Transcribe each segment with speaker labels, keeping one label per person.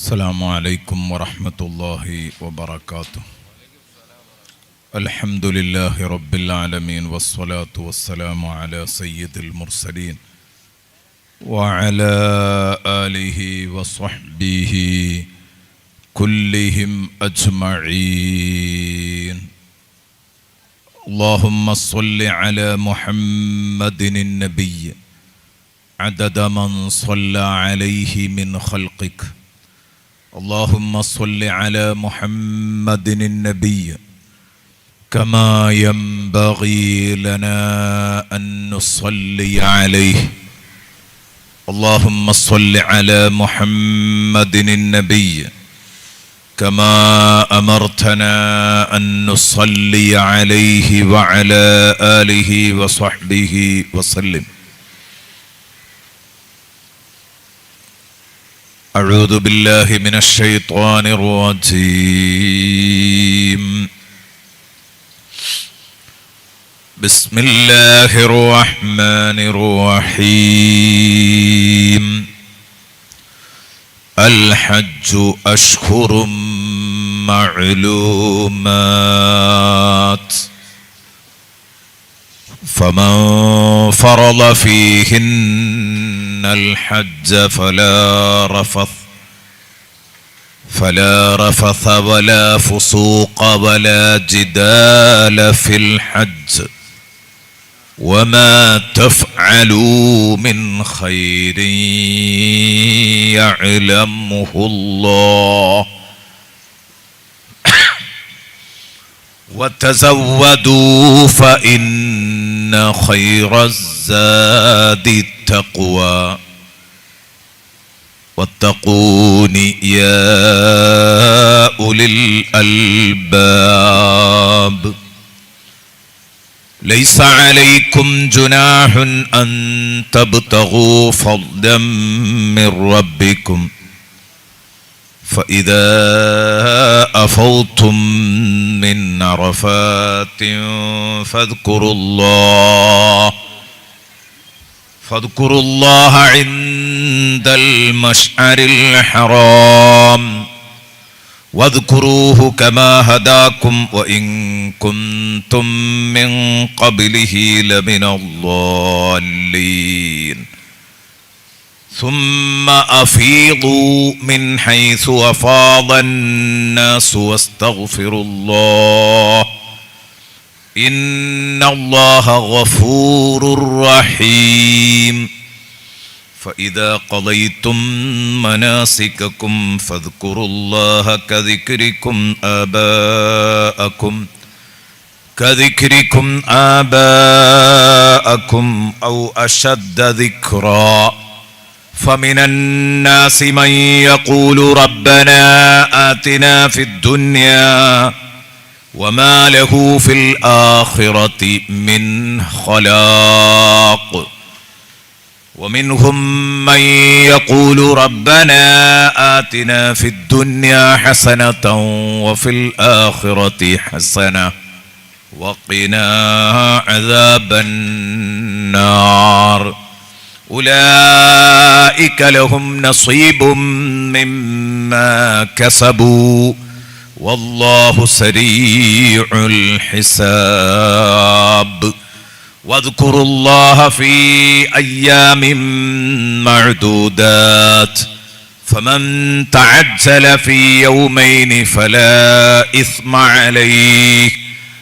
Speaker 1: السلام عليكم ورحمة الله وبركاته. الحمد لله رب العالمين والصلاة والسلام على سيد المرسلين وعلى آله وصحبه كلهم أجمعين. اللهم صل على محمد النبي عدد من صلى عليه من خلقك. اللهم صل على محمد النبي كما ينبغي لنا أن نصلي عليه. اللهم صل على محمد النبي كما أمرتنا أن نصلي عليه وعلى آله وصحبه وسلم. أعوذ بالله من الشيطان الرجيم. بسم الله الرحمن الرحيم. الحج أشهر معلومات فمن فرض فيهن الحج فلا رفث ولا فسوق ولا جدال في الحج وما تفعلوا من خير يعلمه الله وتزودوا فإن خير الزاد التقوى واتقون يا أولي الألباب. ليس عليكم جناح أن تبتغوا فضلا من ربكم فإذا أفضتم من عرفات فاذكروا الله عند المشعر الحرام واذكروه كما هداكم وإن كنتم من قبله لمن الضالين. ثم أفيضوا من حيث أفاض الناس واستغفروا الله إن الله غفور رحيم. فإذا قضيتم مناسككم فاذكروا الله كذكركم آباءكم أو أشد ذكرا. فمن الناس من يقول ربنا آتنا في الدنيا وما له في الآخرة من خلاق. ومنهم من يقول ربنا آتنا في الدنيا حسنة وفي الآخرة حسنة وقنا عذاب النار. أولئك لهم نصيب مما كسبوا والله سريع الحساب. واذكروا الله في أيام معدودات فمن تعجل في يومين فلا إثم عليه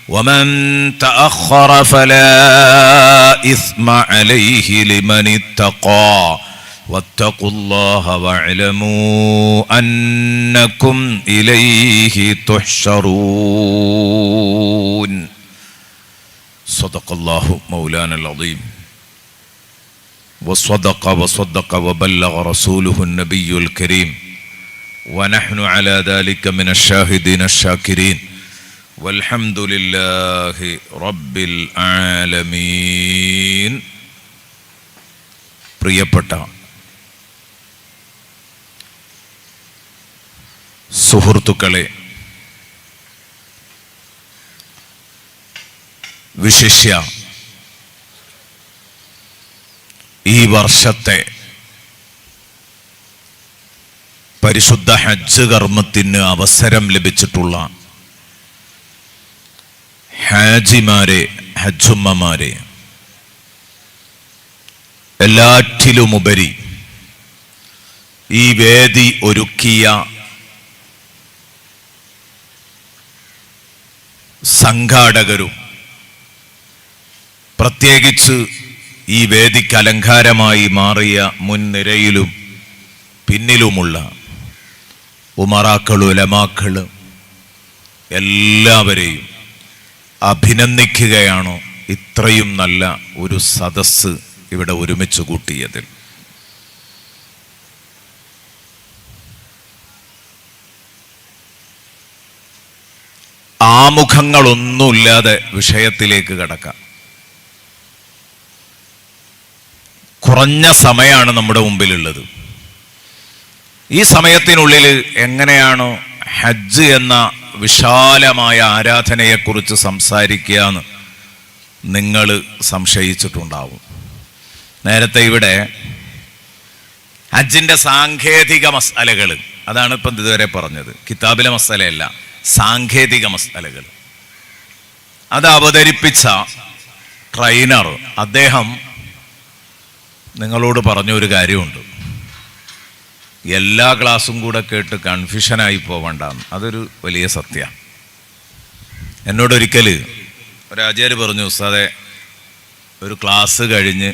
Speaker 1: ومن تأخر فلا إثم عليه لمن اتقى واتقوا الله واعلموا أنكم إليه تحشرون. صدق الله مولانا العظيم وصدق وبلغ رسوله النبي الكريم ونحن على ذلك من الشاهدين الشاكرين والحمد لله رب العالمين. പ്രിയപ്പെട്ട സുഹൃത്തുക്കളെ, വിശിഷ്യ ഈ വർഷത്തെ പരിശുദ്ധ ഹജ്ജ് കർമ്മത്തിന് അവസരം ലഭിച്ചിട്ടുള്ള ഹാജിമാരെ, ഹജ്ജുമ്മമാരെ, എല്ലാറ്റിലുമുപരി ഈ വേദി ഒരുക്കിയ സംഘാടകരും, പ്രത്യേകിച്ച് ഈ വേദിക്ക് അലങ്കാരമായി മാറിയ മുൻനിരയിലും പിന്നിലുമുള്ള ഉമറാക്കൾ, ഉലമാക്കൾ എല്ലാവരെയും അഭിനന്ദിക്കുകയാണ് ഇത്രയും നല്ല ഒരു സദസ്സ് ഇവിടെ ഒരുമിച്ച് കൂട്ടിയതിൽ. ആമുഖങ്ങളൊന്നുമില്ലാതെ വിഷയത്തിലേക്ക് കടക്കാം. കുറഞ്ഞ സമയമാണ് നമ്മുടെ മുമ്പിലുള്ളത്. ഈ സമയത്തിനുള്ളിൽ എങ്ങനെയാണ് ഹജ്ജ് എന്ന വിശാലമായ ആരാധനയെക്കുറിച്ച് സംസാരിക്കുക എന്ന് നിങ്ങൾ സംശയിച്ചിട്ടുണ്ടാവും. നേരത്തെ ഇവിടെ ഹജ്ജിൻ്റെ സാങ്കേതിക മസലകൾ, അതാണ് ഇപ്പം ഇതുവരെ പറഞ്ഞത്, കിതാബിലെ മസലയല്ല, സാങ്കേതിക മസലകൾ. അത് അവതരിപ്പിച്ച ട്രെയിനർ അദ്ദേഹം നിങ്ങളോട് പറഞ്ഞൊരു കാര്യമുണ്ട്, എല്ലാ ക്ലാസ്സും കൂടെ കേട്ട് കൺഫ്യൂഷനായി പോവണ്ടെന്ന്. അതൊരു വലിയ സത്യമാണ്. എന്നോടൊരിക്കൽ ഒരു ആചാര്യ പറഞ്ഞു, ഉസ്താദെ ഒരു ക്ലാസ് കഴിഞ്ഞ്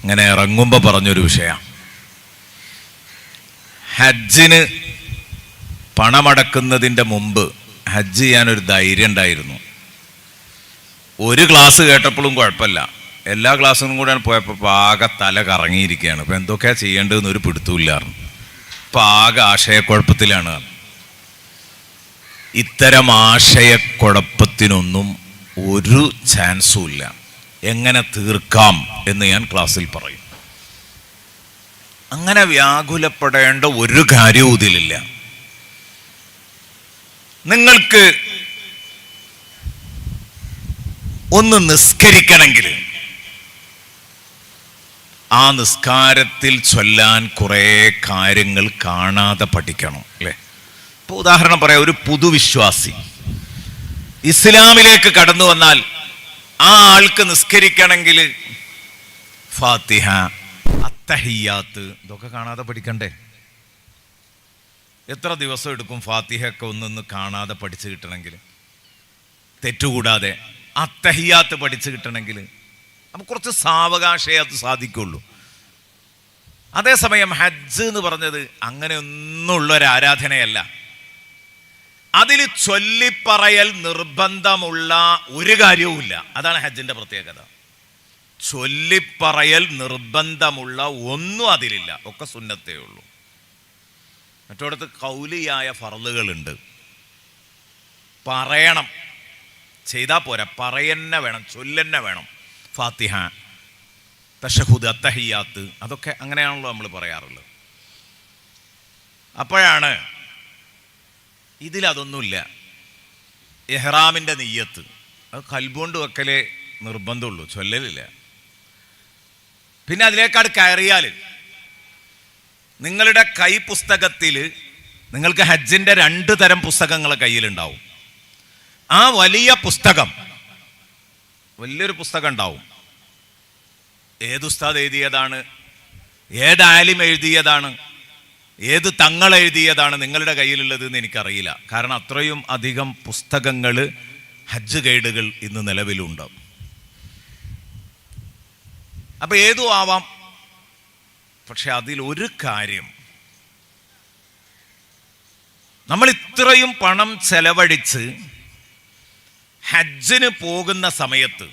Speaker 1: ഇങ്ങനെ ഇറങ്ങുമ്പോൾ പറഞ്ഞൊരു വിഷയം, ഹജ്ജിന് പണമടക്കുന്നതിൻ്റെ മുമ്പ് ഹജ്ജ് ചെയ്യാനൊരു ധൈര്യം ഉണ്ടായിരുന്നു. ഒരു ക്ലാസ് കേട്ടപ്പോഴും കുഴപ്പമില്ല, എല്ലാ ക്ലാസ്സിനും കൂടെ പോയപ്പോൾ ആകെ തല കറങ്ങിയിരിക്കുകയാണ്. ഇപ്പം എന്തൊക്കെയാണ് ചെയ്യേണ്ടതെന്ന് ഒരു പിടുത്തമില്ലായിരുന്നു. ഇപ്പം ആകെ ആശയക്കുഴപ്പത്തിലാണ്. ഇത്തരം ആശയക്കുഴപ്പത്തിനൊന്നും ഒരു ചാൻസും ഇല്ല. എങ്ങനെ തീർക്കാം എന്ന് ഞാൻ ക്ലാസ്സിൽ പറയും. അങ്ങനെ വ്യാകുലപ്പെടേണ്ട ഒരു കാര്യവും ഇതിലില്ല. നിങ്ങൾക്ക് ഒന്ന് നിസ്കരിക്കണമെങ്കിൽ ആ നിസ്കാരത്തിൽ ചൊല്ലാൻ കുറേ കാര്യങ്ങൾ കാണാതെ പഠിക്കണം, അല്ലേ? ഇപ്പോൾ ഉദാഹരണം പറയാം, ഒരു പുതുവിശ്വാസി ഇസ്ലാമിലേക്ക് കടന്നു വന്നാൽ ആ ആൾക്ക് നിസ്കരിക്കണമെങ്കിൽ ഫാത്തിഹ, അത്തഹിയ്യാത്ത് ഇതൊക്കെ കാണാതെ പഠിക്കണ്ടേ? എത്ര ദിവസം എടുക്കും ഫാത്തിഹയൊക്കെ ഒന്നൊന്ന് കാണാതെ പഠിച്ചു കിട്ടണമെങ്കിൽ, തെറ്റുകൂടാതെ? അത്തഹിയ്യാത്ത് പഠിച്ചു കിട്ടണമെങ്കിൽ നമുക്ക് കുറച്ച് സാവകാശമേ അത് സാധിക്കുള്ളൂ. അതേസമയം ഹജ്ജ് എന്ന് പറഞ്ഞത് അങ്ങനെയൊന്നുമുള്ളൊരു ആരാധനയല്ല. അതിൽ ചൊല്ലിപ്പറയൽ നിർബന്ധമുള്ള ഒരു കാര്യവുമില്ല. അതാണ് ഹജ്ജിൻ്റെ പ്രത്യേകത. ചൊല്ലിപ്പറയൽ നിർബന്ധമുള്ള ഒന്നും അതിലില്ല, ഒക്കെ സുന്നത്തേ ഉള്ളൂ. മറ്റോടത്ത് കൗലിയായ ഫർളുകളുണ്ട്. പറയണം, ചെയ്താൽ പോരാ, പറയന്നെ വേണം, ചൊല്ലന്നെ വേണം. ഫാത്തിഹ, തശഹുദ്, അത്തഹിയ്യാത്ത് അതൊക്കെ അങ്ങനെയാണല്ലോ നമ്മൾ പറയാറുള്ളത്. അപ്പോഴാണ് ഇതിലതൊന്നുമില്ല. ഇഹ്റാമിൻ്റെ നിയ്യത്ത് അത് കൽബുകൊണ്ട് വെക്കലേ നിർബന്ധമുള്ളൂ, ചൊല്ലലില്ല. പിന്നെ അതിലേക്കാട് കയറിയാൽ നിങ്ങളുടെ കൈ പുസ്തകത്തിൽ നിങ്ങൾക്ക് ഹജ്ജിൻ്റെ 2 തരം പുസ്തകങ്ങൾ കയ്യിലുണ്ടാവും. ആ വലിയ പുസ്തകം, വലിയൊരു പുസ്തകം ഉണ്ടാവും. ഏത് ഉസ്താദ് എഴുതിയതാണ്, ഏത് ആലിം എഴുതിയതാണ്, ഏത് തങ്ങൾ എഴുതിയതാണ് നിങ്ങളുടെ കയ്യിലുള്ളത് എന്ന് എനിക്കറിയില്ല. കാരണം അത്രയും അധികം പുസ്തകങ്ങൾ, ഹജ്ജ് ഗൈഡുകൾ ഇന്ന് നിലവിലുണ്ട്. അപ്പം ഏതും ആവാം. പക്ഷെ അതിലൊരു കാര്യം, നമ്മൾ ഇത്രയും പണം ചെലവഴിച്ച് ഹജ്ജിന് പോകുന്ന സമയത്ത്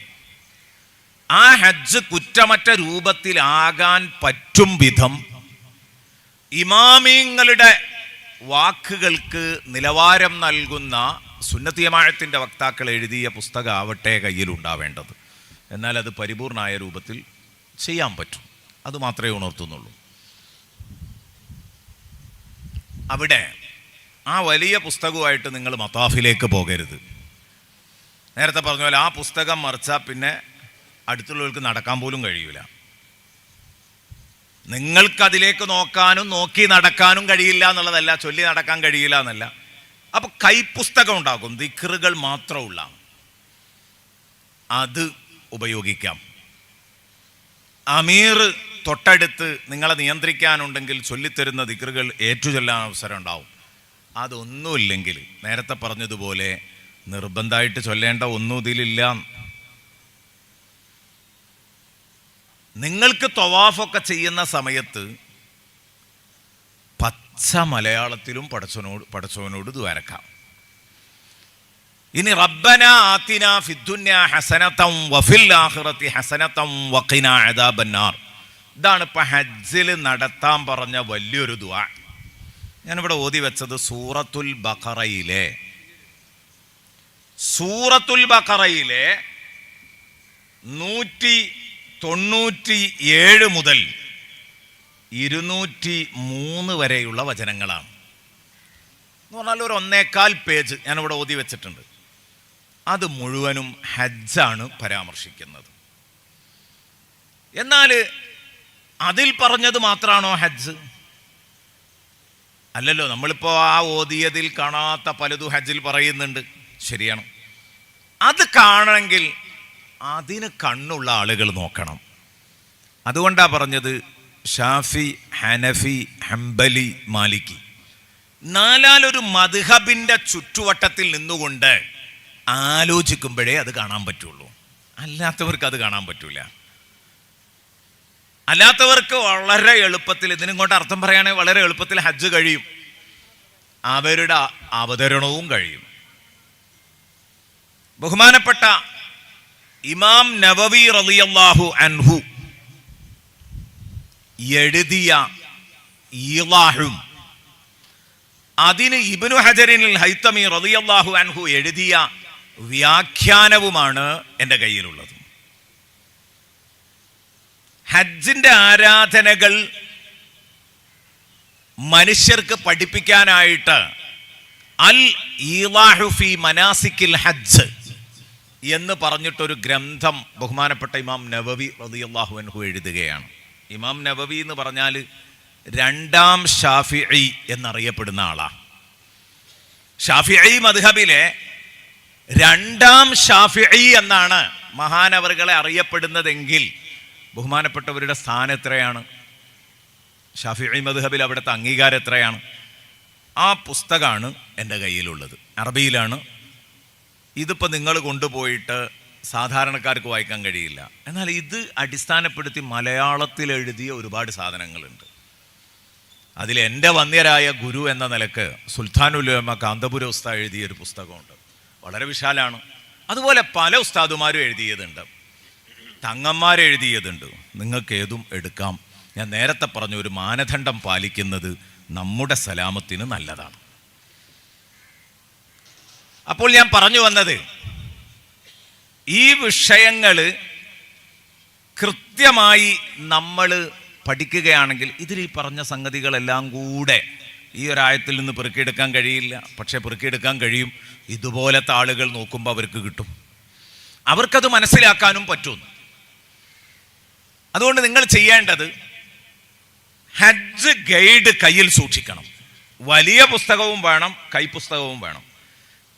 Speaker 1: ആ ഹജ്ജ് കുറ്റമറ്റ രൂപത്തിലാകാൻ പറ്റും വിധം ഇമാമിങ്ങളുടെ വാക്കുകൾക്ക് നിലവാരം നൽകുന്ന സുന്നത്തി ജമാഅത്തിന്റെ വക്താക്കൾ എഴുതിയ പുസ്തകമാവട്ടെ കയ്യിലുണ്ടാവേണ്ടത്. എന്നാൽ അത് പരിപൂർണമായ രൂപത്തിൽ ചെയ്യാൻ പറ്റും. അത് മാത്രമേ ഉണർത്തുന്നുള്ളൂ. അവിടെ ആ വലിയ പുസ്തകമായിട്ട് നിങ്ങൾ മത്താഫിലേക്ക് പോകരുത്. നേരത്തെ പറഞ്ഞ പോലെ ആ പുസ്തകം മറിച്ചാൽ പിന്നെ അടുത്തുള്ളവർക്ക് നടക്കാൻ പോലും കഴിയൂല. നിങ്ങൾക്കതിലേക്ക് നോക്കാനും നോക്കി നടക്കാനും കഴിയില്ല എന്നുള്ളതല്ല, ചൊല്ലി നടക്കാൻ കഴിയില്ല എന്നല്ല. അപ്പൊ കൈപ്പുസ്തകം ഉണ്ടാകും, ദിക്റുകൾ മാത്രമുള്ള, അത് ഉപയോഗിക്കാം. അമീർ തൊട്ടടുത്ത് നിങ്ങളെ നിയന്ത്രിക്കാനുണ്ടെങ്കിൽ ചൊല്ലിത്തരുന്ന ദിക്റുകൾ ഏറ്റുചൊല്ലാൻ അവസരം ഉണ്ടാവും. അതൊന്നുമില്ലെങ്കിൽ നേരത്തെ പറഞ്ഞതുപോലെ നിർബന്ധമായിട്ട് ചൊല്ലേണ്ട ഒന്നും ഇതിലില്ല. നിങ്ങൾക്ക് തവാഫൊക്കെ ചെയ്യുന്ന സമയത്ത് പച്ച മലയാളത്തിലും പടച്ചവനോട് ദ്വാരക്കാം. ഇനി റബ്ബന ആതിന ഫിദ്ദുന്യ ഹസനതൻ വഫിൽ ആഖിറതി ഹസനതൻ വഖിനാ അദാബന്നാർ. ഇതാണ് ഇപ്പം ഹജ്ജിൽ നടത്താൻ പറഞ്ഞ വലിയൊരു ദുആ. ഞാനിവിടെ ഓതി വെച്ചത് സൂറത്തുൽ ബഖറയിലെ 197 മുതൽ 203 വരെയുള്ള വചനങ്ങളാണ്. എന്ന് പറഞ്ഞാൽ ഒരു 1.25 പേജ് ഞാനിവിടെ ഓതി വെച്ചിട്ടുണ്ട്. അത് മുഴുവനും ഹജ്ജാണ് പരാമർശിക്കുന്നത്. എന്നാൽ അതിൽ പറഞ്ഞത് മാത്രമാണോ ഹജ്ജ്? അല്ലല്ലോ. നമ്മളിപ്പോൾ ആ ഓതിയതിൽ കാണാത്ത പലതും ഹജ്ജിൽ പറയുന്നുണ്ട്, ശരിയാണ്. അത് കാണണമെങ്കിൽ അതിന് കണ്ണുള്ള ആളുകൾ നോക്കണം. അതുകൊണ്ടാണ് പറഞ്ഞത് ഷാഫി, ഹനഫി, ഹംബലി, മാലിക്കി, നാലാലൊരു മദ്ഹബിൻ്റെ ചുറ്റുവട്ടത്തിൽ നിന്നുകൊണ്ട് ആലോചിക്കുമ്പോഴേ അത് കാണാൻ പറ്റുള്ളൂ. അല്ലാത്തവർക്ക് അത് കാണാൻ പറ്റൂല. അല്ലാത്തവർക്ക് വളരെ എളുപ്പത്തിൽ, ഇതിനും കൊണ്ട് അർത്ഥം പറയുകയാണെങ്കിൽ വളരെ എളുപ്പത്തിൽ ഹജ്ജ് കഴിയും, അവരുടെ അവതരണവും കഴിയും. ബഹുമാനപ്പെട്ട ഇമാം നവവി റളിയല്ലാഹു അൻഹു എഴുതിയ ഈളാഹും അതിന് ഇബ്നു ഹജറിനിൽ ഹൈതമി റളിയല്ലാഹു അൻഹു എഴുതിയ വ്യാഖ്യാനവുമാണ് എൻ്റെ കയ്യിലുള്ളത്. ഹജ്ജിന്റെ ആരാധനകൾ മനുഷ്യർക്ക് പഠിപ്പിക്കാനായിട്ട് അൽ ഈളാഹു ഫി മനാസിക്കിൽ ഹജ്ജ് എന്ന് പറഞ്ഞിട്ടൊരു ഗ്രന്ഥം ബഹുമാനപ്പെട്ട ഇമാം നവവി റളിയല്ലാഹു അൻഹു എഴുതുകയാണ്. ഇമാം നവവി എന്ന് പറഞ്ഞാൽ രണ്ടാം ഷാഫിഈ എന്നറിയപ്പെടുന്ന ആളാണ്. ഷാഫിഈ മദ്ഹബിലെ രണ്ടാം ഷാഫിഈ എന്നാണ് മഹാനവറുകളെ അറിയപ്പെടുന്നതെങ്കിൽ ബഹുമാനപ്പെട്ടവരുടെ സ്ഥാനം എത്രയാണ്? ഷാഫിഈ മദ്ഹബിൽ അവിടുത്തെ അംഗീകാരം എത്രയാണ്? ആ പുസ്തകമാണ് എൻ്റെ കയ്യിലുള്ളത്, അറബിയിലാണ്. ഇതിപ്പോൾ നിങ്ങൾ കൊണ്ടുപോയിട്ട് സാധാരണക്കാർക്ക് വായിക്കാൻ കഴിയില്ല. എന്നാൽ ഇത് അടിസ്ഥാനപ്പെടുത്തി മലയാളത്തിൽ എഴുതിയ ഒരുപാട് സാധനങ്ങളുണ്ട്. അതിൽ എൻ്റെ വന്യരായ ഗുരു എന്ന നിലക്ക് സുൽത്താനുൽ ഉലമ കാന്തപുര ഉസ്താദ് എഴുതിയൊരു പുസ്തകമുണ്ട്, വളരെ വിശാലാണ്. അതുപോലെ പല ഉസ്താദുമാരും എഴുതിയതുണ്ട്, തങ്ങന്മാരെഴുതിയതുണ്ട്. നിങ്ങൾക്ക് ഏതും എടുക്കാം. ഞാൻ നേരത്തെ പറഞ്ഞ ഒരു മാനദണ്ഡം പാലിക്കുന്നത് നമ്മുടെ സലാമത്തിന് നല്ലതാണ്. അപ്പോൾ ഞാൻ പറഞ്ഞു വന്നത്, ഈ വിഷയങ്ങൾ കൃത്യമായി നമ്മൾ പഠിക്കുകയാണെങ്കിൽ ഇതിൽ ഈ പറഞ്ഞ സംഗതികളെല്ലാം കൂടെ ഈ ഒരായത്തിൽ നിന്ന് പെറുക്കിയെടുക്കാൻ കഴിയില്ല. പക്ഷെ പെറുക്കിയെടുക്കാൻ കഴിയും. ഇതുപോലത്തെ ആളുകൾ നോക്കുമ്പോൾ അവർക്ക് കിട്ടും, അവർക്കത് മനസ്സിലാക്കാനും പറ്റും. അതുകൊണ്ട് നിങ്ങൾ ചെയ്യേണ്ടത് ഹജ്ജ് ഗൈഡ് കയ്യിൽ സൂക്ഷിക്കണം. വലിയ പുസ്തകവും വേണം, കൈപ്പുസ്തകവും വേണം.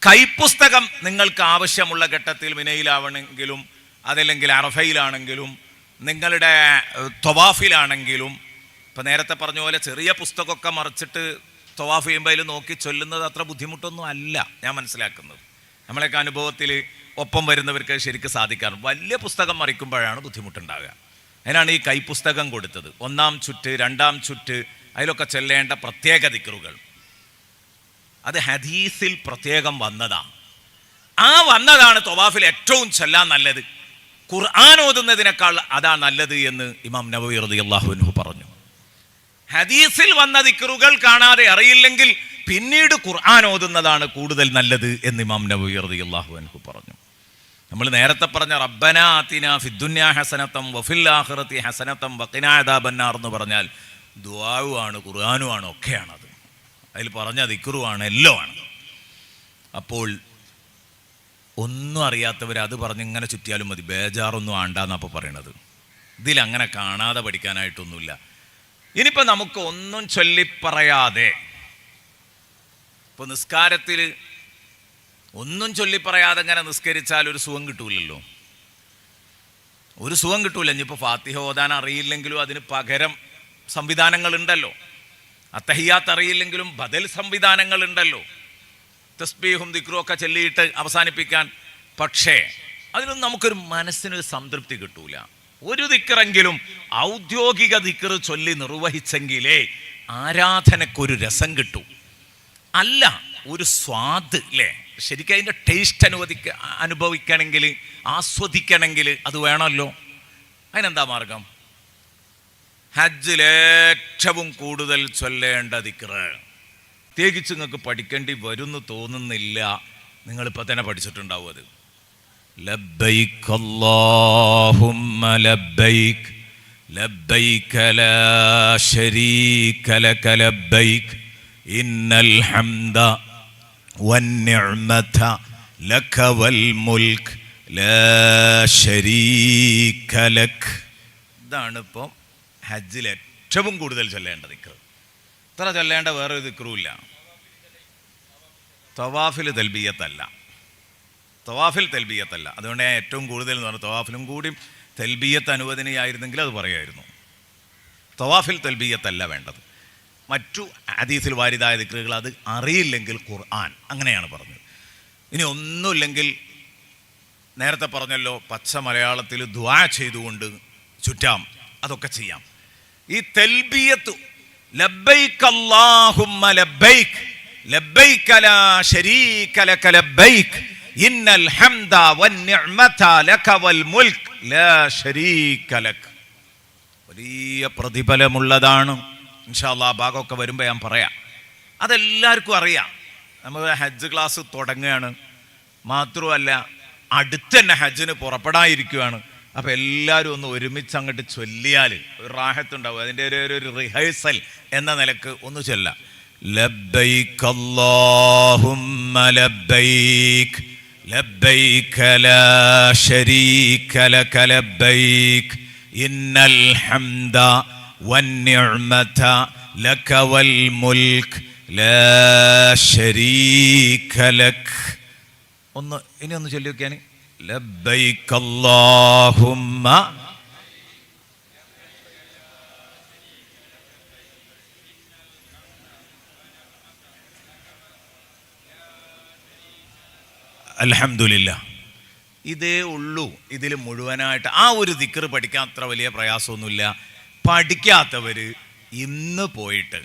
Speaker 1: കൈപ്പുസ്തകം നിങ്ങൾക്ക് ആവശ്യമുള്ള ഘട്ടത്തിൽ മിനയിലാവണമെങ്കിലും അതല്ലെങ്കിൽ അറഫയിലാണെങ്കിലും നിങ്ങളുടെ ത്വവാഫിലാണെങ്കിലും, ഇപ്പം നേരത്തെ പറഞ്ഞ പോലെ ചെറിയ പുസ്തകമൊക്കെ മറിച്ചിട്ട് ത്വവാഫ് ചെയ്യുമ്പോൾ അതിൽ നോക്കി ചൊല്ലുന്നത് അത്ര ബുദ്ധിമുട്ടൊന്നും അല്ല ഞാൻ മനസ്സിലാക്കുന്നത്. നമ്മളൊക്കെ അനുഭവത്തിൽ ഒപ്പം വരുന്നവർക്ക് ശരിക്കും സാധിക്കാറുണ്ട്. വലിയ പുസ്തകം മറിക്കുമ്പോഴാണ് ബുദ്ധിമുട്ടുണ്ടാവുക. അതിനാണ് ഈ കൈപ്പുസ്തകം കൊടുത്തത്. 1-ാം ചുറ്റ്, 2-ാം ചുറ്റ്, അതിലൊക്കെ ചൊല്ലേണ്ട പ്രത്യേക ദിക്റുകൾ അത് ഹദീസിൽ പ്രത്യേകം വന്നതാണ്. ആ വന്നതാണ് ത്വവാഫിൽ ഏറ്റവും ചൊല്ലാൻ നല്ലത്. ഖുർആൻ ഓതുന്നതിനേക്കാൾ അതാ നല്ലത് എന്ന് ഇമാം നവവി റളിയല്ലാഹു അൻഹു പറഞ്ഞു. ഹദീസിൽ വന്ന ദിക്റുകൾ കാണാതെ അറിയില്ലെങ്കിൽ പിന്നീട് ഖുർആൻ ഓതുന്നതാണ് കൂടുതൽ നല്ലത് എന്ന് ഇമാം നവവി റളിയല്ലാഹു അൻഹു പറഞ്ഞു. നമ്മൾ നേരത്തെ പറഞ്ഞ റബ്ബന ആതിന ഫിദ്ദുന്യാ ഹസനതൻ വഫിൽ ആഖിറതി ഹസനതൻ വഖിനാ അദാബന്നാർ എന്ന് പറഞ്ഞാൽ ദുആവുമാണ്, ഖുർആനുമാണ്, ഒക്കെയാണത്. അതിൽ പറഞ്ഞ ദിക്റുമാണ്, എല്ലാം ആണ്. അപ്പോൾ ഒന്നും അറിയാത്തവർ അത് പറഞ്ഞിങ്ങനെ ചുറ്റിയാലും മതി, ബേജാറൊന്നും ആണ്ടാന്നാണ് അപ്പോൾ പറയണത്. ഇതിലങ്ങനെ കാണാതെ പഠിക്കാനായിട്ടൊന്നുമില്ല. ഇനിയിപ്പോൾ നമുക്ക് ഒന്നും ചൊല്ലിപ്പറയാതെ, ഇപ്പോൾ നിസ്കാരത്തിൽ ഒന്നും ചൊല്ലിപ്പറയാതെ ഇങ്ങനെ നിസ്കരിച്ചാൽ ഒരു സുഖം കിട്ടൂലല്ലോ, ഒരു സുഖം കിട്ടൂല. ഇനിയിപ്പോൾ ഫാത്തിഹ ഓതാൻ അറിയില്ലെങ്കിലും അതിന് പകരം സംവിധാനങ്ങളുണ്ടല്ലോ, അത്തഹിയാത്ത് അറിയില്ലെങ്കിലും ബദൽ സംവിധാനങ്ങളുണ്ടല്ലോ, തസ്ബീഹും ദിക്റും ഒക്കെ ചൊല്ലിയിട്ട് അവസാനിപ്പിക്കാൻ. പക്ഷേ അതിലൊന്നും നമുക്കൊരു മനസ്സിനൊരു സംതൃപ്തി കിട്ടൂല. ഒരു ദിക്റെങ്കിലും ഔദ്യോഗിക ദിക്ർ ചൊല്ലി നിർവഹിച്ചെങ്കിലേ ആരാധനക്കൊരു രസം കിട്ടൂ. അല്ല, ഒരു സ്വാദ് അല്ലേ, ശരിക്കും അതിൻ്റെ ടേസ്റ്റ് അനുഭവിക്കണമെങ്കിൽ, ആസ്വദിക്കണമെങ്കിൽ അത് വേണമല്ലോ. അതിനെന്താ മാർഗം? ഹജ്ജിൽ ഏറ്റവും കൂടുതൽ ചൊല്ലേണ്ട ദിക്ർ, പ്രത്യേകിച്ച് നിങ്ങൾക്ക് പഠിക്കേണ്ടി വരുമെന്ന് തോന്നുന്നില്ല, നിങ്ങളിപ്പോൾ തന്നെ പഠിച്ചിട്ടുണ്ടാവും അത്. ലബ്ബൈക് അല്ലാഹുമ്മ ലബ്ബൈക് ലബ്ബൈക ലാ ശരീക ലക ലബ്ബൈക് ഇന്നൽ ഹംദ വന്നിഅ്മത ലക വൽ മുൽക്ക് ലാ ശരീക ലക്. ഇതാണ് ഇപ്പോൾ ഹജ്ജിൽ ഏറ്റവും കൂടുതൽ ചൊല്ലേണ്ട ദിക്ർ. ഇത്ര ചൊല്ലേണ്ട വേറൊരു ദിക്റുമില്ല. തവാഫിൽ തൽബിയത്തല്ല, തവാഫിൽ തൽബിയത്തല്ല. അതുകൊണ്ട് ഞാൻ ഏറ്റവും കൂടുതൽ എന്ന് പറഞ്ഞു, തവാഫിലും കൂടി തൽബിയത്ത് അനുവദനീയായിരുന്നെങ്കിൽ അത് പറയായിരുന്നു. തവാഫിൽ തൽബിയത്തല്ല വേണ്ടത്. മറ്റു ഹദീസിൽ വാരിദായ ദിക്റുകൾ അത് അറിയില്ലെങ്കിൽ ഖുർആൻ, അങ്ങനെയാണ് പറഞ്ഞത്. ഇനി ഒന്നുമില്ലെങ്കിൽ നേരത്തെ പറഞ്ഞല്ലോ, പച്ച മലയാളത്തിൽ ദുആ ചെയ്തുകൊണ്ട് ചുറ്റാം, അതൊക്കെ ചെയ്യാം. ഈ തൽബിയത്ത് ലബ്ബൈക് അല്ലാഹുമ്മ ലബ്ബൈക് ലബ്ബൈക ലാ ശരീക ലക ലബ്ബൈക് ഇന്നൽ ഹംദ വന്നിഅ്മത ലക വൽ മുൽക്ക് ലാ ശരീക ലക്. വലിയ പ്രതിഫലമുള്ളതാണ്. ഇൻഷാ അല്ലാഹ് ഭാഗമൊക്കെ വരുമ്പോൾ ഞാൻ പറയാം. അതെല്ലാവർക്കും അറിയാം. നമ്മൾ ഹജ്ജ് ക്ലാസ് തുടങ്ങുകയാണ്, മാത്രമല്ല അടുത്ത് തന്നെ ഹജ്ജിന് പുറപ്പെടാതിരിക്കുകയാണ്. അപ്പം എല്ലാവരും ഒന്ന് ഒരുമിച്ച് അങ്ങോട്ട് ചൊല്ലിയാൽ ഒരു റാഹത്തുണ്ടാവും. അതിൻ്റെ ഒരു റിഹേഴ്സൽ എന്ന നിലക്ക് ഒന്ന് ചൊല്ലാം. ലബ്ബൈക് അല്ലാഹുമ്മ ലബ്ബൈക് ലബ്ബൈക ലാ ശരീക ലക ലബ്ബൈക് ഇന്നൽ ഹംദ വന്നിഅ്മത ലക വൽ മുൽക്ക് ലാ ശരീക ലക്. ഇനി ഒന്ന് ചൊല്ലി നോക്കിയാൽ ലബ്ബൈക അല്ലാഹുമ്മ അൽഹംദുലില്ലാ. ഇതേ ഉള്ളൂ ഇതിൽ മുഴുവനായിട്ട്. ആ ഒരു ദിക്ർ പഠിക്കാൻ അത്ര വലിയ പ്രയാസമൊന്നുമില്ല. പഠിക്കാത്തവർ ഇന്ന് പോയിട്ട്,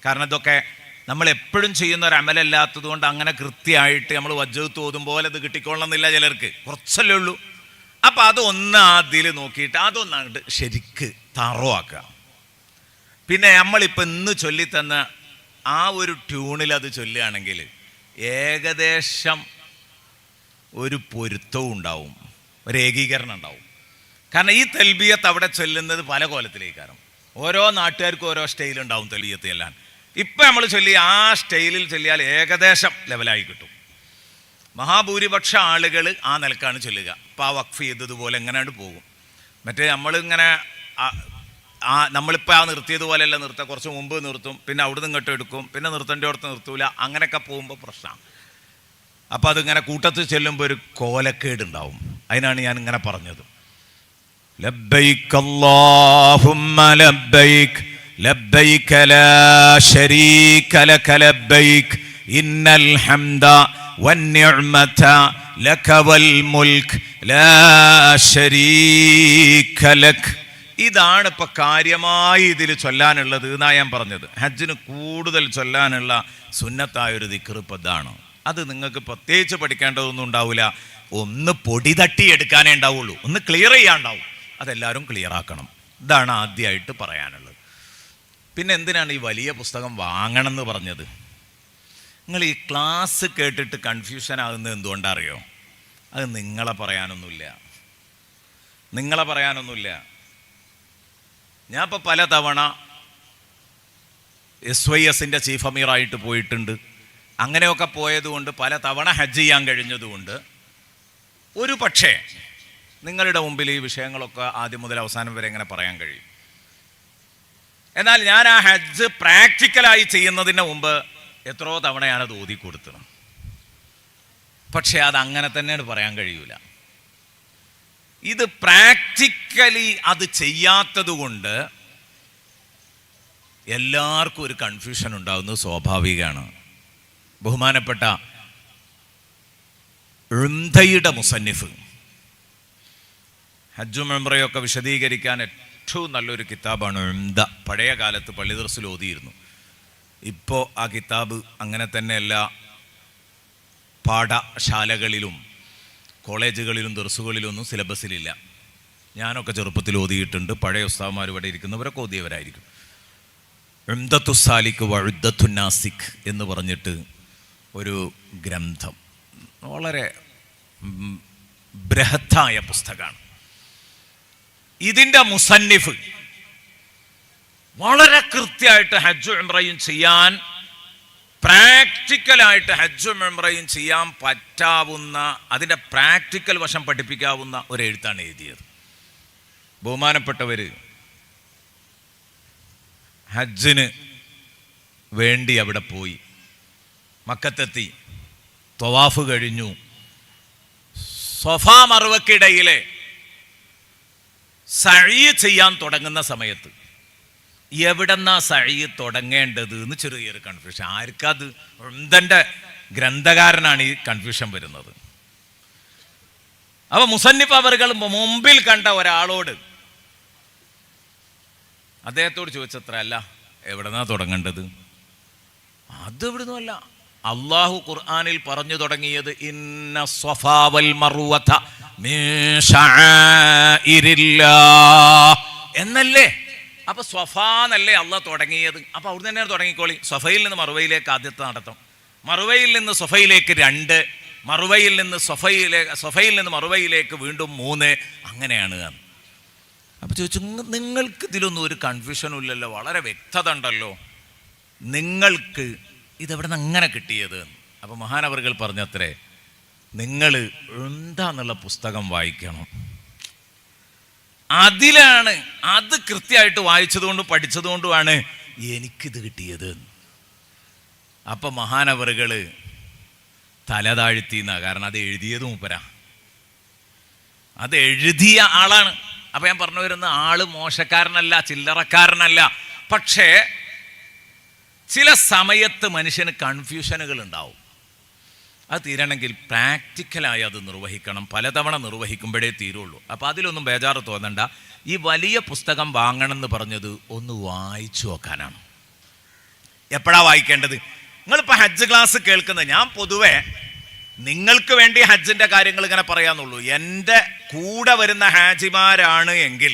Speaker 1: കാരണം ഇതൊക്കെ നമ്മൾ എപ്പോഴും ചെയ്യുന്ന ഒരു അമലല്ലാത്തത് കൊണ്ട് അങ്ങനെ കൃത്യമായിട്ട് നമ്മൾ വജ്ജത്ത് ഓതും പോലെ അത് കിട്ടിക്കൊള്ളണമെന്നില്ല. ചിലർക്ക് കുറച്ചല്ലേ ഉള്ളൂ. അപ്പം അതൊന്ന് അതിൽ നോക്കിയിട്ട് അതൊന്നങ്ങോട്ട് ശരിക്ക് തറവാക്കുക. പിന്നെ നമ്മളിപ്പോൾ ഇന്ന് ചൊല്ലിത്തന്ന ആ ഒരു ട്യൂണിൽ അത് ചൊല്ലുകയാണെങ്കിൽ ഏകദേശം ഒരു പൊരുത്തവും ഉണ്ടാവും, ഒരു ഏകീകരണം ഉണ്ടാവും. കാരണം ഈ തൽബിയത്ത് അവിടെ ചൊല്ലുന്നത് പല കോലത്തിലേക്കാണ്. ഓരോ നാട്ടുകാർക്കും ഓരോ സ്റ്റൈലുണ്ടാവും തൽബിയത്ത് ചെല്ലാൻ. ഇപ്പം നമ്മൾ ചൊല്ലി ആ സ്റ്റൈലിൽ ചൊല്ലിയാൽ ഏകദേശം ലെവലായി കിട്ടും. മഹാഭൂരിപക്ഷ ആളുകൾ ആ നിലക്കാണ് ചൊല്ലുക. അപ്പോൾ ആ വഖഫ് ചെയ്തതുപോലെ എങ്ങനെയാണ് പോകും. മറ്റേ നമ്മളിങ്ങനെ നമ്മളിപ്പോൾ ആ നിർത്തിയതുപോലെയല്ല നിർത്തുക. കുറച്ച് മുമ്പ് നിർത്തും, പിന്നെ അവിടുന്ന് ഇങ്ങോട്ട് എടുക്കും, പിന്നെ നിർത്തേണ്ടടുത്ത് നിർത്തൂല. അങ്ങനെയൊക്കെ പോകുമ്പോൾ പ്രശ്നമാണ്. അപ്പോൾ അതിങ്ങനെ കൂട്ടത്തിൽ ചെല്ലുമ്പോൾ ഒരു കോലക്കേടുണ്ടാവും. അതിനാണ് ഞാൻ ഇങ്ങനെ പറഞ്ഞത്. ലബ്ബൈക് അല്ലാഹുമ്മ ലബ്ബൈക് ലബ്ബൈക ലാ ശരീക ലക ലബ്ബൈക് ഇന്നൽ ഹംദ വന്നിഅ്മത ലക വൽ മുൽക്ക് ലാ ശരീക ലക്. ഇതാണ് ഇപ്പം കാര്യമായി ഇതിൽ ചൊല്ലാനുള്ളത് എന്നാണ് ഞാൻ പറഞ്ഞത്. ഹജ്ജിന് കൂടുതൽ ചൊല്ലാനുള്ള സുന്നത്തായൊരു ദിക്ർ ഇപ്പം ഇതാണ്. അത് നിങ്ങൾക്ക് പ്രത്യേകിച്ച് പഠിക്കേണ്ടതൊന്നും ഉണ്ടാവില്ല. ഒന്ന് പൊടി തട്ടിയെടുക്കാനേ ഉണ്ടാവുള്ളൂ, ഒന്ന് ക്ലിയർ ചെയ്യാണ്ടാവും. അതെല്ലാവരും ക്ലിയർ ആക്കണം. ഇതാണ് ആദ്യമായിട്ട് പറയാനുള്ളത്. പിന്നെ എന്തിനാണ് ഈ വലിയ പുസ്തകം വാങ്ങണം എന്ന് പറഞ്ഞത്? നിങ്ങൾ ഈ ക്ലാസ് കേട്ടിട്ട് കൺഫ്യൂഷൻ ആകുന്നത് എന്തുകൊണ്ടറിയോ? അത് നിങ്ങളെ പറയാനൊന്നുമില്ല. ഞാൻ ഇപ്പോൾ പല തവണ SYSൻ്റെ ചീഫ് അമീറായിട്ട് പോയിട്ടുണ്ട്. അങ്ങനെയൊക്കെ പോയതുകൊണ്ട് പല തവണ ഹജ്ജ് ചെയ്യാൻ കഴിഞ്ഞതുകൊണ്ട് ഒരു പക്ഷേ നിങ്ങളുടെ മുമ്പിൽ ഈ വിഷയങ്ങളൊക്കെ ആദ്യം മുതൽ അവസാനം വരെ എങ്ങനെ പറയാൻ കഴിയും. എന്നാൽ ഞാൻ ആ ഹജ്ജ് പ്രാക്ടിക്കലായി ചെയ്യുന്നതിന് മുമ്പ് എത്രയോ തവണ ഞാനത് ഓതി കൊടുത്തണം. പക്ഷെ അത് അങ്ങനെ തന്നെയാണ് പറയാൻ കഴിയൂല. ഇത് പ്രാക്ടിക്കലി അത് ചെയ്യാത്തത് കൊണ്ട് എല്ലാവർക്കും ഒരു കൺഫ്യൂഷൻ ഉണ്ടാകുന്നത് സ്വാഭാവികമാണ്. ബഹുമാനപ്പെട്ട ഉംദയുടെ മുസന്നിഫ് ഹജ്ജും ഉംറയൊക്കെ വിശദീകരിക്കാൻ ഏറ്റവും നല്ലൊരു കിതാബാണ് ഉംദ. പഴയ കാലത്ത് പള്ളി ദർസിൽ ഓതിയിരുന്നു. ഇപ്പോൾ ആ കിതാബ് അങ്ങനെ തന്നെ എല്ലാ പാഠശാലകളിലും കോളേജുകളിലും ദർസുകളിലും ഒന്നും സിലബസിലില്ല. ഞാനൊക്കെ ചെറുപ്പത്തിൽ ഓതിയിട്ടുണ്ട്. പഴയ ഉസ്താദ്മാർ ഇവിടെ ഇരിക്കുന്നവരൊക്കെ ഓതിയവരായിരിക്കും. ഉംദത്തു സാലിക് വഉദ്ദത്തു നാസിക് എന്ന് പറഞ്ഞിട്ട് ഒരു ഗ്രന്ഥം, വളരെ ബൃഹത്തായ പുസ്തകമാണ്. ഇതിൻ്റെ മുസന്നിഫ് വളരെ കൃത്യമായിട്ട് ഹജ്ജും ഉംറയും ചെയ്യാൻ, പ്രാക്ടിക്കലായിട്ട് ഹജ്ജും ഉംറയും ചെയ്യാൻ പറ്റാവുന്ന, അതിൻ്റെ പ്രാക്ടിക്കൽ വശം പഠിപ്പിക്കാവുന്ന ഒരു എഴുത്താണ് എഴുതിയത്. ബഹുമാനപ്പെട്ടവർ ഹജ്ജിന് വേണ്ടി അവിടെ പോയി, മക്കത്തെത്തി, ത്വവാഫ് കഴിഞ്ഞു. സ്വഫാ മർവക്കിടയിലെ സഈ ചെയ്യാൻ തുടങ്ങുന്ന സമയത്ത് എവിടെന്നാ സഈ തുടങ്ങേണ്ടത് എന്ന് ചെറിയൊരു കൺഫ്യൂഷൻ. ആർക്കത്? ഉംദന്റെ ഗ്രന്ഥകാരനാണ് ഈ കൺഫ്യൂഷൻ വരുന്നത്. അപ്പൊ മുസന്നിഫ് അവറുകൾ മുമ്പിൽ കണ്ട ഒരാളോട്, അദ്ദേഹത്തോട് ചോദിച്ചത്ര, അല്ല എവിടെന്നാ തുടങ്ങേണ്ടത്? അത് എവിടുന്നുമല്ല, അള്ളാഹു ഖുർആനിൽ പറഞ്ഞു തുടങ്ങിയത് ഇന്ന സ്വഫാ വൽ മർവത മിൻ ശഅഇരില്ലാഹ് എന്നല്ലേ. അപ്പൊ സ്വഫാന്നല്ലേ അള്ളാഹ് തുടങ്ങിയത്. അപ്പൊ അവിടുന്ന് തന്നെയാണ് തുടങ്ങിക്കോളി. സ്വഫയിൽ നിന്ന് മറുവയിലേക്ക് ആദ്യത്തെ നടത്തം, മറുവയിൽ നിന്ന് സ്വഫയിലേക്ക് 2, മറുവയിൽ നിന്ന് സ്വഫയിൽ നിന്ന് മറുവയിലേക്ക് വീണ്ടും 3, അങ്ങനെയാണ്. അപ്പൊ ചോദിച്ചു, നിങ്ങൾക്ക് ഇതിലൊന്നും ഒരു കൺഫ്യൂഷനും ഇല്ലല്ലോ, വളരെ വ്യക്തത ഉണ്ടല്ലോ, നിങ്ങൾക്ക് ഇതെവിടെ നിന്ന് അങ്ങനെ കിട്ടിയത്? അപ്പൊ മഹാനവറുകൾ പറഞ്ഞത്രേ, നിങ്ങൾ എന്താന്നുള്ള പുസ്തകം വായിക്കണം, അതിലാണ്, അത് കൃത്യമായിട്ട് വായിച്ചതുകൊണ്ടും പഠിച്ചതുകൊണ്ടുമാണ് എനിക്കിത് കിട്ടിയത്. അപ്പൊ മഹാനവറുകൾ തല താഴ്ത്തിന്ന, കാരണം അത് എഴുതിയത് മൂപ്പരാ, അത് എഴുതിയ ആളാണ്. അപ്പൊ ഞാൻ പറഞ്ഞു വരുന്ന ആള് മോശക്കാരനല്ല, ചില്ലറക്കാരനല്ല. പക്ഷേ ചില സമയത്ത് മനുഷ്യന് കൺഫ്യൂഷനുകൾ ഉണ്ടാവും. അത് തീരണമെങ്കിൽ പ്രാക്ടിക്കലായി അത് നിർവഹിക്കണം. പലതവണ നിർവഹിക്കുമ്പോഴേ തീരുള്ളൂ. അപ്പോൾ അതിലൊന്നും ബേജാറ് തോന്നണ്ട. ഈ വലിയ പുസ്തകം വാങ്ങണമെന്ന് പറഞ്ഞത് ഒന്ന് വായിച്ചു നോക്കാനാണ്. എപ്പോഴാണ് വായിക്കേണ്ടത്? നിങ്ങളിപ്പോൾ ഹജ്ജ് ക്ലാസ് കേൾക്കുന്നത്, ഞാൻ പൊതുവെ നിങ്ങൾക്ക് വേണ്ടി ഹജ്ജിൻ്റെ കാര്യങ്ങൾ ഇങ്ങനെ പറയാന്നുള്ളൂ. എൻ്റെ കൂടെ വരുന്ന ഹാജിമാരാണ് എങ്കിൽ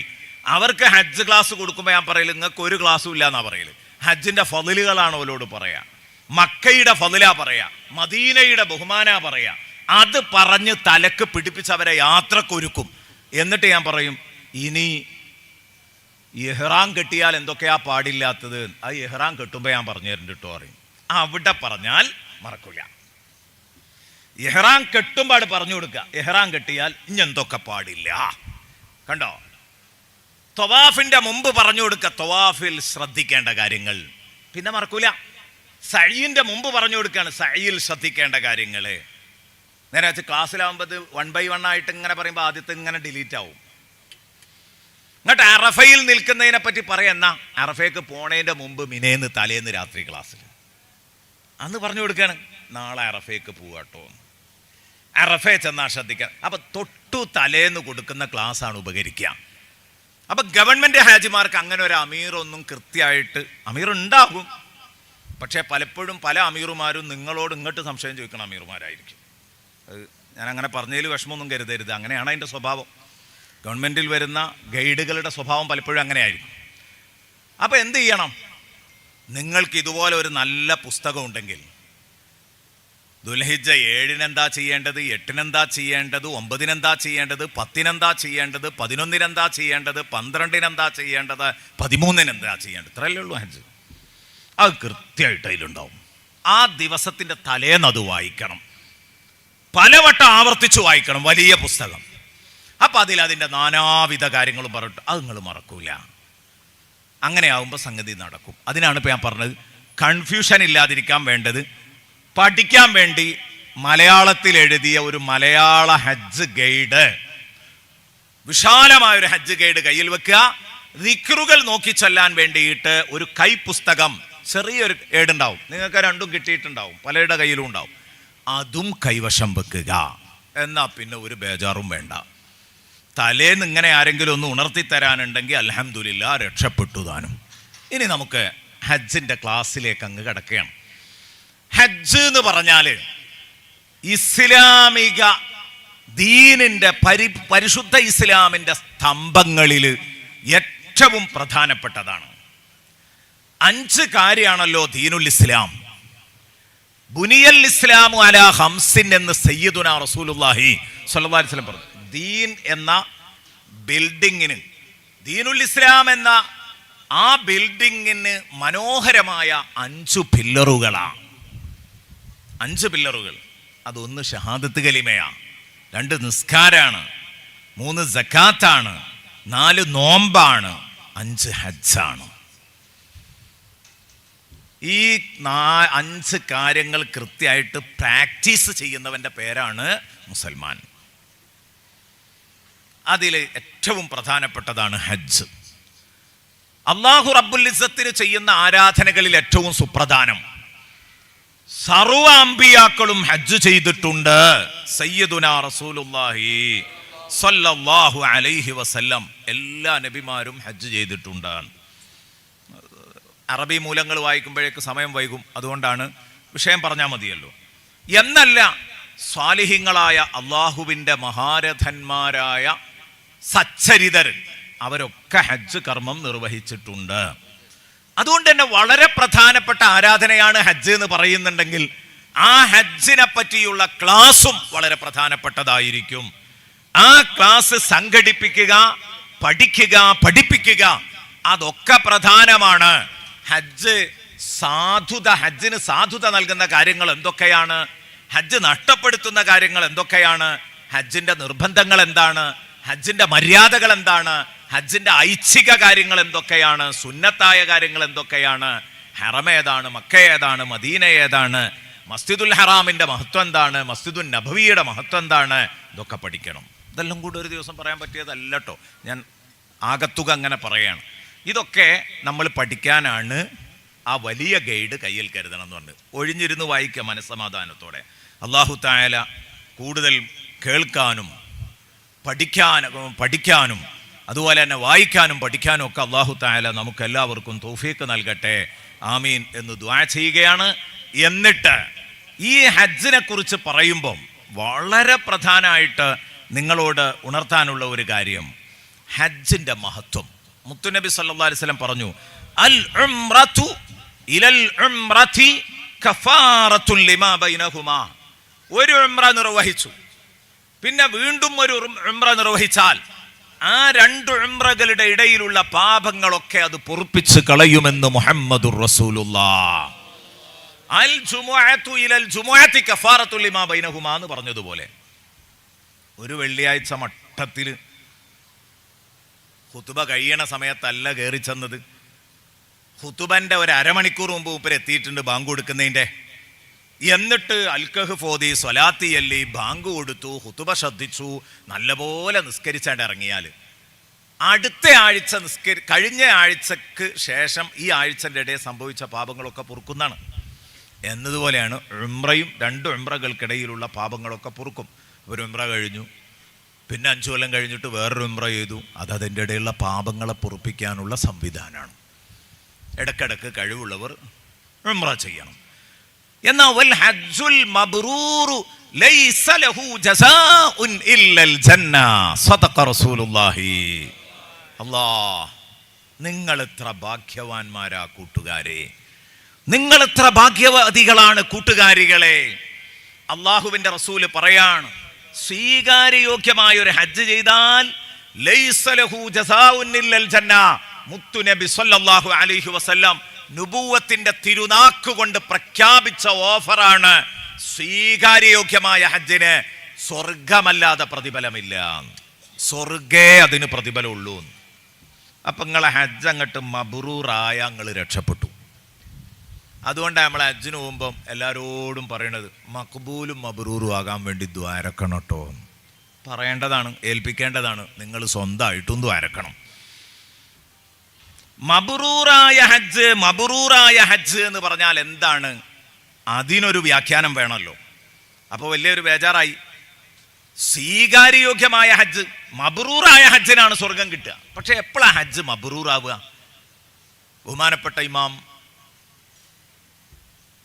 Speaker 1: അവർക്ക് ഹജ്ജ് ക്ലാസ് കൊടുക്കുമ്പോൾ ഞാൻ പറയല്, നിങ്ങൾക്ക് ഒരു ക്ലാസ്സും ഇല്ല എന്നാ പറയല്. ഹജ്ജിൻ്റെ ഫളിലുകളാണ് അവരോട് പറയാ, മക്കയുടെ ഫളിലാ പറയാ, മദീനയുടെ ബഹുമാനാ പറയാ. അത് പറഞ്ഞ് തലക്ക് പിടിപ്പിച്ച് അവരെ യാത്രക്കൊരുക്കും. എന്നിട്ട് ഞാൻ പറയും, ഇനി ഇഹ്റാം കെട്ടിയാൽ എന്തൊക്കെയാ പാടില്ലാത്തത്, ആ ഇഹ്റാം കെട്ടുമ്പോൾ ഞാൻ പറഞ്ഞു തരുന്നുണ്ട് കേട്ടോ പറയും. അവിടെ പറഞ്ഞാൽ മറക്കില്ല. ഇഹ്റാം കെട്ടുമ്പോൾ പറഞ്ഞു കൊടുക്കുക, ഇഹ്റാം കെട്ടിയാൽ ഇനി എന്തൊക്കെ പാടില്ല. കണ്ടോ? ത്വവാഫിന്റെ മുമ്പ് പറഞ്ഞു കൊടുക്കുക, ത്വവാഫിൽ ശ്രദ്ധിക്കേണ്ട കാര്യങ്ങൾ, പിന്നെ മറക്കൂല. സഈന്റെ മുമ്പ് പറഞ്ഞു കൊടുക്കുകയാണ്, സഈൽ ശ്രദ്ധിക്കേണ്ട കാര്യങ്ങൾ. നേരെ വെച്ച് ക്ലാസ്സിലാവുമ്പോൾ 1 by 1 ആയിട്ട് ഇങ്ങനെ പറയുമ്പോൾ ആദ്യത്തെ ഇങ്ങനെ ഡിലീറ്റ് ആവും. എന്നിട്ട് അറഫയിൽ നിൽക്കുന്നതിനെ പറ്റി പറയുന്ന, അറഫയ്ക്ക് പോണതിന്റെ മുമ്പ് മിനേന്ന് തലേന്ന് രാത്രി ക്ലാസ്സിൽ അന്ന് പറഞ്ഞു കൊടുക്കുകയാണ്, നാളെ അറഫയ്ക്ക് പോവാട്ടോ, അറഫയെ ചെന്നാൽ ശ്രദ്ധിക്കാൻ. അപ്പൊ തൊട്ടു തലേന്ന് കൊടുക്കുന്ന ക്ലാസ് ആണ് ഉപകരിക്കുക. അപ്പൊ ഗവൺമെന്റ് ഹാജിമാർക്ക് അങ്ങനെ ഒരു അമീറൊന്നും കൃത്യമായിട്ട്, അമീർ ഉണ്ടാകും, പക്ഷെ പലപ്പോഴും പല അമീറുമാരും നിങ്ങളോട് ഇങ്ങോട്ട് സംശയം ചോദിക്കണ അമീറുമാരായിരിക്കും. ഞാൻ അങ്ങനെ പറഞ്ഞതിൽ വിഷമമൊന്നും കരുതരുത്, അങ്ങനെയാണ് അതിൻ്റെ സ്വഭാവം. ഗവൺമെന്റിൽ വരുന്ന ഗൈഡുകളുടെ സ്വഭാവം പലപ്പോഴും അങ്ങനെയായിരിക്കും. അപ്പൊ എന്ത് ചെയ്യണം? നിങ്ങൾക്ക് ഇതുപോലെ ഒരു നല്ല പുസ്തകം ഉണ്ടെങ്കിൽ, ദുൽഹിജ്ജ 7-ന് എന്താ ചെയ്യേണ്ടത്, 8-ന് എന്താ ചെയ്യേണ്ടത്, 9-ന് എന്താ ചെയ്യേണ്ടത്, 10-ന് എന്താ ചെയ്യേണ്ടത്, 11-ന് എന്താ ചെയ്യേണ്ടത്, 12-ന് എന്താ ചെയ്യേണ്ടത്, 13-ന് എന്താ ചെയ്യേണ്ടത്, ഇത്രയല്ലേ ഉള്ളൂ ഹജ്ജ്. അത് കൃത്യമായിട്ട് അതിലുണ്ടാവും. ആ ദിവസത്തിൻ്റെ തലേന്ന് അത് വായിക്കണം, പലവട്ടം ആവർത്തിച്ച് വായിക്കണം, വലിയ പുസ്തകം. അപ്പം അതിൻ്റെ നാനാവിധ കാര്യങ്ങളും പറഞ്ഞിട്ട് അത് നിങ്ങൾ മറക്കൂല. അങ്ങനെ ആവുമ്പോൾ സംഗതി നടക്കും. അതിനാണ് ഇപ്പം ഞാൻ പറഞ്ഞത്, കൺഫ്യൂഷൻ ഇല്ലാതിരിക്കാൻ വേണ്ടത് പഠിക്കാൻ വേണ്ടി മലയാളത്തിൽ എഴുതിയ ഒരു മലയാള ഹജ്ജ് ഗൈഡ്, വിശാലമായൊരു ഹജ്ജ് ഗൈഡ് കയ്യിൽ വെക്കുക. ദിക്റുകൾ നോക്കി ചൊല്ലാൻ വേണ്ടിയിട്ട് ഒരു കൈപ്പുസ്തകം, ചെറിയൊരു ഏടുണ്ടാവും, നിങ്ങൾക്ക് രണ്ടും കിട്ടിയിട്ടുണ്ടാവും, പലരുടെ കയ്യിലും ഉണ്ടാവും. അതും കൈവശം വെക്കുക. എന്നാൽ പിന്നെ ഒരു ബേജാറും വേണ്ട. തലേന്ന് ഇങ്ങനെ ആരെങ്കിലും ഒന്ന് ഉണർത്തിത്തരാനുണ്ടെങ്കിൽ അൽഹംദുലില്ലാ, രക്ഷപ്പെട്ടു താനും. ഇനി നമുക്ക് ഹജ്ജിൻ്റെ ക്ലാസ്സിലേക്ക് അങ്ങ് കിടക്കുകയാണ്. ഹജ്ജ് എന്ന് പറഞ്ഞാൽ ഇസ്ലാമിക ദീനിൻ്റെ പരിശുദ്ധ ഇസ്ലാമിൻ്റെ സ്തംഭങ്ങളിൽ ഏറ്റവും പ്രധാനപ്പെട്ടതാണ്. 5 കാര്യമാണല്ലോ ദീനുൽ ഇസ്ലാം. ബുനിയൽ ഇസ്ലാമു അലാ ഖംസിൻ എന്ന് സയ്യിദുനാ റസൂലുള്ളാഹി സ്വല്ലല്ലാഹു അലൈഹി വസല്ലം പറഞ്ഞു. ദീൻ എന്ന ബിൽഡിങ്ങിന്, ദീനുൽ ഇസ്ലാം എന്ന ആ ബിൽഡിങ്ങിന് മനോഹരമായ 5 പില്ലറുകളാണ്. 5 പില്ലറുകൾ. അതൊന്ന് ഷഹാദത്ത് കലിമയാണ്, 2 നിസ്കാരാണ്, 3 സക്കാത്താണ്, 4 നോമ്പാണ്, 5 ഹജ്ജാണ്. ഈ 5 കാര്യങ്ങൾ കൃത്യമായിട്ട് പ്രാക്ടീസ് ചെയ്യുന്നവൻ്റെ പേരാണ് മുസൽമാൻ. അതിൽ ഏറ്റവും പ്രധാനപ്പെട്ടതാണ് ഹജ്ജ്. അല്ലാഹു റബ്ബുൽ ഇസ്സത്തിന് ചെയ്യുന്ന ആരാധനകളിൽ ഏറ്റവും സുപ്രധാനം. സർവ്വ അമ്പിയാക്കളും ഹജ്ജ് ചെയ്തിട്ടുണ്ട്. സയ്യിദുനാ റസൂലുള്ളാഹി സ്വല്ലല്ലാഹു അലൈഹി വസല്ലം എല്ലാ നബിമാരും ഹജ്ജ് ചെയ്തിട്ടുണ്ട്. അറബി മൂലങ്ങൾ വായിക്കുമ്പോഴേക്ക് സമയം വൈകും, അതുകൊണ്ടാണ് വിഷയം പറഞ്ഞാൽ മതിയല്ലോ. എന്നല്ല, സ്വാലിഹീങ്ങളായ അള്ളാഹുവിൻ്റെ മഹാരഥന്മാരായ സച്ചരിതർ അവരൊക്കെ ഹജ്ജ് കർമ്മം നിർവഹിച്ചിട്ടുണ്ട്. അതുകൊണ്ട് തന്നെ വളരെ പ്രധാനപ്പെട്ട ആരാധനയാണ് ഹജ്ജ് എന്ന് പറയുന്നുണ്ടെങ്കിൽ ആ ഹജ്ജിനെ പറ്റിയുള്ള ക്ലാസും വളരെ പ്രധാനപ്പെട്ടതായിരിക്കും. ആ ക്ലാസ് സംഘടിപ്പിക്കുക, പഠിക്കുക, പഠിപ്പിക്കുക, അതൊക്കെ പ്രധാനമാണ്. ഹജ്ജിന് സാധുത നൽകുന്ന കാര്യങ്ങൾ എന്തൊക്കെയാണ്? ഹജ്ജ് നഷ്ടപ്പെടുത്തുന്ന കാര്യങ്ങൾ എന്തൊക്കെയാണ്? ഹജ്ജിന്റെ നിർബന്ധങ്ങൾ എന്താണ്? ഹജ്ജിന്റെ മര്യാദകൾ എന്താണ്? ഹജ്ജിന്റെ ഐച്ഛിക കാര്യങ്ങൾ എന്തൊക്കെയാണ്? സുന്നത്തായ കാര്യങ്ങൾ എന്തൊക്കെയാണ്? ഹറം ഏതാണ്? മക്ക ഏതാണ്? മദീന ഏതാണ്? മസ്ജിദുൽ ഹറാമിന്റെ മഹത്വം എന്താണ്? മസ്ജിദുൽ നബവിയുടെ മഹത്വം എന്താണ്? ഇതൊക്കെ പഠിക്കണം. ഇതെല്ലാം കൂടി ഒരു ദിവസം പറയാൻ പറ്റിയതല്ല കേട്ടോ, ഞാൻ ആകത്തുക അങ്ങനെ പറയാണ്. ഇതൊക്കെ നമ്മൾ പഠിക്കാനാണ് ആ വലിയ ഗൈഡ് കയ്യിൽ കരുതണം എന്ന് പറഞ്ഞു. ഒഴിഞ്ഞിരുന്ന് വായിക്കുക മനസ്സമാധാനത്തോടെ. അല്ലാഹു തആല കൂടുതൽ കേൾക്കാനും പഠിക്കാനും അതുപോലെ തന്നെ വായിക്കാനും പഠിക്കാനും ഒക്കെ അല്ലാഹു തആല നമുക്ക് എല്ലാവർക്കും തൗഫീഖ് നൽകട്ടെ, ആമീൻ എന്ന് ദുആ ചെയ്യുകയാണ്. എന്നിട്ട് ഈ ഹജ്ജിനെ കുറിച്ച് പറയുമ്പം വളരെ പ്രധാനമായിട്ട് നിങ്ങളോട് ഉണർത്താനുള്ള ഒരു കാര്യം, ഹജ്ജിന്റെ മഹത്വം. മുത്തുനബി സല്ലല്ലാഹു അലൈഹി വസല്ലം പറഞ്ഞു, അൽ ഉംറതു ഇലൽ ഉംറതി കഫാറത്തുൻ ലിമാ ബൈനഹുമാ. ഒരു ഉംറ നിർവഹിച്ചു, പിന്നെ വീണ്ടും ഒരു ഉംറ നിർവഹിച്ചാൽ ആ 2 ഉംറകളുടെ ഇടയിലുള്ള പാപങ്ങളൊക്കെ അത് പൊറുപ്പിച്ച് കളയുമെന്ന് മുഹമ്മദുർ റസൂലുള്ളാഹ്. അൽ ജുമുഅതു ഇലൽ ജുമുഅതി കഫാറത്തുൻ ലിമാ ബൈനഹുമാ എന്ന് പറഞ്ഞതുപോലെ ഒരു വെള്ളിയാഴ്ച മട്ടത്തിൽ ഖുതുബ കഴിയണ സമയത്തല്ല കയറി ചെന്നത്. ഖുതുബന്റെ ഒരു അരമണിക്കൂർ മുമ്പ് മൂപ്പര് എത്തിയിട്ടുണ്ട് ബാങ്ക് കൊടുക്കുന്നതിൻ്റെ. എന്നിട്ട് അൽകഹ്ഫ് ഓതി, സ്വലാത്തി ചൊല്ലി, ബാങ്ക് കൊടുത്തു, ഖുതുബ ശ്രദ്ധിച്ചു, നല്ലപോലെ നിസ്കരിച്ചാണ്ട് ഇറങ്ങിയാൽ അടുത്ത ആഴ്ച കഴിഞ്ഞ ആഴ്ചക്ക് ശേഷം ഈ ആഴ്ചൻ്റെ ഇടയിൽ സംഭവിച്ച പാപങ്ങളൊക്കെ പൊറുക്കുന്നതാണ് എന്നതുപോലെയാണ് ഉംറയും. 2 ഉംറകൾക്കിടയിലുള്ള പാപങ്ങളൊക്കെ പൊറുക്കും. ഒരു ഉംറ കഴിഞ്ഞു, പിന്നെ 5 കൊല്ലം കഴിഞ്ഞിട്ട് വേറൊരു ഉംറ ചെയ്തു, അതിൻ്റെ ഇടയിലുള്ള പാപങ്ങളെ പൊറുപ്പിക്കാനുള്ള സംവിധാനമാണ്. ഇടക്കിടക്ക് കഴിവുള്ളവർ ഉംറ ചെയ്യണം. എന്നാൽ വൽ ഹജ്ജുൽ മബ്റൂറു ലൈസ ലഹു ജസാഉൻ ഇല്ലൽ ജന്ന. സദഖ റസൂലുള്ളാഹി. അല്ലാഹ്, നിങ്ങൾ എത്ര ഭാഗ്യവാന്മാരാ കൂട്ടുകാരെ, നിങ്ങൾ എത്ര ഭാഗ്യവതികളാണ് കൂട്ടുകാരികളെ. അള്ളാഹുവിന്റെ റസൂല് പറയാണ്, സ്വീകാര്യയോഗ്യമായ ഒരു ഹജ്ജ് ചെയ്താൽ ലൈസ ലഹു ജസാഉൻ ഇല്ലൽ ജന്ന. മുത്തുനബി സല്ലല്ലാഹു അലൈഹി വസല്ലം നുബുവത്തിന്റെ തിരുനാക്ക് കൊണ്ട് പ്രഖ്യാപിച്ച ഓഫറാണ്. സ്വീകാര്യയോഗ്യമായ ഹജ്ജിന് സ്വർഗമല്ലാതെ പ്രതിഫലമില്ല, സ്വർഗേ അതിന് പ്രതിഫലമുള്ളൂ. അപ്പം നിങ്ങളെ ഹജ്ജ് അങ്ങോട്ട് മബ്റൂറായ നിങ്ങൾ രക്ഷപ്പെട്ടു. അതുകൊണ്ടാണ് നമ്മൾ ഹജ്ജിന് പോകുമ്പം എല്ലാവരോടും പറയണത് മഖ്ബൂലും മബ്റൂറും ആകാൻ വേണ്ടി ദ്വാരക്കണം കേട്ടോ. പറയേണ്ടതാണ്, ഏൽപ്പിക്കേണ്ടതാണ്. നിങ്ങൾ സ്വന്തമായിട്ടും ദ്വാരക്കണം. മബ്റൂറായ ഹജ്ജ്, മബ്റൂറായ ഹജ്ജ് എന്ന് പറഞ്ഞാൽ എന്താണ്? അതിനൊരു വ്യാഖ്യാനം വേണമല്ലോ. അപ്പോൾ വലിയൊരു ബേജാറായി. സ്വീകാര്യയോഗ്യമായ ഹജ്ജ്, മബ്റൂറായ ഹജ്ജിനാണ് സ്വർഗം കിട്ടുക. പക്ഷെ എപ്പോഴാണ് ഹജ്ജ് മബ്റൂറാവുക? ബഹുമാനപ്പെട്ട ഇമാം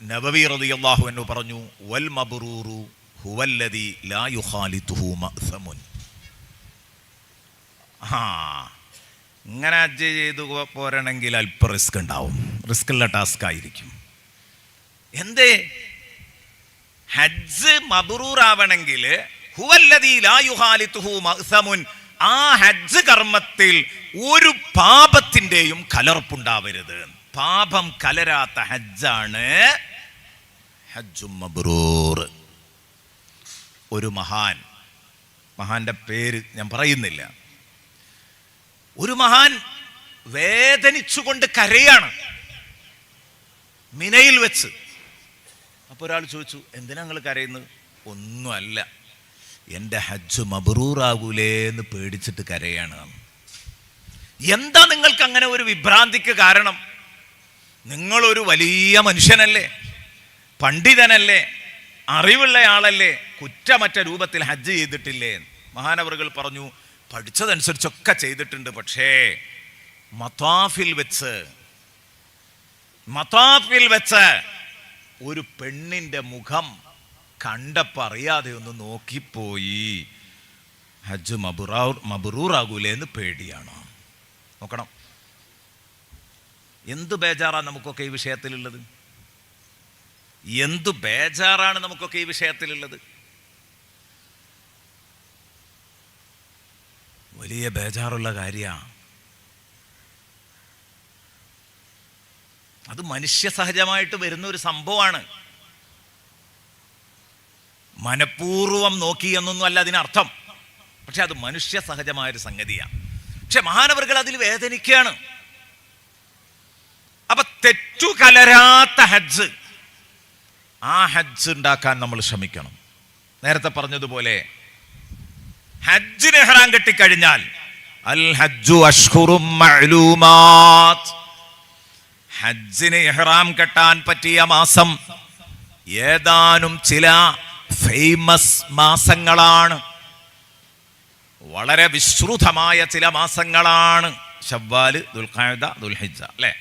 Speaker 1: നബവി റളിയല്ലാഹു അൻഹു പറഞ്ഞു, വൽ മബ്റൂറു ഹുവല്ലദി ലാ യുഖാലിതുഹു മഅ്സമുൻ. ഇങ്ങനെ ഹജ്ജ് ചെയ്തു പോരണമെങ്കിൽ അല്പം റിസ്ക് ഉണ്ടാവും, റിസ്ക്കുള്ള ടാസ്ക് ആയിരിക്കും. എന്തേ? ഹജ്ജ് മബ്റൂറാവണമെങ്കിൽ ഹുവല്ലദീ ലാ യുഖാലിതുഹു മഅ്സമുൻ, ആ ഹജ്ജ് കർമ്മത്തിൽ ഒരു പാപത്തിൻ്റെയും കലർപ്പുണ്ടാവരുത്. പാപം കലരാത്ത ഹജ്ജാണ് ഹജ്ജും മബ്റൂർ. ഒരു മഹാന്റെ പേര് ഞാൻ പറയുന്നില്ല. ഒരു മഹാൻ വേദനിച്ചുകൊണ്ട് കരയാണ് മിനയിൽ വെച്ച്. അപ്പോൾ ഒരാൾ ചോദിച്ചു, എന്തിനാ നിങ്ങൾ കരയുന്നത്? ഒന്നുമല്ല, എൻ്റെ ഹജ്ജ് മബ്റൂറാകൂലേ എന്ന് പേടിച്ചിട്ട് കരയാണ്. എന്താ നിങ്ങൾക്ക് അങ്ങനെ ഒരു വിഭ്രാന്തിക്ക് കാരണം? നിങ്ങളൊരു വലിയ മനുഷ്യനല്ലേ, പണ്ഡിതനല്ലേ, അറിവുള്ള ആളല്ലേ, കുറ്റമറ്റ രൂപത്തിൽ ഹജ്ജ് ചെയ്തിട്ടില്ലേ? മഹാനവറുകൾ പറഞ്ഞു, പഠിച്ചതനുസരിച്ചൊക്കെ ചെയ്തിട്ടുണ്ട്. പക്ഷേ മത്താഫിൽ വെച്ച് ഒരു പെണ്ണിൻ്റെ മുഖം കണ്ടപ്പോൾ അറിയാതെ ഒന്ന് നോക്കിപ്പോയി. ഹജ്ജ് മബ്റൂറാകൂലേ എന്ന് പേടിയാണ്. നോക്കണം, എന്ത് ബേജാറാണ് നമുക്കൊക്കെ ഈ വിഷയത്തിലുള്ളത്. എന്തു ബേജാറാണ് നമുക്കൊക്കെ ഈ വിഷയത്തിലുള്ളത്. വലിയ ബേജാറുള്ള കാര്യമാണ്. അത് മനുഷ്യ സഹജമായിട്ട് വരുന്ന ഒരു സംഭവമാണ്. മനഃപൂർവം നോക്കി എന്നൊന്നും അല്ല അതിനർത്ഥം. പക്ഷെ അത് മനുഷ്യ സഹജമായൊരു സംഗതിയാണ്. പക്ഷെ മഹാനവറുകൾ അതിൽ വേദനിക്കുകയാണ്. അപ്പൊ തെറ്റു കലരാത്ത ഹജ്ജ്, ആ ഹജ്ജ് ഉണ്ടാക്കാൻ നമ്മൾ ശ്രമിക്കണം. നേരത്തെ പറഞ്ഞതുപോലെ ഹജ്ജിന് ഇഹ്റാം കെട്ടിക്കഴിഞ്ഞാൽ അൽ ഹജ്ജു അശ്ഹുറും മഅലൂമാത്ത്, ഹജ്ജിന് ഇഹ്റാം കെട്ടാൻ പറ്റിയ മാസം ഏതാനും ചില ഫേമസ് മാസങ്ങളാണ്, വളരെ വിശ്രുതമായ ചില മാസങ്ങളാണ്. ശവ്വാല്, ദുൽഖഅദ, ദുൽഹിജ്ജ, അല്ലേ?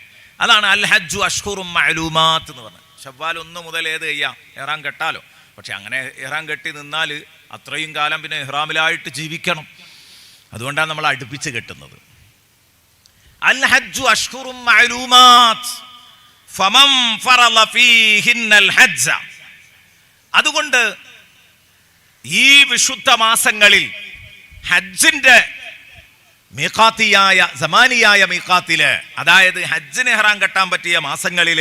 Speaker 1: അതാണ് അൽ ഹജ്ജു അശ്ഹുറും മഅലൂമാത്ത് എന്ന് പറഞ്ഞത്. ശവ്വാൽ 1 മുതൽ ഏത് ചെയ്യാം, ഇഹ്റാം കെട്ടാലോ. പക്ഷെ അങ്ങനെ ഇഹ്റാം കെട്ടി നിന്നാൽ അത്രയും കാലം പിന്നെ ഇഹ്റാമിലായിട്ട് ജീവിക്കണം. അതുകൊണ്ടാണ് നമ്മൾ അടുപ്പിച്ച് കെട്ടുന്നത്. അൽ ഹജ്ജു അശ്ഹുറും മഅലൂമാത്ത് ഫമൻ ഫറള ഫീഹിന്നൽ ഹജ്ജ. അതുകൊണ്ട് ഈ വിശുദ്ധ മാസങ്ങളിൽ ഹജ്ജിന്റെ മീഖാത്തിയായ സമാനിയായ മീഖാത്തില്, അതായത് ഹജ്ജിന് ഇഹ്റാം കെട്ടാൻ പറ്റിയ മാസങ്ങളിൽ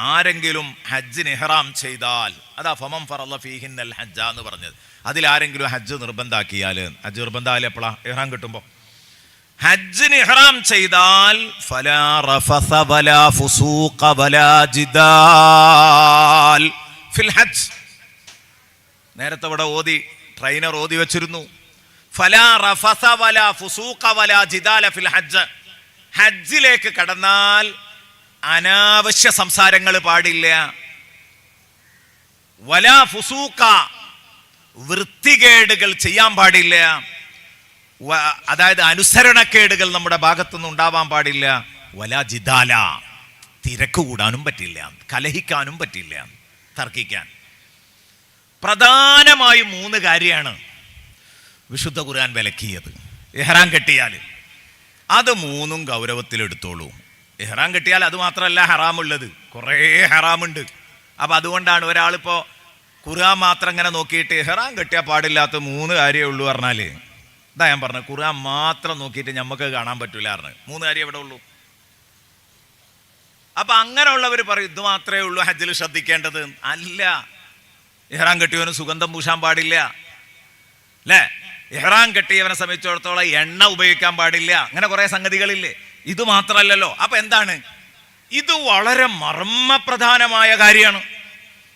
Speaker 1: ആരെങ്കിലും ഹജ്ജിന് ഇഹ്റാം ചെയ്താൽ, അതാ ഫമൻ ഫറള ഫീഹിന്നൽ ഹജ്ജ എന്ന് പറഞ്ഞത്. അതിലാരെങ്കിലും ഹജ്ജ് നിർബന്ധാക്കിയാൽ, ഹജ്ജ് നിർബന്ധായാലും എപ്പോഴാ? ഇഹ്റാം കിട്ടുമ്പോൾ. ഹജ്ജിന് ഇഹ്റാം ചെയ്താൽ ഫലാ റഫസ വലാ ഫുസൂഖ വലാ ജിദാൽ ഫിൽ ഹജ്ജ്. നേരത്തെ ഇവിടെ ട്രെയിനർ ഓതി വെച്ചിരുന്നു, ഫലാ റഫസ വലാ ഫുസൂഖ വലാ ജിദാല ഫിൽ ഹജ്ജ്. ഹജ്ജിലേക്ക് കടന്നാൽ അനാവശ്യ സംസാരങ്ങൾ പാടില്ല. വലാ ഫുസൂഖ, വൃത്തികേടുകൾ ചെയ്യാൻ പാടില്ല. അതായത് അനുസരണക്കേടുകൾ നമ്മുടെ ഭാഗത്തുനിന്ന് ഉണ്ടാവാൻ പാടില്ല. വലാ ജിദാല, തിരക്ക് കൂടാനും പറ്റില്ല, കലഹിക്കാനും പറ്റില്ല, തർക്കിക്കാൻ. പ്രധാനമായും 3 കാര്യമാണ് വിശുദ്ധ ഖുർആൻ വിലക്കിയത്. ഇഹ്റാം കെട്ടിയാൽ അത് 3ഉം ഗൗരവത്തിലെടുത്തോളൂ. ഇഹ്റാം കെട്ടിയാൽ അത് മാത്രമല്ല ഹറാമുള്ളത്, കുറേ ഹറാമുണ്ട്. അപ്പം അതുകൊണ്ടാണ് ഒരാളിപ്പോൾ ഖുർആൻ മാത്രം ഇങ്ങനെ നോക്കിയിട്ട് ഇഹ്റാം കെട്ടിയാൽ പാടില്ലാത്ത 3 കാര്യമേ ഉള്ളൂ പറഞ്ഞാൽ, ഇതാ ഞാൻ പറഞ്ഞത്, ഖുർആൻ മാത്രം നോക്കിയിട്ട് നമുക്ക് കാണാൻ പറ്റില്ല പറഞ്ഞ് 3 കാര്യം എവിടെ ഉള്ളൂ. അപ്പം അങ്ങനെയുള്ളവർ പറയും ഇത് മാത്രമേ ഉള്ളൂ ഹജ്ജിൽ ശ്രദ്ധിക്കേണ്ടത്. അല്ല, ഇഹ്റാം കെട്ടിയവന് സുഗന്ധം പൂശാൻ പാടില്ല, അല്ലേ? ഇഹ്റാം കെട്ടിയവനെ സംബന്ധിച്ചിടത്തോളം എണ്ണ ഉപയോഗിക്കാൻ പാടില്ല. അങ്ങനെ കുറേ സംഗതികളില്ലേ. ഇത് മാത്രമല്ലല്ലോ. അപ്പൊ എന്താണ് ഇത്? വളരെ മർമ്മപ്രധാനമായ കാര്യമാണ്.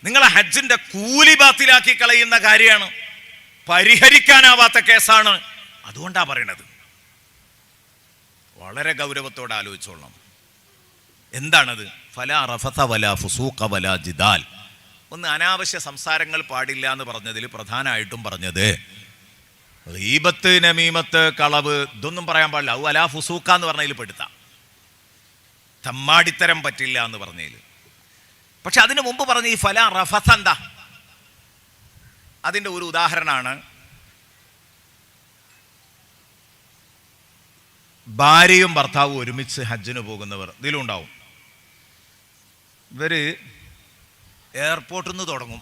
Speaker 1: നിങ്ങളെ ഹജ്ജിന്റെ കൂലി ബാത്തിലാക്കി കളയുന്ന കാര്യമാണ്, പരിഹരിക്കാനാവാത്ത കേസാണ്. അതുകൊണ്ടാ പറയണത്. വളരെ ഗൗരവത്തോടെ ആലോചിച്ചോളണം. എന്താണത്? ഫലാ റഫസ വലാ ഫുസൂഖ വലാ ജിദാൽ. ഒന്ന്, അനാവശ്യ സംസാരങ്ങൾ പാടില്ല എന്ന് പറഞ്ഞതിൽ പ്രധാനമായിട്ടും പറഞ്ഞത് ഗീബത്ത്, നമീമത്ത്, കളവ്, ഇതൊന്നും പറയാൻ പാടില്ല. അത് വലാ ഫുസൂഖ എന്ന് പറഞ്ഞതിൽ പെടുത്താം. തമ്മാടിത്തരം പറ്റില്ല എന്ന് പറഞ്ഞതിൽ. പക്ഷെ അതിനു മുമ്പ് പറഞ്ഞ ഈ ഫലാ റഫസ എന്താ? അതിൻ്റെ ഒരു ഉദാഹരണമാണ് ഭാര്യയും ഭർത്താവും ഒരുമിച്ച് ഹജ്ജിന് പോകുന്നവർ. ഇതിലുണ്ടാവും. ഇവർ എയർപോർട്ടിൽ നിന്ന് തുടങ്ങും.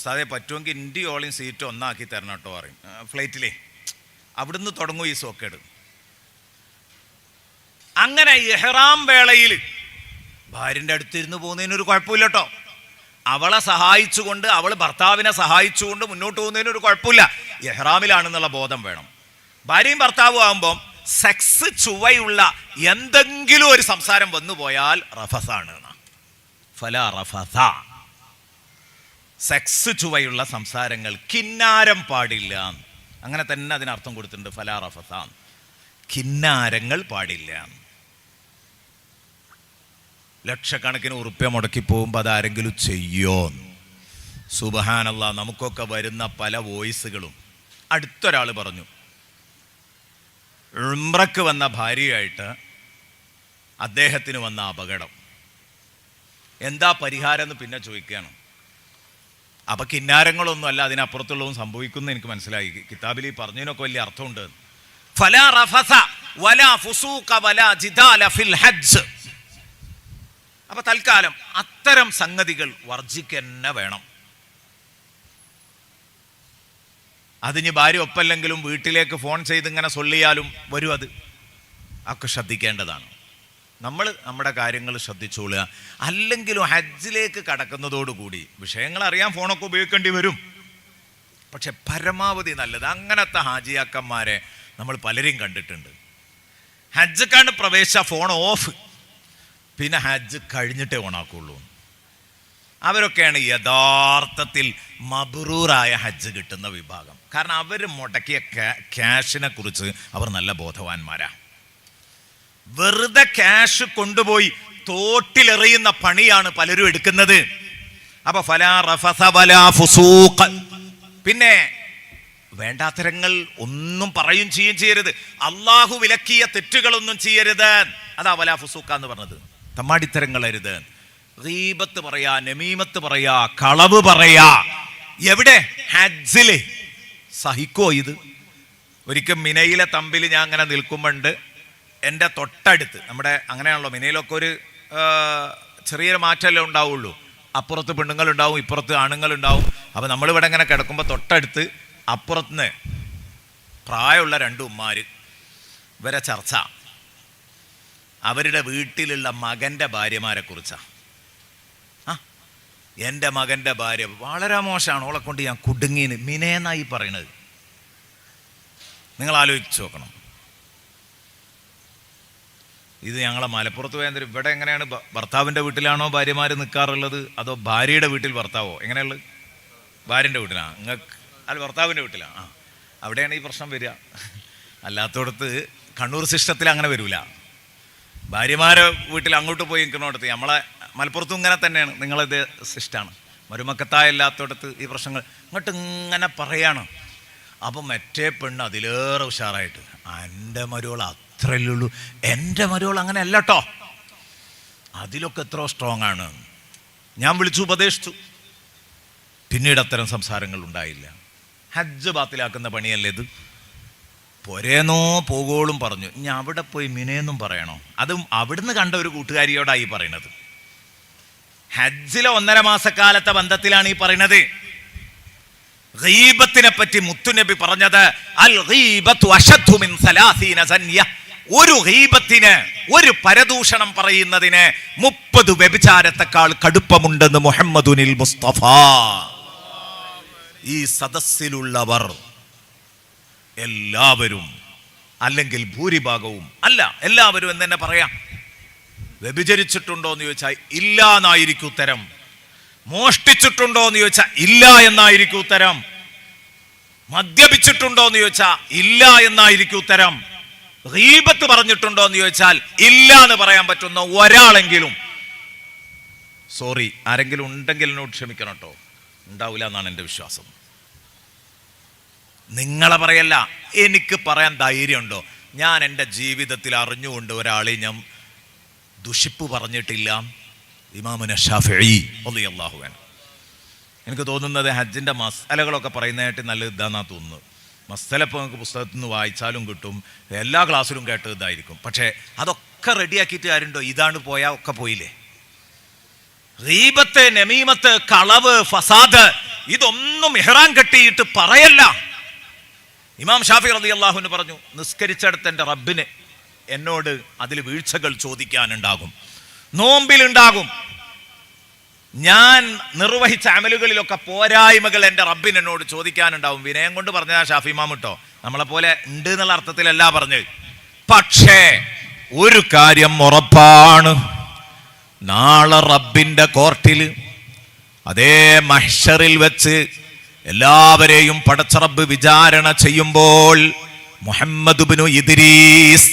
Speaker 1: സാധേ പറ്റുമെങ്കിൽ ഇന്ത്യ ഓളിയും സീറ്റ് ഒന്നാക്കി തരണം കേട്ടോ പറയും. ഫ്ലൈറ്റിലേ അവിടുന്ന് തുടങ്ങും ഈ സോക്കേട്. അങ്ങനെ ഇഹ്റാം വേളയിൽ ഭാര്യൻ്റെ അടുത്തിരുന്ന് പോകുന്നതിനൊരു കുഴപ്പമില്ല കേട്ടോ. അവളെ സഹായിച്ചുകൊണ്ട്, അവൾ ഭർത്താവിനെ സഹായിച്ചുകൊണ്ട് മുന്നോട്ട് പോകുന്നതിനൊരു കുഴപ്പമില്ല. ഇഹ്റാമിലാണെന്നുള്ള ബോധം വേണം. ഭാര്യയും ഭർത്താവും ആകുമ്പം സെക്സ് ചുവയുള്ള എന്തെങ്കിലും ഒരു സംസാരം വന്നു പോയാൽ റഫസാണ്. ഫലാ റഫസ. സെക്സ് ചുവയുള്ള സംസാരങ്ങൾ, കിന്നാരം പാടില്ല. അങ്ങനെ തന്നെ അതിനർത്ഥം കൊടുത്തിട്ടുണ്ട്. ഫലാ റഫസ, കിന്നാരങ്ങൾ പാടില്ല. ലക്ഷക്കണക്കിന് ഉറുപ്പ്യ മുടക്കി പോകുമ്പോൾ അതാരെങ്കിലും ചെയ്യോ? സുബ്ഹാനല്ലാഹ്, നമുക്കൊക്കെ വരുന്ന പല വോയിസുകളും. അടുത്തൊരാൾ പറഞ്ഞു, ഉംറക്ക് വന്ന ഭാര്യയായിട്ട് അദ്ദേഹത്തിന് വന്ന അപകടം, എന്താ പരിഹാരം എന്ന് പിന്നെ ചോദിക്കുകയാണ്. അപ്പം കിന്നാരങ്ങളൊന്നും അല്ല, അതിനപ്പുറത്തുള്ളതും സംഭവിക്കുന്നു എനിക്ക് മനസ്സിലായി. കിതാബിൽ ഈ പറഞ്ഞതിനൊക്കെ വലിയ അർത്ഥമുണ്ട്. ഫലാ റഫസ വലാ ഫുസൂഖ വലാ ജിദാല ഫിൽ ഹജ്ജ്. അപ്പൊ തൽക്കാലം അത്തരം സംഗതികൾ വർജിക്കന്നെ വേണം. അതിന് ഭാര്യ ഒപ്പല്ലെങ്കിലും വീട്ടിലേക്ക് ഫോൺ ചെയ്ത് ഇങ്ങനെ ചൊല്ലിയാലും വരും. അത് ഒക്കെ ശ്രദ്ധിക്കേണ്ടതാണ്. നമ്മൾ നമ്മുടെ കാര്യങ്ങൾ ശ്രദ്ധിച്ചോളുക. അല്ലെങ്കിലും ഹജ്ജിലേക്ക് കടക്കുന്നതോടുകൂടി വിഷയങ്ങൾ അറിയാൻ ഫോണൊക്കെ ഉപയോഗിക്കേണ്ടി വരും. പക്ഷെ പരമാവധി നല്ലത്, അങ്ങനത്തെ ഹാജിയാക്കന്മാരെ നമ്മൾ പലരെയും കണ്ടിട്ടുണ്ട്. ഹജ്ജക്കാണ്ട് പ്രവേശിച്ച ഫോൺ ഓഫ്, പിന്നെ ഹജ്ജ് കഴിഞ്ഞിട്ടേ ഓണാക്കുള്ളൂ. അവരൊക്കെയാണ് യഥാർത്ഥത്തിൽ മബ്റൂറായ ഹജ്ജ് കിട്ടുന്ന വിഭാഗം. കാരണം അവർ മുടക്കിയ ക്യാഷിനെ കുറിച്ച് അവർ നല്ല ബോധവാന്മാരാ. വെറുതെ ക്യാഷ് കൊണ്ടുപോയി തോട്ടിലെറിയുന്ന പണിയാണ് പലരും എടുക്കുന്നത്. അപ്പൊ ഫലാ റഫസ വലാ ഫുസൂഖ. പിന്നെ വേണ്ടാത്തരങ്ങൾ ഒന്നും പറയും ചെയ്യും ചെയ്യരുത്. അള്ളാഹു വിലക്കിയ തെറ്റുകളൊന്നും ചെയ്യരുത്. അതാ വലാ ഫുസൂഖ എന്ന് പറഞ്ഞത്. തമ്മാടിത്തരങ്ങൾ അരുത്. ഗീബത്ത് പറയാ, നമീമത്ത് പറയാ, കളവ് പറയാ. എവിടെ? ഹജ്ജില്. സഹിക്കോ ഇത്? ഒരിക്കൽ മിനയിലെ തമ്പിൽ ഞാൻ അങ്ങനെ നിൽക്കുമ്പോണ്ട് എൻ്റെ തൊട്ടടുത്ത്, നമ്മുടെ അങ്ങനെയാണല്ലോ മിനയിലൊക്കെ ഒരു ചെറിയൊരു മാറ്റമല്ലേ ഉണ്ടാവുള്ളൂ. അപ്പുറത്ത് പെണ്ണുങ്ങളുണ്ടാവും, ഇപ്പുറത്ത് ആണുങ്ങളുണ്ടാവും. അപ്പം നമ്മളിവിടെ ഇങ്ങനെ കിടക്കുമ്പോൾ തൊട്ടടുത്ത് അപ്പുറത്തുനിന്ന് പ്രായമുള്ള രണ്ട് ഉമ്മാര്, ഇവരെ ചർച്ച അവരുടെ വീട്ടിലുള്ള മകൻ്റെ ഭാര്യമാരെ കുറിച്ചാണ്. എൻ്റെ മകൻ്റെ ഭാര്യ വളരെ മോശമാണ്, ഓളെ കൊണ്ട് ഞാൻ കുടുങ്ങീന്, മിനേന്നായി പറയണത്. നിങ്ങൾ ആലോചിച്ച് നോക്കണം. ഇത് ഞങ്ങളെ മലപ്പുറത്ത് പോയാൽ ഇവിടെ എങ്ങനെയാണ്? ഭർത്താവിൻ്റെ വീട്ടിലാണോ ഭാര്യമാർ നിൽക്കാറുള്ളത്, അതോ ഭാര്യയുടെ വീട്ടിൽ ഭർത്താവോ? എങ്ങനെയുള്ളത്? ഭാര്യൻ്റെ വീട്ടിലാണ്. നിങ്ങൾക്ക് അല്ല, ഭർത്താവിൻ്റെ വീട്ടിലാണ്. അവിടെയാണ് ഈ പ്രശ്നം വരിക. അല്ലാത്തടത്ത് കണ്ണൂർ സിസ്റ്റത്തിൽ അങ്ങനെ വരില്ല. ഭാര്യമാരെ വീട്ടിൽ അങ്ങോട്ട് പോയി നിൽക്കണോടത്ത്, നമ്മളെ മലപ്പുറത്തും ഇങ്ങനെ തന്നെയാണ്. നിങ്ങളിത് സിസ്റ്റാണ്. മരുമക്കത്തായില്ലാത്തടത്ത് ഈ പ്രശ്നങ്ങൾ ഇങ്ങോട്ട് ഇങ്ങനെ പറയാണ്. അപ്പം മറ്റേ പെണ്ണ് അതിലേറെ ഉഷാറായിട്ട്, എൻ്റെ മരുവൾ അത്രയല്ലേ ഉള്ളൂ, എൻ്റെ മരുവൾ അങ്ങനെ അല്ല കേട്ടോ, അതിലൊക്കെ എത്രയോ സ്ട്രോങ് ആണ്. ഞാൻ വിളിച്ചു ഉപദേശിച്ചു. പിന്നീട് അത്തരം സംസാരങ്ങൾ ഉണ്ടായില്ല. ഹജ്ജ് ബാത്തിലാക്കുന്ന പണിയല്ലേ ഇത്? പൊരേന്നോ പോകോളും പറഞ്ഞു. ഇനി അവിടെ പോയി മിനേന്നും പറയണോ? അതും അവിടുന്ന് കണ്ട ഒരു കൂട്ടുകാരിയോടായി പറയണത്. ഹജ്ജിലെ 1.5 മാസക്കാലത്തെ ബന്ധത്തിലാണ് ഈ പറയുന്നത്. ഗീബത്തിനെ പറ്റി മുത്തുനബി പറഞ്ഞത്, അൽ ഗീബത്തു അശദ്ദു മിൻ 30 സന്യ. ഒരു ഗീബത്തിന്, ഒരു പരദൂഷണം പറയുന്നതിന് 30 വ്യഭിചാരത്തെക്കാൾ കടുപ്പമുണ്ടെന്ന് മുഹമ്മദുനിൽ മുസ്തഫ. ഈ സദസ്സിലുള്ളവർ എല്ലാവരും അല്ലെങ്കിൽ ഭൂരിഭാഗവും അല്ല, എല്ലാവരും എന്ന് തന്നെ പറയാം. വ്യഭിചരിച്ചിട്ടുണ്ടോ എന്ന് ചോദിച്ചാൽ ഇല്ല എന്നായിരിക്കും ഉത്തരം. മോഷ്ടിച്ചിട്ടുണ്ടോ എന്ന് ചോദിച്ചാൽ ഇല്ല എന്നായിരിക്കും ഉത്തരം. മദ്യപിച്ചിട്ടുണ്ടോ എന്ന് ചോദിച്ചാൽ ഇല്ല എന്നായിരിക്കും ഉത്തരം. ഗീബത്ത് പറഞ്ഞിട്ടുണ്ടോ എന്ന് ചോദിച്ചാൽ ഇല്ല എന്ന് പറയാൻ പറ്റുന്ന ഒരാളെങ്കിലും, സോറി ആരെങ്കിലും ഉണ്ടെങ്കിൽ എന്നോട് ക്ഷമിക്കണം കേട്ടോ, ഉണ്ടാവില്ല എന്നാണ് എൻ്റെ വിശ്വാസം. നിങ്ങളെ പറയല്ല, എനിക്ക് പറയാൻ ധൈര്യമുണ്ടോ? ഞാൻ എൻ്റെ ജീവിതത്തിൽ അറിഞ്ഞുകൊണ്ട് ഒരാളെ ഞാൻ ദുഷിപ്പ് പറഞ്ഞിട്ടില്ല. ഇമാമുന ശാഫിഈ റളിയല്ലാഹു അൻഹു. എനിക്ക് തോന്നുന്നത് ഹജ്ജിൻ്റെ മസലകളൊക്കെ പറയുന്നതായിട്ട് നല്ല ഇതാണെന്നാണ് തോന്നുന്നത്. മസല ഇപ്പോൾ നമുക്ക് പുസ്തകത്തിൽ നിന്ന് വായിച്ചാലും കിട്ടും, എല്ലാ ക്ലാസ്സിലും കേട്ട് ഇതായിരിക്കും. പക്ഷേ അതൊക്കെ റെഡിയാക്കിയിട്ട് ആരുണ്ടോ? ഇതാണ് പോയാൽ ഒക്കെ പോയില്ലേ. ഗീബത്ത്, നമീമത്ത്, കളവ്, ഫസാദ് ഇതൊന്നും ഇഹ്റാം കെട്ടിയിട്ട് പറയല്ല. ഇമാം ഷാഫി റളിയല്ലാഹു അൻഹു പറഞ്ഞു, നിസ്കരിച്ചെടുത്ത് എൻ്റെ റബ്ബിന് എന്നോട് അതിൽ വീഴ്ചകൾ ചോദിക്കാനുണ്ടാകും, നോമ്പിലുണ്ടാകും, ഞാൻ നിർവഹിച്ച അമലുകളിലൊക്കെ പോരായ്മകൾ എൻ്റെ റബ്ബിന് എന്നോട് ചോദിക്കാനുണ്ടാവും. വിനയം കൊണ്ട് പറഞ്ഞതാ ഷാഫി ഇമാം കേട്ടോ, നമ്മളെ പോലെ ഉണ്ട് എന്നുള്ള അർത്ഥത്തിലല്ല പറഞ്ഞത്. പക്ഷേ ഒരു കാര്യം ഉറപ്പാണ്, നാളെ റബ്ബിന്റെ കോർട്ടിൽ അതേ മഹ്ശറിൽ വെച്ച് എല്ലാവരെയും പടച്ച റബ്ബ് വിചാരണ ചെയ്യുമ്പോൾ, മുഹമ്മദ് ഇബ്നു ഇദ്രീസ്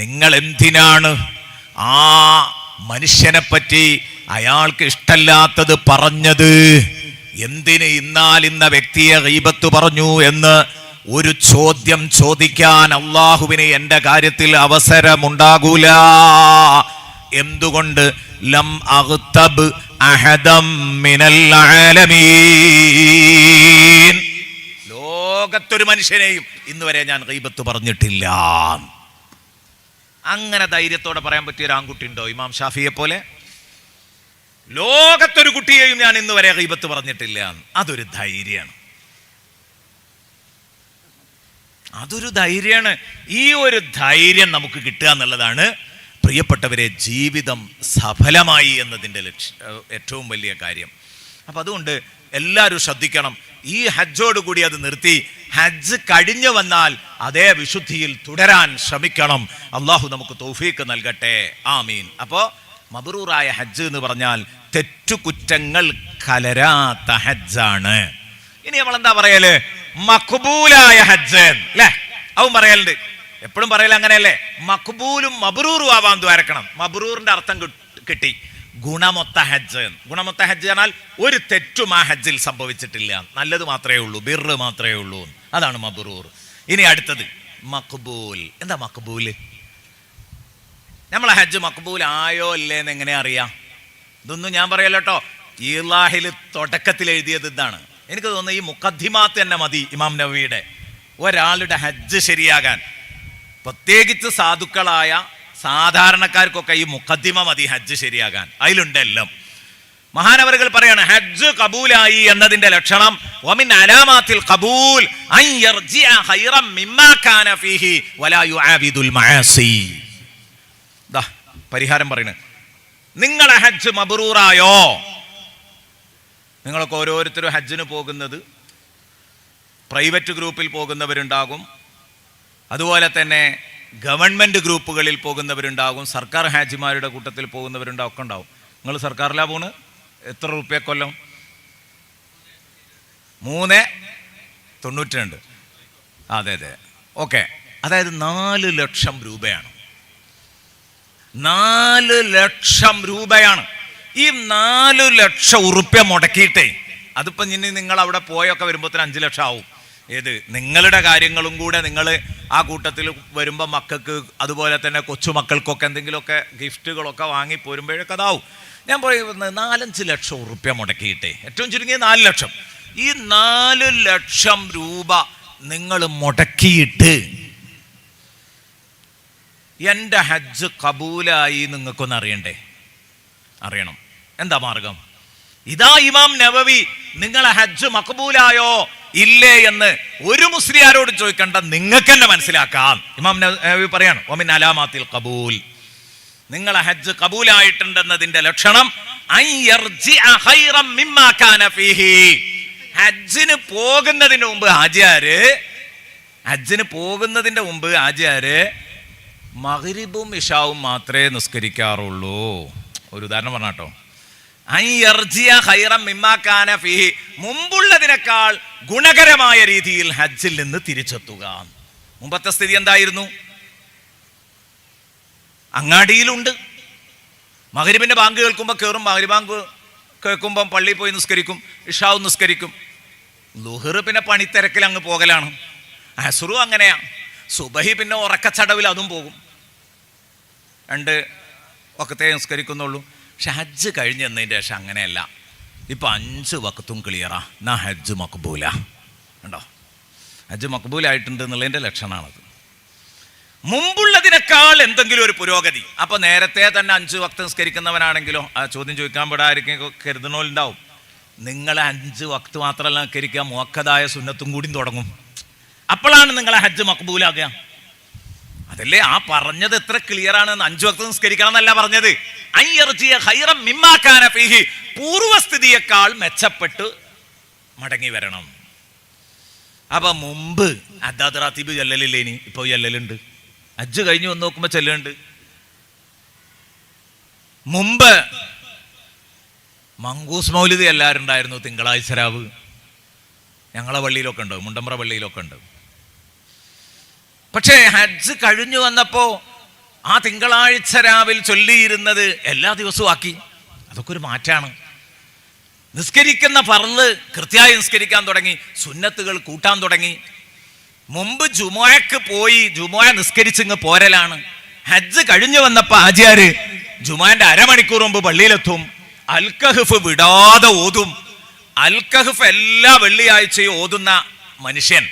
Speaker 1: നിങ്ങൾ എന്തിനാണ് ആ മനുഷ്യനെ പറ്റി അയാൾക്ക് ഇഷ്ടല്ലാത്തത് പറഞ്ഞത്? എന്തിന് ഇന്ന വ്യക്തിയെ ഗീബത്ത് പറഞ്ഞു എന്ന് ഒരു ചോദ്യം ചോദിക്കാൻ അള്ളാഹുവിന് എൻ്റെ കാര്യത്തിൽ അവസരമുണ്ടാകൂല. എന്തുകൊണ്ട്? ലം അഗ്തബ് അഹദം മിനൽ ആലമീൻ, ലോകത്തൊരു മനുഷ്യനെയും ഇന്നുവരെ ഞാൻ ഗീബത്ത് പറഞ്ഞിട്ടില്ല. അങ്ങനെ ധൈര്യത്തോടെ പറയാൻ പറ്റിയ ഒരു ആൺകുട്ടി ഉണ്ടോ ഇമാം ഷാഫിയെ പോലെ? ലോകത്തൊരു കുട്ടിയെയും ഞാൻ ഇന്ന് വരെ ഗീബത്ത് പറഞ്ഞിട്ടില്ല. അതൊരു ധൈര്യമാണ്, അതൊരു ധൈര്യമാണ്. ഈ ഒരു ധൈര്യം നമുക്ക് കിട്ടുക എന്നുള്ളതാണ് പ്രിയപ്പെട്ടവരെ ജീവിതം സഫലമായി എന്നതിൻ്റെ ഏറ്റവും വലിയ കാര്യം. അപ്പം അതുകൊണ്ട് എല്ലാവരും ശ്രദ്ധിക്കണം. ഈ ഹജ്ജോടുകൂടി അത് നിർത്തി ഹജ്ജ് കഴിഞ്ഞു വന്നാൽ അതേ വിശുദ്ധിയിൽ തുടരാൻ ശ്രമിക്കണം. അള്ളാഹു നമുക്ക് തൗഫീക്ക് നൽകട്ടെ, ആമീൻ. അപ്പോൾ മബ്റൂറായ ഹജ്ജ് എന്ന് പറഞ്ഞാൽ തെറ്റുകുറ്റങ്ങൾ കലരാത്ത ഹജ്ജാണ്. ഇനി നമ്മൾ എന്താ പറയല്? മഖ്ബൂലായ ഹജ്ജ് അല്ലേ? അവൻ പറയലുണ്ട്, എപ്പോഴും പറയല അങ്ങനെയല്ലേ? മഖ്ബൂലും മബ്റൂറും ആവാൻ ദ്വാരക്കണം. മബ്റൂറിന്റെ അർത്ഥം കിട്ടി, ഗുണമൊത്ത ഹജ്ജ്. ഗുണമൊത്ത ഹജ്ജ് എന്നാൽ ഒരു തെറ്റും ആ ഹജ്ജിൽ സംഭവിച്ചിട്ടില്ല, നല്ലത് മാത്രമേ ഉള്ളൂ, ബിർറ് മാത്രമേ ഉള്ളൂ, അതാണ് മബ്റൂർ. ഇനി അടുത്തത് മഖ്ബൂൽ. എന്താ മഖ്ബൂല്? നമ്മളെ ഹജ്ജ് മഖ്ബൂൽ ആയോ അല്ലേന്ന് എങ്ങനെ അറിയാം? ഇതൊന്നും ഞാൻ പറയല്ലോ കേട്ടോ, ഈലാഹിൽ തുടക്കത്തിൽ എഴുതിയത് ഇതാണ്. എനിക്ക് തോന്നുന്നു ഈ മുഖദ്ദിമാത്ത് തന്നെ മതി ഇമാം നവവിയുടെ. ഒരാളുടെ ഹജ്ജ് ശരിയാകാൻ, പ്രത്യേകിച്ച് സാധുക്കളായ സാധാരണക്കാർക്കൊക്കെ ഈ മുഖദ്ദിമ മതി ഹജ്ജ് ശരിയാകാൻ. അതിലുണ്ട് എല്ലാം. മഹാനവറുകൾ പറയാണ്, ഹജ്ജ് കബൂലായി എന്നതിന്റെ ലക്ഷണം വമിൻ അലാമാത്തിൽ ഖബൂൽ അൻ യർജിഅ ഖൈറൻ മിമ്മാ കാന ഫീഹി വലാ യുആവിദുൽ മആസി. ദാ പരിഹാരം പറയുന്നത്, നിങ്ങളെ ഹജ്ജ് മബ്റൂറായോ? നിങ്ങളൊക്കെ ഓരോരുത്തരും ഹജ്ജിന് പോകുന്നത് പ്രൈവറ്റ് ഗ്രൂപ്പിൽ പോകുന്നവരുണ്ടാകും, അതുപോലെ തന്നെ ഗവൺമെൻറ് ഗ്രൂപ്പുകളിൽ പോകുന്നവരുണ്ടാകും, സർക്കാർ ഹാജിമാരുടെ കൂട്ടത്തിൽ പോകുന്നവരുണ്ടാവും, ഒക്കെ ഉണ്ടാവും. നിങ്ങൾ സർക്കാരിലാ പോണ്? എത്ര റുപ്യ കൊല്ലം? 392. അതെ അതെ, ഓക്കെ. അതായത് 4 ലക്ഷം രൂപയാണ്. 4 ലക്ഷം രൂപയാണ്. ഈ 4 ലക്ഷം ഉറുപ്യ മുടക്കിയിട്ടേ, അതിപ്പം ഇനി നിങ്ങൾ അവിടെ പോയൊക്കെ വരുമ്പോഴത്തേന് 5 ലക്ഷം ആവും. ഏത് നിങ്ങളുടെ കാര്യങ്ങളും കൂടെ നിങ്ങൾ ആ കൂട്ടത്തിൽ വരുമ്പോൾ മക്കൾക്ക് അതുപോലെ തന്നെ കൊച്ചുമക്കൾക്കൊക്കെ എന്തെങ്കിലുമൊക്കെ ഗിഫ്റ്റുകളൊക്കെ വാങ്ങി പോരുമ്പോഴൊക്കെ അതാവും. ഞാൻ പറയുന്നത് 4-5 ലക്ഷം ഉറുപ്യ മുടക്കിയിട്ടേ, ഏറ്റവും ചുരുങ്ങിയ 4 ലക്ഷം. ഈ 4 ലക്ഷം രൂപ നിങ്ങൾ മുടക്കിയിട്ട് എൻ്റെ ഹജ്ജ് കബൂലായി നിങ്ങൾക്കൊന്ന് അറിയണ്ടേ? അറിയണം. എന്താ മാർഗം? ഇതാ ഇമാം നവവി നിങ്ങളെ ഹജ്ജ് മഖ്ബൂലായോ ഇല്ലേ എന്ന് ഒരു മുസ്ലിയാരോട് ചോദിക്കണ്ട, നിങ്ങൾക്ക് തന്നെ മനസ്സിലാക്കാം. ഇമാം നവവി പറയാണ്, വമിൻ അലാമാത്തിൽ ഖബൂൽ, നിങ്ങളെ ഹജ്ജ് കബൂലായിട്ടുണ്ടെന്നതിന്റെ ലക്ഷണം അൻ യർജിഅ ഖൈറൻ മിമ്മാ കാന ഫീഹി. ഹജ്ജിന് പോകുന്നതിന് മുമ്പ് ഹാജിയാര് ഹജ്ജിന് പോകുന്നതിൻ്റെ മുമ്പ് ആചാര് മഗ്രിബും ഇശാവും മാത്രമേ നിസ്കരിക്കാറുള്ളൂ. ഒരു ഉദാഹരണം പറഞ്ഞാട്ടോ, മുമ്പുള്ളതിനേക്കാൾ ഗുണകരമായ രീതിയിൽ ഹജ്ജിൽ നിന്ന് തിരിച്ചെത്തുക. മുമ്പത്തെ സ്ഥിതി എന്തായിരുന്നു? അങ്ങാടിയിലുണ്ട്, മഗ്രിബിന്റെ ബാങ്ക് കേൾക്കുമ്പോൾ കയറും, മഗ്രിബ് ബാങ്ക് കേൾക്കുമ്പം പള്ളിയിൽ പോയി നിസ്കരിക്കും, ഇഷാവും നിസ്കരിക്കും. ലുഹർ പിന്നെ പണിത്തിരക്കിൽ അങ്ങ് പോകലാണ്. അസ്റും അങ്ങനെയാ. സുബഹി പിന്നെ ഉറക്കച്ചടവിൽ അതും പോകും. 2 വക്കത്തെ നിസ്കരിക്കുന്നുള്ളൂ. പക്ഷെ ഹജ്ജ് കഴിഞ്ഞ് എന്നതിൻ്റെ ശേഷം അങ്ങനെയല്ല. ഇപ്പം 5 വക്കത്തും ക്ലിയറാ. എന്നാ ഹജ്ജ് മക്ബൂല ഉണ്ടോ? ഹജ്ജ് മക്ബൂലായിട്ടുണ്ട് എന്നുള്ളതിൻ്റെ ലക്ഷണമാണത്. മുമ്പുള്ളതിനേക്കാൾ എന്തെങ്കിലും ഒരു പുരോഗതി. അപ്പോൾ നേരത്തെ തന്നെ 5 വക്ത് നിസ്കരിക്കുന്നവനാണെങ്കിലോ ആ ചോദ്യം ചോദിക്കാൻ പെടായിരിക്കും കരുതണോലുണ്ടാവും. നിങ്ങൾ 5 വക്ത് മാത്രമല്ല നിസ്കരിക്കുക, മുഅക്കദായ സുന്നത്തും കൂടി തുടങ്ങും. അപ്പോഴാണ് നിങ്ങളെ ഹജ്ജ് മക്ബൂലാകുക. അതല്ലേ ആ പറഞ്ഞത് എത്ര ക്ലിയർ ആണ്. 5 വക്ത് നിസ്കരിക്കണം എന്നല്ല പറഞ്ഞത്. പൂർവസ്ഥിതിയേക്കാൾ മെച്ചപ്പെട്ട് മടങ്ങി വരണം. അപ്പൊ മുമ്പ് അദ്ദാദ് റാത്തീബ് ചെല്ലലില്ലേനി, ഇപ്പൊ ചെല്ലലുണ്ട്. ഹജ്ജ് കഴിഞ്ഞ് വന്ന് നോക്കുമ്പോ ചെല്ലുന്നുണ്ട്. മുമ്പ് മങ്കൂസ് മൗലിദ് എല്ലാവരും ഉണ്ടായിരുന്നു. തിങ്കളാഴ്ച രാവ് ഞങ്ങളെ പള്ളിയിലൊക്കെ ഉണ്ട്, മുണ്ടമ്പ്ര പള്ളിയിലൊക്കെ ഉണ്ട്. പക്ഷേ ഹജ്ജ് കഴിഞ്ഞു വന്നപ്പോ ആ തിങ്കളാഴ്ച രാവിൽ ചൊല്ലിയിരുന്നത് എല്ലാ ദിവസവും ആക്കി. അതൊക്കെ ഒരു മാറ്റാണ്. നിസ്കരിക്കുന്ന ഫർള് കൃത്യമായി നിസ്കരിക്കാൻ തുടങ്ങി, സുന്നത്തുകൾ കൂട്ടാൻ തുടങ്ങി. മുമ്പ് ജുമുഅക്ക് പോയി ജുമുഅ നിസ്കരിച്ചിങ്ങ് പോരലാണ്. ഹജ്ജ് കഴിഞ്ഞു വന്നപ്പോ ആചാര് ജുമുഅന്റെ അരമണിക്കൂർ മുമ്പ് പള്ളിയിലെത്തും, അൽ കഹ്ഫ് വിടാതെ ഓതും. അൽ കഹ്ഫ് എല്ലാ വെള്ളിയാഴ്ചയും ഓതുന്ന മനുഷ്യൻ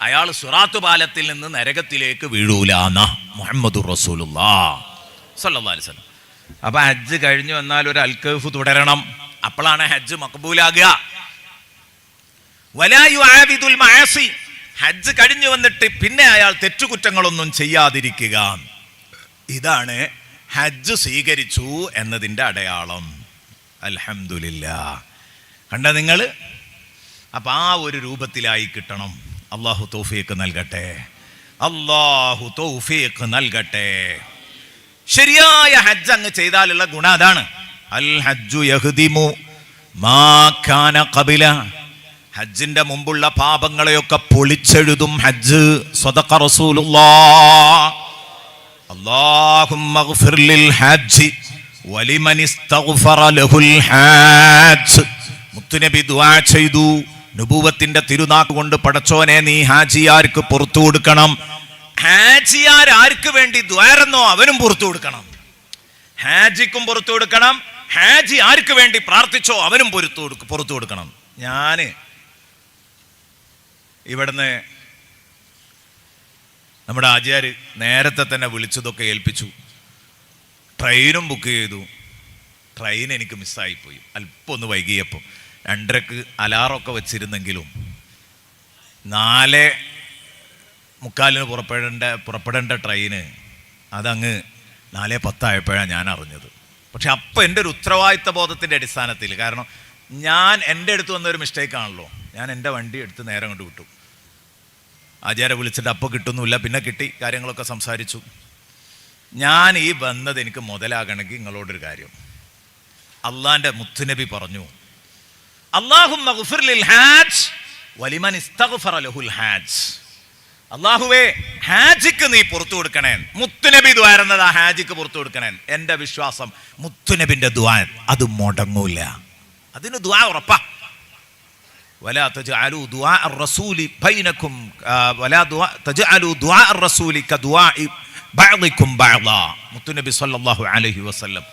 Speaker 1: അയാൾ സിറാത്ത് പാലത്തിൽ നിന്ന് നരകത്തിലേക്ക് വീഴൂലാന്ന മുഹമ്മദുർ റസൂലുള്ളാഹ് സ്വല്ലല്ലാഹു അലൈഹി വസല്ലം. അപ്പൊ ഹജ്ജ് കഴിഞ്ഞു വന്നാൽ ഒരു അൽ കഹ്ഫ് തുടരണം. അപ്പോഴാണ് ഹജ്ജ് മഖ്ബൂലാകുക. വലാ യുആബിദുൽ മആസി, ഹജ്ജ് കഴിഞ്ഞു വന്നിട്ട് പിന്നെ അയാൾ തെറ്റുകുറ്റങ്ങളൊന്നും ചെയ്യാതിരിക്കുക. ഇതാണ് ഹജ്ജ് സ്വീകരിച്ചു എന്നതിൻ്റെ അടയാളം. അൽഹംദുലില്ലാഹ്. കണ്ട നിങ്ങൾ? അപ്പൊ ആ ഒരു രൂപത്തിലായി കിട്ടണം. അല്ലാഹു തൗഫീഖ് നൽകട്ടെ, അല്ലാഹു തൗഫീഖ് നൽകട്ടെ. ശരിയായ ഹജ്ജ് അങ്ങ് ചെയ്താലുള്ള ഗുണം അതാണ്. അൽ ഹജ്ജു യഹ്ദിമു മാ കാന ഖബല, ഹജ്ജിന്റെ മുമ്പുള്ള പാപങ്ങളെയൊക്കെ പൊളിച്ചെഴുതും ഹജ്ജ്. സദഖ റസൂലുള്ളാഹ്. അല്ലാഹുമ്മഗ്ഫിർ ലിൽ ഹജ്ജി വലിമൻ ഇസ്തഗ്ഫറ ലഹുൽ ഹജ്ജ്. മുത്തുനബി ദുആ ചെയ്തു, നുബുവത്തിന്റെ തിരുനാക്ക് കൊണ്ട് പടച്ചോനെ നീ ഹാജിയാർക്ക് പുറത്തു കൊടുക്കണം. ഹാജിയാർ ആർക്ക് വേണ്ടി ദ്വാരന്നോ അവനും പുറത്തു കൊടുക്കണം. ഹാജിക്കും പുറത്തു കൊടുക്കണം, ഹാജി ആർക്ക് വേണ്ടി പ്രാർത്ഥിച്ചോ അവനും പുറത്തു കൊടുക്കണം. ഞാന് ഇവിടുന്ന് നമ്മുടെ ആചാര് നേരത്തെ തന്നെ വിളിച്ചതൊക്കെ ഏൽപ്പിച്ചു. ട്രെയിനും ബുക്ക് ചെയ്തു. ട്രെയിൻ എനിക്ക് മിസ്സായിപ്പോയി. അല്പം ഒന്ന് വൈകിയപ്പോൾ 2:30 അലാറൊക്കെ വെച്ചിരുന്നെങ്കിലും 4:45 പുറപ്പെടേണ്ട ട്രെയിന് അതങ്ങ് 4:10 ആയപ്പോഴാണ് ഞാൻ അറിഞ്ഞത്. പക്ഷെ അപ്പം എൻ്റെ ഒരു ഉത്തരവാദിത്ത ബോധത്തിൻ്റെ അടിസ്ഥാനത്തിൽ, കാരണം ഞാൻ എൻ്റെ അടുത്ത് വന്നൊരു മിസ്റ്റേക്കാണല്ലോ, ഞാൻ എൻ്റെ വണ്ടി എടുത്ത് നേരെ കൊണ്ട് വിട്ടു. ആചാരെ വിളിച്ചിട്ട് അപ്പോൾ കിട്ടുന്നില്ല, പിന്നെ കിട്ടി, കാര്യങ്ങളൊക്കെ സംസാരിച്ചു. ഞാൻ ഈ വന്നത് എനിക്ക് മുതലാകണമെങ്കിൽ നിങ്ങളോടൊരു കാര്യം, അള്ളാൻ്റെ മുത്തുനബി പറഞ്ഞു, അല്ലാഹുമ്മ ഗ്ഫിർ ലിൽ ഹാജ് വലിമൻ ഇസ്തഗ്ഫറ ലഹുൽ ഹാജ്. അല്ലാഹുവേ ഹാജിക്ക് നീ പുറത്തു കൊടുക്കണേ. മുത്തുനബി ദുആ ചെയ്യുന്നത് ആ ഹാജിക്ക് പുറത്തു കൊടുക്കണേ. എൻ്റെ വിശ്വാസം മുത്തുനബിന്റെ ദുആ അത് മുടങ്ങൂല, അതിന് ദുആ ഉറപ്പാ. വലാ തജ്അലു ദുആ അർ-റസൂലി ബൈനകും വലാ തജ്അലു ദുആ അർ-റസൂലി കദുആഇ ബഅദികും ബഅദാ. മുത്തുനബി സല്ലല്ലാഹു അലൈഹി വസല്ലം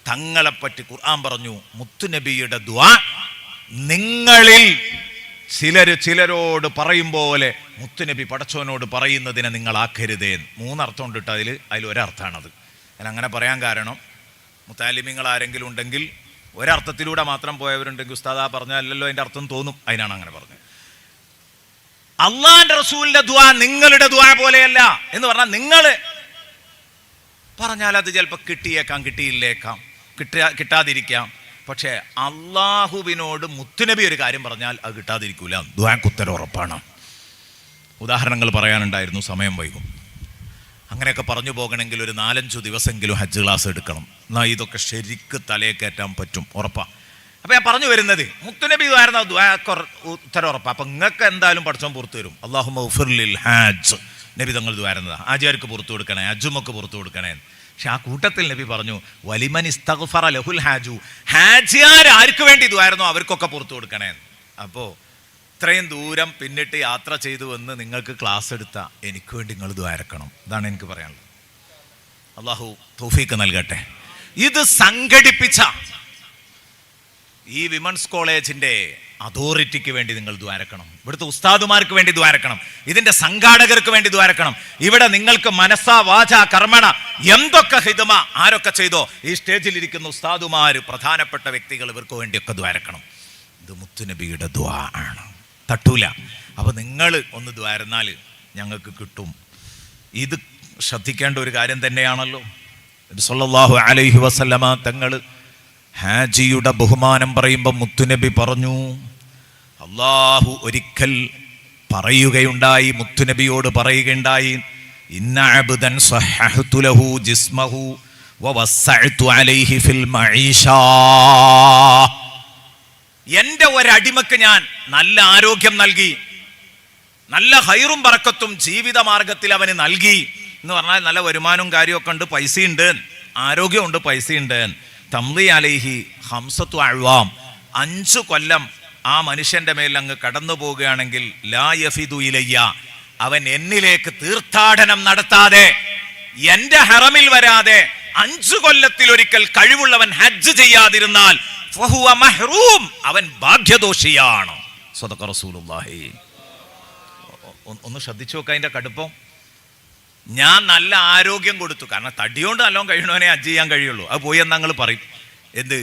Speaker 1: തങ്ങളെപ്പറ്റി ഖുർആൻ പറഞ്ഞു, മുത്തുനബിയുടെ ദുആ നിങ്ങളിൽ ചിലരോട് പറയും പോലെ മുത്തുനബി പടച്ചോനോട് പറയുന്നതിനെ നിങ്ങൾ ആക്കരുതേ. 3 അർത്ഥം ഉണ്ട് അതിലൊരർത്ഥമാണത്. ഞാൻ അങ്ങനെ പറയാൻ കാരണം, മുത്താലിമീങ്ങൾ ആരെങ്കിലും ഉണ്ടെങ്കിൽ ഒരർത്ഥത്തിലൂടെ മാത്രം പോയവരുണ്ടെങ്കിൽ ഉസ്താദ് പറഞ്ഞല്ലോ അതിൻ്റെ അർത്ഥം തോന്നും, അതിനാണ് അങ്ങനെ പറഞ്ഞത്. അള്ളാന്റെ റസൂലിന്റെ ദുആ നിങ്ങളുടെ ദുആ പോലെയല്ല എന്ന് പറഞ്ഞാൽ, നിങ്ങൾ പറഞ്ഞാൽ അത് ചിലപ്പോൾ കിട്ടിയേക്കാം, കിട്ടിയില്ലേക്കാം, കിട്ടാതിരിക്കാം. പക്ഷേ അള്ളാഹുവിനോട് മുത്തുനബി ഒരു കാര്യം പറഞ്ഞാൽ അത് കിട്ടാതിരിക്കൂല. ദുആക്ക് ഉത്തരം ഉറപ്പാണ്. ഉദാഹരണങ്ങൾ പറയാനുണ്ടായിരുന്നു, സമയം വൈകും. അങ്ങനെയൊക്കെ പറഞ്ഞു പോകണമെങ്കിൽ ഒരു 4-5 ദിവസമെങ്കിലും ഹജ്ജ് ക്ലാസ് എടുക്കണം. എന്നാൽ ഇതൊക്കെ ശരിക്ക് തലയെ കയറ്റാൻ പറ്റും, ഉറപ്പാണ്. അപ്പം ഞാൻ പറഞ്ഞു വരുന്നത്, മുത്തുനബി ആയിരുന്ന ഉത്തരം ഉറപ്പാണ്. അപ്പം നിങ്ങൾക്ക് എന്തായാലും പഠിച്ചോൻ പുറത്തു വരും. അല്ലാഹുമ്മ ഉഫിർലിൽ ഹാജ് നബി തങ്ങൾ ദ്വാരുന്നതാണ്. ആചാര്യർക്ക് പുറത്തു കൊടുക്കണേ, അജുമൊക്കെ പുറത്തു കൊടുക്കണേ. പക്ഷെ ആ കൂട്ടത്തിൽ നബി പറഞ്ഞു വലിമൻ ഇസ്തഗ്ഫറ ലഹുൽ ഹാജു, ഹാജിയാർ ആർക്ക് വേണ്ടി ദ്വാരുന്നോ അവർക്കൊക്കെ പുറത്തു കൊടുക്കണേ. അപ്പോൾ ഇത്രയും ദൂരം പിന്നിട്ട് യാത്ര ചെയ്തു വന്ന് നിങ്ങൾക്ക് ക്ലാസ് എടുത്ത എനിക്ക് വേണ്ടി നിങ്ങൾ ദ്വാരക്കണം. ഇതാണ് എനിക്ക് പറയാനുള്ളത്. അള്ളാഹു തൗഫീക്ക് നൽകട്ടെ. ഇത് സംഘടിപ്പിച്ച ഈ വിമൻസ് കോളേജിന്റെ അതോറിറ്റിക്ക് വേണ്ടി നിങ്ങൾ ദ്വാരക്കണം. ഇവിടുത്തെ ഉസ്താദുമാർക്ക് വേണ്ടി ദ്വാരക്കണം. ഇതിന്റെ സംഘാടകർക്ക് വേണ്ടി ദ്വാരക്കണം. ഇവിടെ നിങ്ങൾക്ക് മനസ്സാ വാച കർമ്മണ എന്തൊക്കെ ഹിദമ ആരൊക്കെ ചെയ്തോ ഈ സ്റ്റേജിൽ ഇരിക്കുന്ന ഉസ്താദുമാര്, പ്രധാനപ്പെട്ട വ്യക്തികൾ, ഇവർക്ക് വേണ്ടിയൊക്കെ ദ്വാരക്കണം. ഇത് മുത്തുനബിയുടെ ദ്വാ ആണ്, തട്ടൂല. അപ്പൊ നിങ്ങൾ ഒന്ന് ദ്വാരുന്നാൽ ഞങ്ങൾക്ക് കിട്ടും. ഇത് ശ്രദ്ധിക്കേണ്ട ഒരു കാര്യം തന്നെയാണല്ലോ. നബി സല്ലല്ലാഹു അലൈഹി വസല്ലമ തങ്ങൾ ഹാജിയുടെ ബഹുമാനം പറയുമ്പോൾ മുത്തുനബി പറഞ്ഞു, അള്ളാഹു ഒരിക്കൽ പറയുകയുണ്ടായി, മുത്തുനബിയോട് പറയുകയുണ്ടായി, ഇന്ന അബ്ദൻ സഹഹ്തു ലഹു ജിസ്മഹു വവസ്സഅതു അലൈഹി ഫിൽ മഈഷ. എൻ്റെ ഒരടിമക്ക് ഞാൻ നല്ല ആരോഗ്യം നൽകി, നല്ല ഹൈറും ബറക്കത്തും ജീവിത മാർഗത്തിൽ അവന് നൽകി എന്ന് പറഞ്ഞാൽ നല്ല വരുമാനവും കാര്യമൊക്കെ ഉണ്ട്, പൈസയുണ്ട്, ആരോഗ്യമുണ്ട്, പൈസയുണ്ട്. തംളി അലൈഹി ഹംസത്തു അഴ്വാം, 5 കൊല്ലം ആ മനുഷ്യന്റെ മേൽ അങ്ങ് കടന്നു പോവുകയാണെങ്കിൽ ലാ യഫിദു ഇലയ്യ, അവൻ എന്നിലേക്ക് തീർത്ഥാടനം നടത്താതെ എന്റെ ഹറമിൽ വരാതെ 5 കൊല്ലത്തിലൊരിക്കൽ കഴിവുള്ളവൻ ഹജ്ജ് ചെയ്യാതിരുന്നാൽ ഫഹുവ മഹ്റൂം, അവൻ ഭാഗ്യദോഷിയാണ്. സ്വദഖ റസൂലുള്ളാഹി. ഒന്ന് ശ്രദ്ധിച്ചു നോക്കുക അതിന്റെ കടുപ്പം. ഞാൻ നല്ല ആരോഗ്യം കൊടുത്തു, കാരണം തടിയോണ്ട് നല്ലോണം കഴിയണവനെ ഹജ്ജ് ചെയ്യാൻ കഴിയുള്ളൂ. അത് പോയി എന്ന് ഞങ്ങൾ പറയും. എന്ത്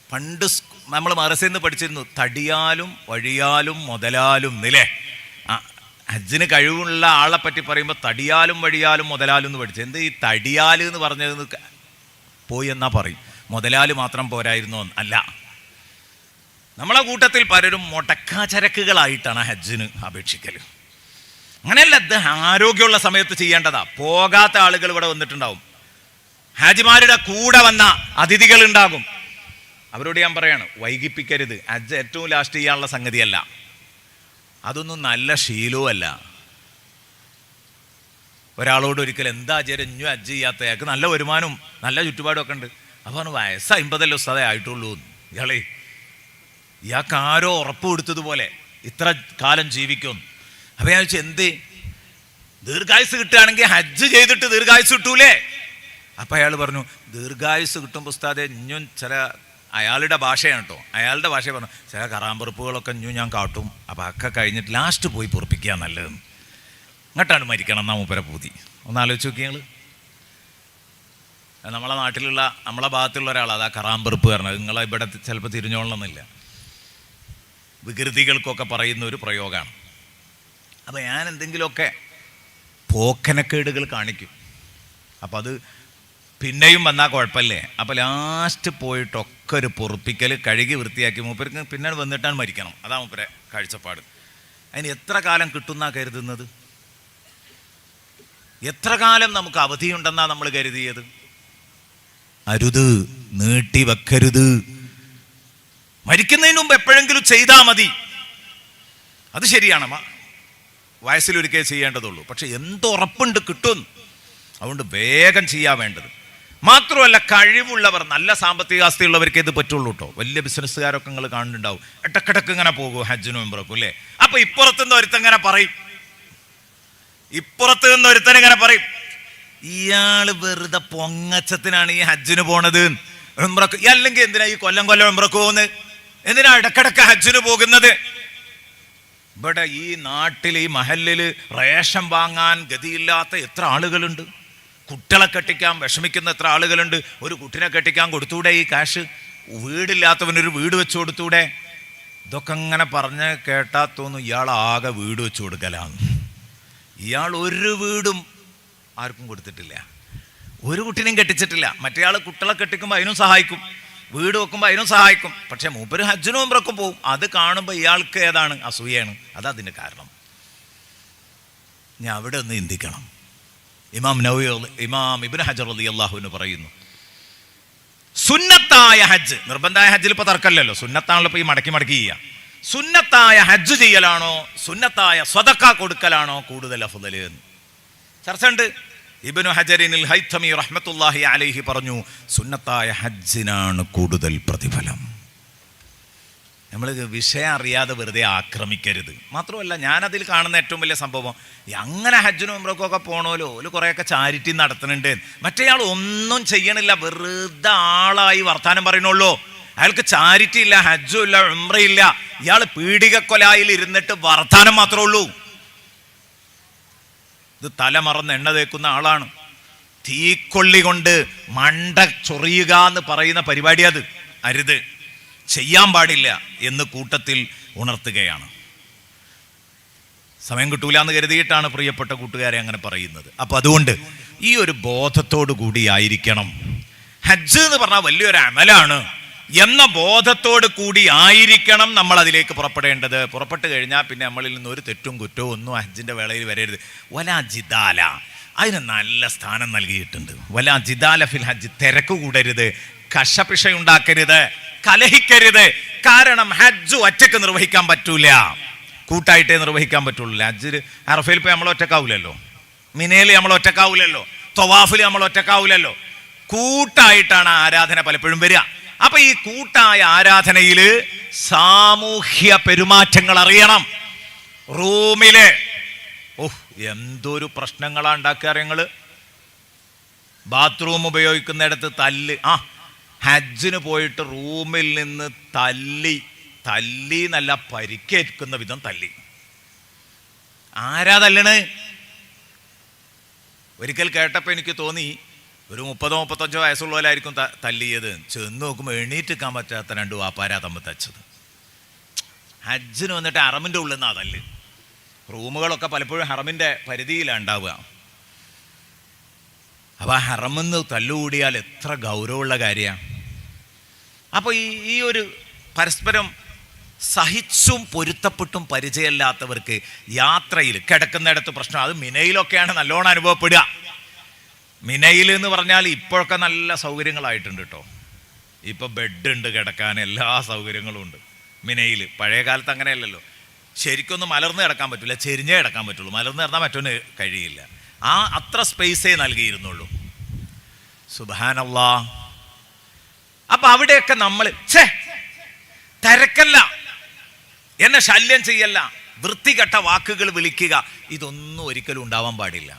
Speaker 1: പണ്ട് നമ്മൾ മദ്രസയിൽ നിന്ന് പഠിച്ചിരുന്നു, തടിയാലും വഴിയാലും മുതലാലും നിലേ. ഹജ്ജിന് കഴിവുള്ള ആളെ പറ്റി പറയുമ്പോൾ തടിയാലും വഴിയാലും മുതലാലും എന്ന് പഠിച്ചു. എന്ത് ഈ തടിയാൽ എന്ന് പറഞ്ഞത് പോയി എന്നാ പറയും, മുതലാല് മാത്രം പോരായിരുന്നോ? അല്ല. നമ്മളെ കൂട്ടത്തിൽ പലരും മുടക്കാചരക്കുകളായിട്ടാണ് ഹജ്ജിന് അപേക്ഷിക്കല്. അങ്ങനെയല്ല, ഇത് ആരോഗ്യമുള്ള സമയത്ത് ചെയ്യേണ്ടതാ. പോകാത്ത ആളുകൾ ഇവിടെ വന്നിട്ടുണ്ടാവും, ഹാജിമാരുടെ കൂടെ വന്ന അതിഥികൾ ഉണ്ടാകും. അവരോട് ഞാൻ പറയാണ്, വൈകിപ്പിക്കരുത്. ഹജ്ജ് ഏറ്റവും ലാസ്റ്റ് ചെയ്യാനുള്ള സംഗതിയല്ല, അതൊന്നും നല്ല ശീലവുമല്ല. ഒരാളോട് ഒരിക്കൽ എന്താ ആചാര്യം ഹജ്ജ് ചെയ്യാത്ത, അയാൾക്ക് നല്ല വരുമാനവും നല്ല ചുറ്റുപാടും ഒക്കെ ഉണ്ട്. അപ്പോൾ വയസ്സ് 50 ഉസ്താദേ ആയിട്ടുള്ളൂ. ഇയാൾക്ക് ആരോ ഉറപ്പ് കൊടുത്തതുപോലെ ഇത്ര കാലം ജീവിക്കും. അപ്പം ഞാൻ ചോദിച്ചു, എന്ത് ദീർഘായുസ് കിട്ടുകയാണെങ്കിൽ ഹജ്ജ് ചെയ്തിട്ട് ദീർഘായുസ് കിട്ടൂലേ? അപ്പം അയാൾ പറഞ്ഞു, ദീർഘായുസ് കിട്ടുമ്പോൾ ഉസ്താദേ ഇഞ്ഞും ചില, അയാളുടെ ഭാഷയാണ് കേട്ടോ, അയാളുടെ ഭാഷ പറഞ്ഞു, ചില കറാമ്പുറപ്പുകളൊക്കെ ഇഞ്ഞും ഞാൻ കാട്ടും. അപ്പം ഒക്കെ കഴിഞ്ഞിട്ട് ലാസ്റ്റ് പോയി പൊറപ്പിക്കുക നല്ലതെന്ന്. ഇങ്ങോട്ടാണ് മരിക്കണം എന്നാ മൂപ്പരെ പൂതി. ഒന്ന് ആലോചിച്ച് നോക്കിയാൽ നമ്മളെ നാട്ടിലുള്ള, നമ്മളെ ഭാഗത്തുള്ള ഒരാൾ അതാ കറാമ്പെറുപ്പ് പറഞ്ഞത്. നിങ്ങളെ ഇവിടെ ചിലപ്പോൾ തിരിഞ്ഞോളണമെന്നില്ല, വികൃതികൾക്കൊക്കെ പറയുന്ന ഒരു പ്രയോഗമാണ്. അപ്പം ഞാൻ എന്തെങ്കിലുമൊക്കെ പോക്കനക്കേടുകൾ കാണിക്കും. അപ്പം അത് പിന്നെയും വന്നാൽ കുഴപ്പമില്ലേ? അപ്പം ലാസ്റ്റ് പോയിട്ടൊക്കെ ഒരു പൊറുപ്പിക്കൽ, കഴുകി വൃത്തിയാക്കി മൂപ്പർക്ക് പിന്നെ വന്നിട്ടാണ് മരിക്കണം. അതാ മൂപ്പരെ കാഴ്ചപ്പാട്. അതിന് എത്ര കാലം കിട്ടുന്നാ കരുതുന്നത്? എത്ര കാലം നമുക്ക് അവധിയുണ്ടെന്നാ നമ്മൾ കരുതിയത്? അരുത്, നീട്ടി വെക്കരുത്. മരിക്കുന്നതിന് മുമ്പ് എപ്പോഴെങ്കിലും ചെയ്താൽ മതി, അത് ശരിയാണ്. വയസ്സിലൊരിക്കൽ ചെയ്യേണ്ടതുള്ളൂ. പക്ഷെ എന്തുറപ്പുണ്ട് കിട്ടും. അതുകൊണ്ട് വേഗം ചെയ്യാൻ വേണ്ടത്. മാത്രമല്ല, കഴിവുള്ളവർ, നല്ല സാമ്പത്തിക ആസ്തിയുള്ളവർക്ക് ഇത് പറ്റുള്ളൂ കേട്ടോ. വലിയ ബിസിനസ്സുകാരൊക്കെ നിങ്ങൾ കാണുന്നുണ്ടാവും, ഇടക്കിടക്ക് ഇങ്ങനെ പോകും ഹജ്ജിനും ഉംറക്കും അല്ലേ. അപ്പൊ ഇപ്പുറത്തുനിന്ന് ഒരുത്തങ്ങനെ പറയും, ഇപ്പുറത്ത് നിന്ന് ഒരുത്തനിങ്ങനെ പറയും, ഇയാള് വെറുതെ പൊങ്ങച്ചത്തിനാണ് ഈ ഹജ്ജിന് പോണത്, ഉംറക്ക്. അല്ലെങ്കിൽ എന്തിനാ ഈ കൊല്ലം ഉംറക്ക് പോകുന്നത്? എന്തിനാ ഇടക്കിടക്ക് ഹജ്ജിന് പോകുന്നത്? ഇവിടെ ഈ നാട്ടിൽ, ഈ മഹല്ലിൽ റേഷൻ വാങ്ങാൻ ഗതിയില്ലാത്ത എത്ര ആളുകളുണ്ട്. കുട്ടികളെ കെട്ടിക്കാൻ വിഷമിക്കുന്ന എത്ര ആളുകളുണ്ട്. ഒരു കുട്ടിനെ കെട്ടിക്കാൻ കൊടുത്തൂടെ ഈ കാശ്? വീടില്ലാത്തവനൊരു വീട് വെച്ച് കൊടുത്തൂടെ? ഇതൊക്കെ അങ്ങനെ പറഞ്ഞ് കേട്ടാ തോന്നും ഇയാൾ ആകെ വീട് വെച്ച് കൊടുക്കലാണ്. ഇയാൾ ഒരു വീടും ആർക്കും കൊടുത്തിട്ടില്ല, ഒരു കുട്ടിനെയും കെട്ടിച്ചിട്ടില്ല. മറ്റേ ആൾ കുട്ടികളെ കെട്ടിക്കുമ്പോൾ അതിനും സഹായിക്കും, വീട് വെക്കുമ്പോൾ അതിനും സഹായിക്കും. പക്ഷെ മൂപ്പര് ഹജ്ജിനും ഉംറക്കും പോവും. അത് കാണുമ്പോൾ ഇയാൾക്ക് ഏതാണ്? അസൂയാണ്. അതതിൻ്റെ കാരണം. ഞാൻ അവിടെ ഒന്ന് ചിന്തിക്കണം. ഇമാം ഇബ്നു ഹജർ റളിയല്ലാഹു അൻഹു പറയുന്നു, സുന്നത്തായ ഹജ്ജ്, നിർബന്ധമായ ഹജ്ജിൽ ഇപ്പോൾ തർക്കമല്ലല്ലോ, സുന്നത്താണല്ലോ ഇപ്പോൾ ഈ മടക്കി ചെയ്യുക. സുന്നത്തായ ഹജ്ജ് ചെയ്യലാണോ സുന്നത്തായ സ്വതക്ക കൊടുക്കലാണോ കൂടുതൽ അഫ്ളൽ എന്ന് ചർച്ച ഉണ്ട്. ഇബ്നു ഹജറിനിൽ ഹൈതമി റഹ്മത്തുള്ളാഹി അലൈഹി പറഞ്ഞു, സുന്നത്തായ ഹജ്ജിനാണ് കൂടുതൽ പ്രതിഫലം. നമ്മൾ വിഷയം അറിയാതെ വെറുതെ ആക്രമിക്കരുത്. മാത്രമല്ല, ഞാനതിൽ കാണുന്ന ഏറ്റവും വലിയ സംഭവം, അങ്ങനെ ഹജ്ജിനും ഉംറക്കൊക്കെ പോണോലോ ഒരു കുറേയൊക്കെ ചാരിറ്റി നടത്തുന്നുണ്ട്, മറ്റേയാൾ ഒന്നും ചെയ്യണില്ല, വെറുതെ ആളായി വർത്താനം പറയണുള്ളൂ. അയാൾക്ക് ചാരിറ്റി ഇല്ല, ഹജ്ജും ഇല്ല, ഉംറയില്ല, ഇയാൾ പീഡികക്കൊലായിൽ ഇരുന്നിട്ട് വർത്താനം മാത്രമേ ഉള്ളൂ. ഇത് തലമറന്ന് എണ്ണ തേക്കുന്ന ആളാണ്. തീക്കൊള്ളി കൊണ്ട് മണ്ട ചൊറിയുക എന്ന് പറയുന്ന പരിപാടി അത് അരുത്, ചെയ്യാൻ പാടില്ല എന്ന് കൂട്ടത്തിൽ ഉണർത്തുകയാണ്. സമയം കിട്ടൂല എന്ന് കരുതിയിട്ടാണ് പ്രിയപ്പെട്ട കൂട്ടുകാരെ അങ്ങനെ പറയുന്നത്. അപ്പൊ അതുകൊണ്ട് ഈ ഒരു ബോധത്തോടു കൂടി ആയിരിക്കണം. ഹജ്ജ് എന്ന് പറഞ്ഞാൽ വലിയൊരു അമലാണ് എന്ന ബോധത്തോട് കൂടി ആയിരിക്കണം നമ്മൾ അതിലേക്ക് പുറപ്പെടേണ്ടത്. പുറപ്പെട്ടു കഴിഞ്ഞാൽ പിന്നെ നമ്മളിൽ നിന്ന് ഒരു തെറ്റും കുറ്റവും ഒന്നും ഹജ്ജിന്റെ വേളയിൽ വരരുത്. വലാ ജിദാല, അതിന് നല്ല സ്ഥാനം നൽകിയിട്ടുണ്ട്. വലാ ജിദാല ഫിൽ ഹജ്ജ്, തിരക്ക് കൂടരുത്, കശപിശയുണ്ടാക്കരുത്, കലഹിക്കരുത്. കാരണം ഹജ്ജ് ഒറ്റക്ക് നിർവഹിക്കാൻ പറ്റൂല, കൂട്ടായിട്ടേ നിർവഹിക്കാൻ പറ്റുള്ളൂ. ഹജ്ജിൽ അറഫയിൽ പോയി നമ്മൾ ഒറ്റക്കാവൂലല്ലോ, മിനയിൽ നമ്മൾ ഒറ്റക്കാവൂലല്ലോ, ത്വവാഫിൽ നമ്മൾ ഒറ്റക്കാവൂലല്ലോ. കൂട്ടായിട്ടാണ് ആരാധന പലപ്പോഴും വരിക. അപ്പൊ ഈ കൂട്ടായ ആരാധനയിൽ സാമൂഹ്യ പെരുമാറ്റങ്ങൾ അറിയണം. റൂമില് എന്തൊരു പ്രശ്നങ്ങളാ ഉണ്ടാക്കുക നിങ്ങള്. ബാത്റൂം ഉപയോഗിക്കുന്നിടത്ത് തല്ല്. ഹജ്ജിന് പോയിട്ട് റൂമിൽ നിന്ന് തല്ലി നല്ല പരിക്കേൽക്കുന്ന വിധം തല്ലി. ആരാ തല്ലണ്? ഒരിക്കൽ കേട്ടപ്പോൾ എനിക്ക് തോന്നി ഒരു 30-35 വയസ്സുള്ളവരായിരിക്കും തല്ലിയത്. ചെന്ന് നോക്കുമ്പോൾ എണീറ്റിക്കാൻ പറ്റാത്ത 2 വാപ്പാരാ തമ്മിൽ തച്ചത്. ഹജ്ജിന് വന്നിട്ട് ഹറമിൻ്റെ ഉള്ളിൽ നിന്നാ തല്ല്. റൂമുകളൊക്കെ പലപ്പോഴും ഹറമിൻ്റെ പരിധിയിലാണ് ഉണ്ടാവുക. അപ്പം ആ ഹറമെന്ന് തല്ലുകൂടിയാൽ എത്ര ഗൗരവമുള്ള കാര്യമാണ്. അപ്പോൾ ഈ ഒരു പരസ്പരം സഹിച്ചും പൊരുത്തപ്പെട്ടും പരിചയമില്ലാത്തവർക്ക് യാത്രയിൽ കിടക്കുന്നിടത്ത് പ്രശ്നം. അത് മിനയിലൊക്കെയാണ് നല്ലോണം അനുഭവപ്പെടുക. മിനയിൽ എന്ന് പറഞ്ഞാൽ ഇപ്പോഴൊക്കെ നല്ല സൗകര്യങ്ങളായിട്ടുണ്ട് കേട്ടോ. ഇപ്പം ബെഡ് ഉണ്ട്, കിടക്കാൻ എല്ലാ സൗകര്യങ്ങളും ഉണ്ട് മിനയിൽ. പഴയ കാലത്ത് അങ്ങനെയല്ലല്ലോ. ശരിക്കൊന്നും മലർന്ന് കിടക്കാൻ പറ്റില്ല, ചെരിഞ്ഞേ കിടക്കാൻ പറ്റുള്ളൂ. മലർന്ന് കിടന്നാൽ മറ്റൊന്ന് കഴിയില്ല. അത്ര സ്പേസേ നൽകിയിരുന്നുള്ളൂ. സുബ്ഹാനല്ലാഹ്. അപ്പൊ അവിടെയൊക്കെ നമ്മൾ തിരക്കല്ല, എന്നെ ശല്യം ചെയ്യല്ല, വൃത്തികെട്ട വാക്കുകൾ വിളിക്കുക, ഇതൊന്നും ഒരിക്കലും ഉണ്ടാവാൻ പാടില്ല.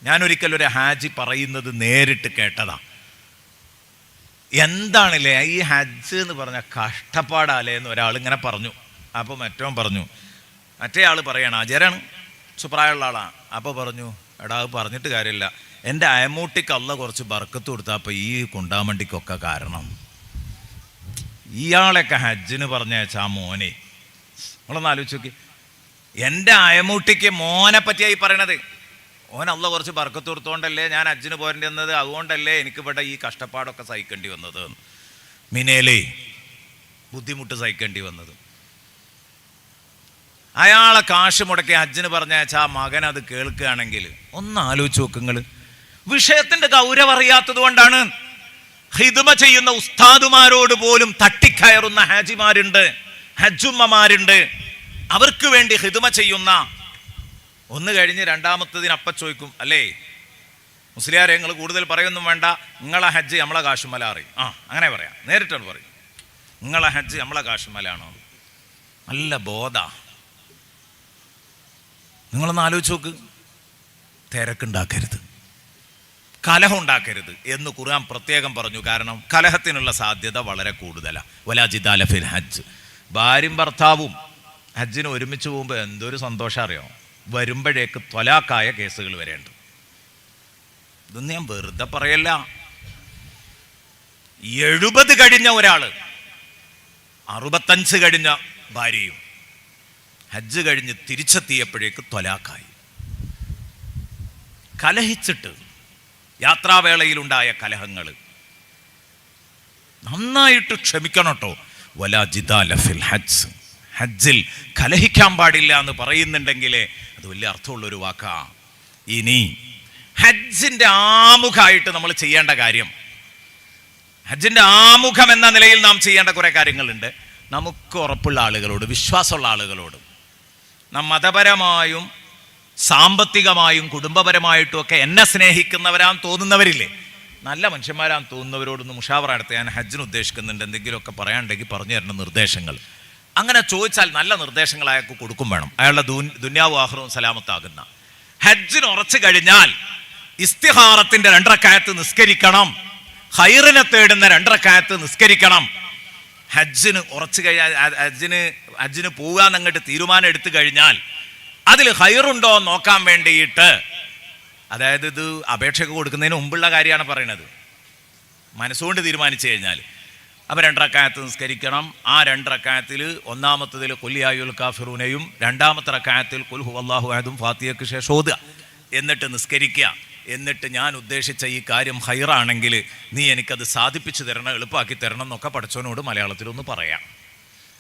Speaker 1: ഞാനൊരിക്കൽ ഒരു ഹാജി പറയുന്നത് നേരിട്ട് കേട്ടതാ. എന്താണില്ലേ ഈ ഹജ്ജ് എന്ന് പറഞ്ഞ കഷ്ടപ്പാടാലേ എന്ന് ഒരാൾ ഇങ്ങനെ പറഞ്ഞു. അപ്പോൾ മറ്റവൻ പറഞ്ഞു, മറ്റേ ആൾ പറയണം അജരാണ്, സുപ്രായമുള്ള ആളാണ്. അപ്പോൾ പറഞ്ഞു, എടാ അത് പറഞ്ഞിട്ട് കാര്യമില്ല, എൻ്റെ അയമൂട്ടിക്ക് അള്ള കുറച്ച് ബർക്കത്ത് കൊടുത്താൽ അപ്പോൾ ഈ കുണ്ടാമണ്ടിക്കൊക്കെ കാരണം. ഇയാളൊക്കെ ഹജ്ജിന് പറഞ്ഞേച്ചാ മോനെ, നിങ്ങളൊന്ന് ആലോചിച്ച് നോക്കി. എൻ്റെ അയമൂട്ടിക്ക് മോനെ പറ്റിയായി പറയണത്. ഓൻ അള്ള കുറച്ച് ബർക്കത്ത് കൊടുത്തോണ്ടല്ലേ ഞാൻ ഹജ്ജിന് പോരേണ്ടി വന്നത്, അതുകൊണ്ടല്ലേ എനിക്കിവിടെ ഈ കഷ്ടപ്പാടൊക്കെ സഹിക്കേണ്ടി വന്നത്, മിനയിലേ ബുദ്ധിമുട്ട് സഹിക്കേണ്ടി വന്നത്. അയാളെ കാശ് മുടക്കി ഹജ്ജിന് പറഞ്ഞേച്ചാ മകൻ അത് കേൾക്കുകയാണെങ്കിൽ ഒന്ന് ആലോചിച്ച് നോക്കുങ്ങൾ. വിഷയത്തിന്റെ ഗൗരവം അറിയാത്തത് കൊണ്ടാണ്. ഹിദ്മ ചെയ്യുന്ന ഉസ്താദുമാരോട് പോലും തട്ടിക്കയറുന്ന ഹാജിമാരുണ്ട്, ഹജ്ജുമ്മമാരുണ്ട്. അവർക്ക് വേണ്ടി ഹിദ്മ ചെയ്യുന്ന, ഒന്ന് കഴിഞ്ഞ് രണ്ടാമത്തതിനപ്പം ചോദിക്കും, അല്ലേ മുസ്ലിയാരെ നിങ്ങൾ കൂടുതൽ പറയൊന്നും വേണ്ട, നിങ്ങളെ ഹജ്ജ് നമ്മളെ കാശുമലാറി. അങ്ങനെ പറയാം, നേരിട്ടാണ് പറയും, നിങ്ങളെ ഹജ്ജ് നമ്മളെ കാശുമലാണോ. നല്ല ബോധ. നിങ്ങളൊന്ന് ആലോചിച്ച് നോക്ക്. തിരക്കുണ്ടാക്കരുത്, കലഹം ഉണ്ടാക്കരുത് എന്ന് ഖുർആൻ പ്രത്യേകം പറഞ്ഞു. കാരണം കലഹത്തിനുള്ള സാധ്യത വളരെ കൂടുതലാണ്. വലാ ജിദാല ഫിൽ ഹജ്ജ്. ഭാര്യയും ഭർത്താവും ഹജ്ജിന് ഒരുമിച്ച് പോകുമ്പോൾ എന്തൊരു സന്തോഷം അറിയാമോ. വരുമ്പോഴേക്ക് ത്വലാഖായ കേസുകൾ വരേണ്ടത്. ഇതൊന്നും ഞാൻ വെറുതെ പറയല്ല. 70 കഴിഞ്ഞ ഒരാള്, 65 കഴിഞ്ഞ ഭാര്യയും ഹജ്ജ് കഴിഞ്ഞ് തിരിച്ചെത്തിയപ്പോഴേക്ക് ത്വലാഖായി. കലഹിച്ചിട്ട് യാത്രാവേളയിലുണ്ടായ കലഹങ്ങൾ നന്നായിട്ട് ക്ഷമിക്കണം കേട്ടോ. വലാ ജിദാല ഫിൽ ഹജ്ജ്. ഹജ്ജിൽ കലഹിക്കാൻ പാടില്ല എന്ന് പറയുന്നുണ്ടെങ്കിൽ അത് വലിയ അർത്ഥമുള്ളൊരു വാക്കാ. ഇനി ഹജ്ജിൻ്റെ ആമുഖമായിട്ട് നമ്മൾ ചെയ്യേണ്ട കാര്യം, ഹജ്ജിൻ്റെ ആമുഖം എന്ന നിലയിൽ നാം ചെയ്യേണ്ട കുറേ കാര്യങ്ങളുണ്ട്. നമുക്ക് ഉറപ്പുള്ള ആളുകളോട്, വിശ്വാസമുള്ള ആളുകളോട്, നാം മതപരമായും സാമ്പത്തികമായും കുടുംബപരമായിട്ടും ഒക്കെ എന്നെ സ്നേഹിക്കുന്നവരാന്ന് തോന്നുന്നവരില്ലേ, നല്ല മനുഷ്യന്മാരാന്ന് തോന്നുന്നവരോടൊന്ന് മുഷാവറ നടത്തി ഞാൻ ഹജ്ജിന് ഉദ്ദേശിക്കുന്നുണ്ട്, എന്തെങ്കിലുമൊക്കെ പറയാനുണ്ടെങ്കിൽ പറഞ്ഞു തരുന്ന നിർദ്ദേശങ്ങൾ. അങ്ങനെ ചോദിച്ചാൽ നല്ല നിർദ്ദേശങ്ങൾ അയാൾക്ക് കൊടുക്കും വേണം. അയാളുടെ ദുന്യാവും ആഖിറവും സലാമത്താകുന്ന ഹജ്ജിന് ഉറച്ചു കഴിഞ്ഞാൽ ഇസ്തിഹാറത്തിന്റെ 2 റക്അത്ത് നിസ്കരിക്കണം, ഖൈറിനെ തേടുന്ന 2 റക്അത്ത് നിസ്കരിക്കണം. ഹജ്ജിന് ഉറച്ചു കഴിഞ്ഞാൽ, ഹജ്ജിന് പോകാൻ അങ്ങോട്ട് തീരുമാനം എടുത്തു കഴിഞ്ഞാൽ അതിൽ ഖൈറുണ്ടോ നോക്കാൻ വേണ്ടിയിട്ട്, അതായത് ഇത് അപേക്ഷയൊക്കെ കൊടുക്കുന്നതിന് മുമ്പുള്ള കാര്യമാണ് പറയുന്നത്, മനസ്സുകൊണ്ട് തീരുമാനിച്ചു കഴിഞ്ഞാൽ അപ്പോൾ 2 റക്അത്ത് നിസ്കരിക്കണം. ആ 2 റക്അത്തിൽ ഒന്നാമത്തതിൽ ഖുൽ യാ അയ്യുൽ കാഫിറൂനയും രണ്ടാമത്തെ റക്അത്തിൽ ഖുൽ ഹുവല്ലാഹു അഹദും ഫാത്തിഹയ്ക്ക് ശേഷം ഓതുക, എന്നിട്ട് നിസ്കരിക്കുക. എന്നിട്ട് ഞാൻ ഉദ്ദേശിച്ച ഈ കാര്യം ഖൈറാണെങ്കിൽ നീ എനിക്കത് സാധിപ്പിച്ചു തരണം, എളുപ്പമാക്കി തരണം എന്നൊക്കെ പടച്ചവനോട് മലയാളത്തിലൊന്ന് പറയാം.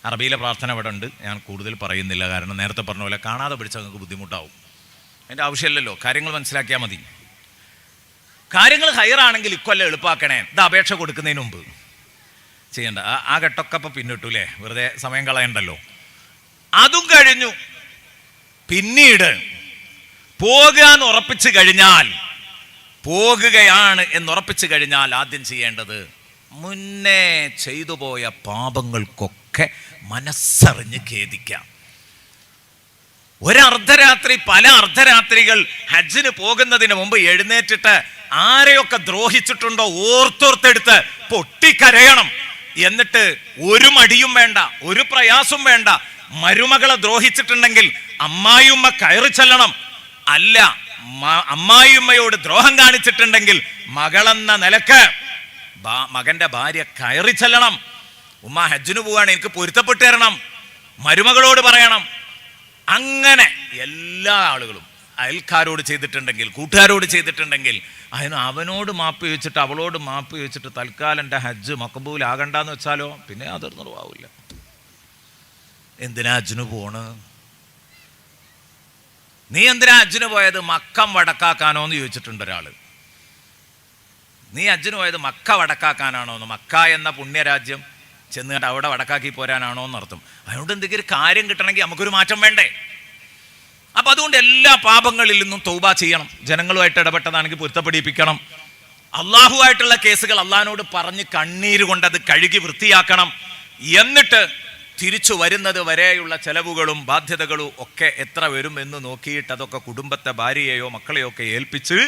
Speaker 1: അറബിയിലെ പ്രാർത്ഥന ഇവിടെ ഉണ്ട്, ഞാൻ കൂടുതൽ പറയുന്നില്ല, കാരണം നേരത്തെ പറഞ്ഞ പോലെ കാണാതെ പിടിച്ചാൽ നിങ്ങൾക്ക് ബുദ്ധിമുട്ടാവും. അതിൻ്റെ ആവശ്യമില്ലല്ലോ, കാര്യങ്ങൾ മനസ്സിലാക്കിയാൽ മതി. കാര്യങ്ങൾ ഖൈറാണെങ്കിൽ ഇക്കൊല്ലം എളുപ്പമാക്കണേ, ഇത് അപേക്ഷ കൊടുക്കുന്നതിന് മുമ്പ് ചെയ്യണ്ട. ആ ഘട്ടമൊക്കെ അപ്പം പിന്നിട്ടൂലേ, വെറുതെ സമയം കളയണ്ടല്ലോ. അതും കഴിഞ്ഞു. പിന്നീട് പോകാൻ ഉറപ്പിച്ചു കഴിഞ്ഞാൽ, പോകുകയാണ് എന്നുറപ്പിച്ചു കഴിഞ്ഞാൽ ആദ്യം ചെയ്യേണ്ടത് മുന്നേ ചെയ്തു പോയ പാപങ്ങൾക്കൊക്കെ മനസ്സറിഞ്ഞ് ഖേദിക്കാം. ഒരർദ്ധരാത്രി, പല അർദ്ധരാത്രികൾ ഹജ്ജിന് പോകുന്നതിന് മുമ്പ് എഴുന്നേറ്റിട്ട് ആരെയൊക്കെ ദ്രോഹിച്ചിട്ടുണ്ടോ ഓർത്തെടുത്ത് പൊട്ടിക്കരയണം. എന്നിട്ട് ഒരു മടിയും വേണ്ട, ഒരു പ്രയാസം വേണ്ട. മരുമകളെ ദ്രോഹിച്ചിട്ടുണ്ടെങ്കിൽ അമ്മായിയമ്മ കയറി ചെല്ലണം. അല്ല, അമ്മായിയമ്മയോട് ദ്രോഹം കാണിച്ചിട്ടുണ്ടെങ്കിൽ മകളെന്ന നിലക്ക് മകന്റെ ഭാര്യ കയറി ചെല്ലണം. ഉമ്മ ഹജ്ജിന് പോവാണ്, എനിക്ക് പൊരുത്തപ്പെട്ടു തരണം, മരുമകളോട് പറയണം. അങ്ങനെ എല്ലാ ആളുകളും അയൽക്കാരോട് ചെയ്തിട്ടുണ്ടെങ്കിൽ, കൂട്ടുകാരോട് ചെയ്തിട്ടുണ്ടെങ്കിൽ അതിന് അവനോട് മാപ്പ് ചോദിച്ചിട്ട് അവളോട് മാപ്പ് ചോദിച്ചിട്ട് തൽക്കാലം എൻ്റെ ഹജ്ജ് മഖബൂലാകണ്ടെന്ന് വെച്ചാലോ പിന്നെ അതൊരു നിർവാവില്ല. എന്തിനാ ഹജ്ജിന് പോണ്? നീ എന്തിനാ ഹജ്ജിന് പോയത്? മക്കം വടക്കാക്കാനോ എന്ന് ചോദിച്ചിട്ടുണ്ട് ഒരാൾ. നീ ഹജ്ജിന് പോയത് മക്ക വടക്കാക്കാനാണോ എന്ന്? മക്ക എന്ന പുണ്യരാജ്യം ചെന്നിട്ട് അവിടെ വടക്കാക്കി പോരാനാണോ എന്നർത്ഥം. അതുകൊണ്ട് എന്തെങ്കിലും കാര്യം കിട്ടണമെങ്കിൽ നമുക്കൊരു മാറ്റം വേണ്ടേ? അപ്പം അതുകൊണ്ട് എല്ലാ പാപങ്ങളിൽ നിന്നും തൗബ ചെയ്യണം. ജനങ്ങളുമായിട്ട് ഇടപെട്ടതാണെങ്കിൽ പൊരുത്തപ്പെടിപ്പിക്കണം. അള്ളാഹുവായിട്ടുള്ള കേസുകൾ അള്ളാഹിനോട് പറഞ്ഞ് കണ്ണീര് കൊണ്ട് അത് കഴുകി വൃത്തിയാക്കണം. എന്നിട്ട് തിരിച്ചു വരുന്നത് വരെയുള്ള ചെലവുകളും ബാധ്യതകളും ഒക്കെ എത്ര വരും എന്ന് നോക്കിയിട്ട് അതൊക്കെ കുടുംബത്തെ, ഭാര്യയെയോ മക്കളെയോ ഒക്കെ ഏൽപ്പിച്ച്,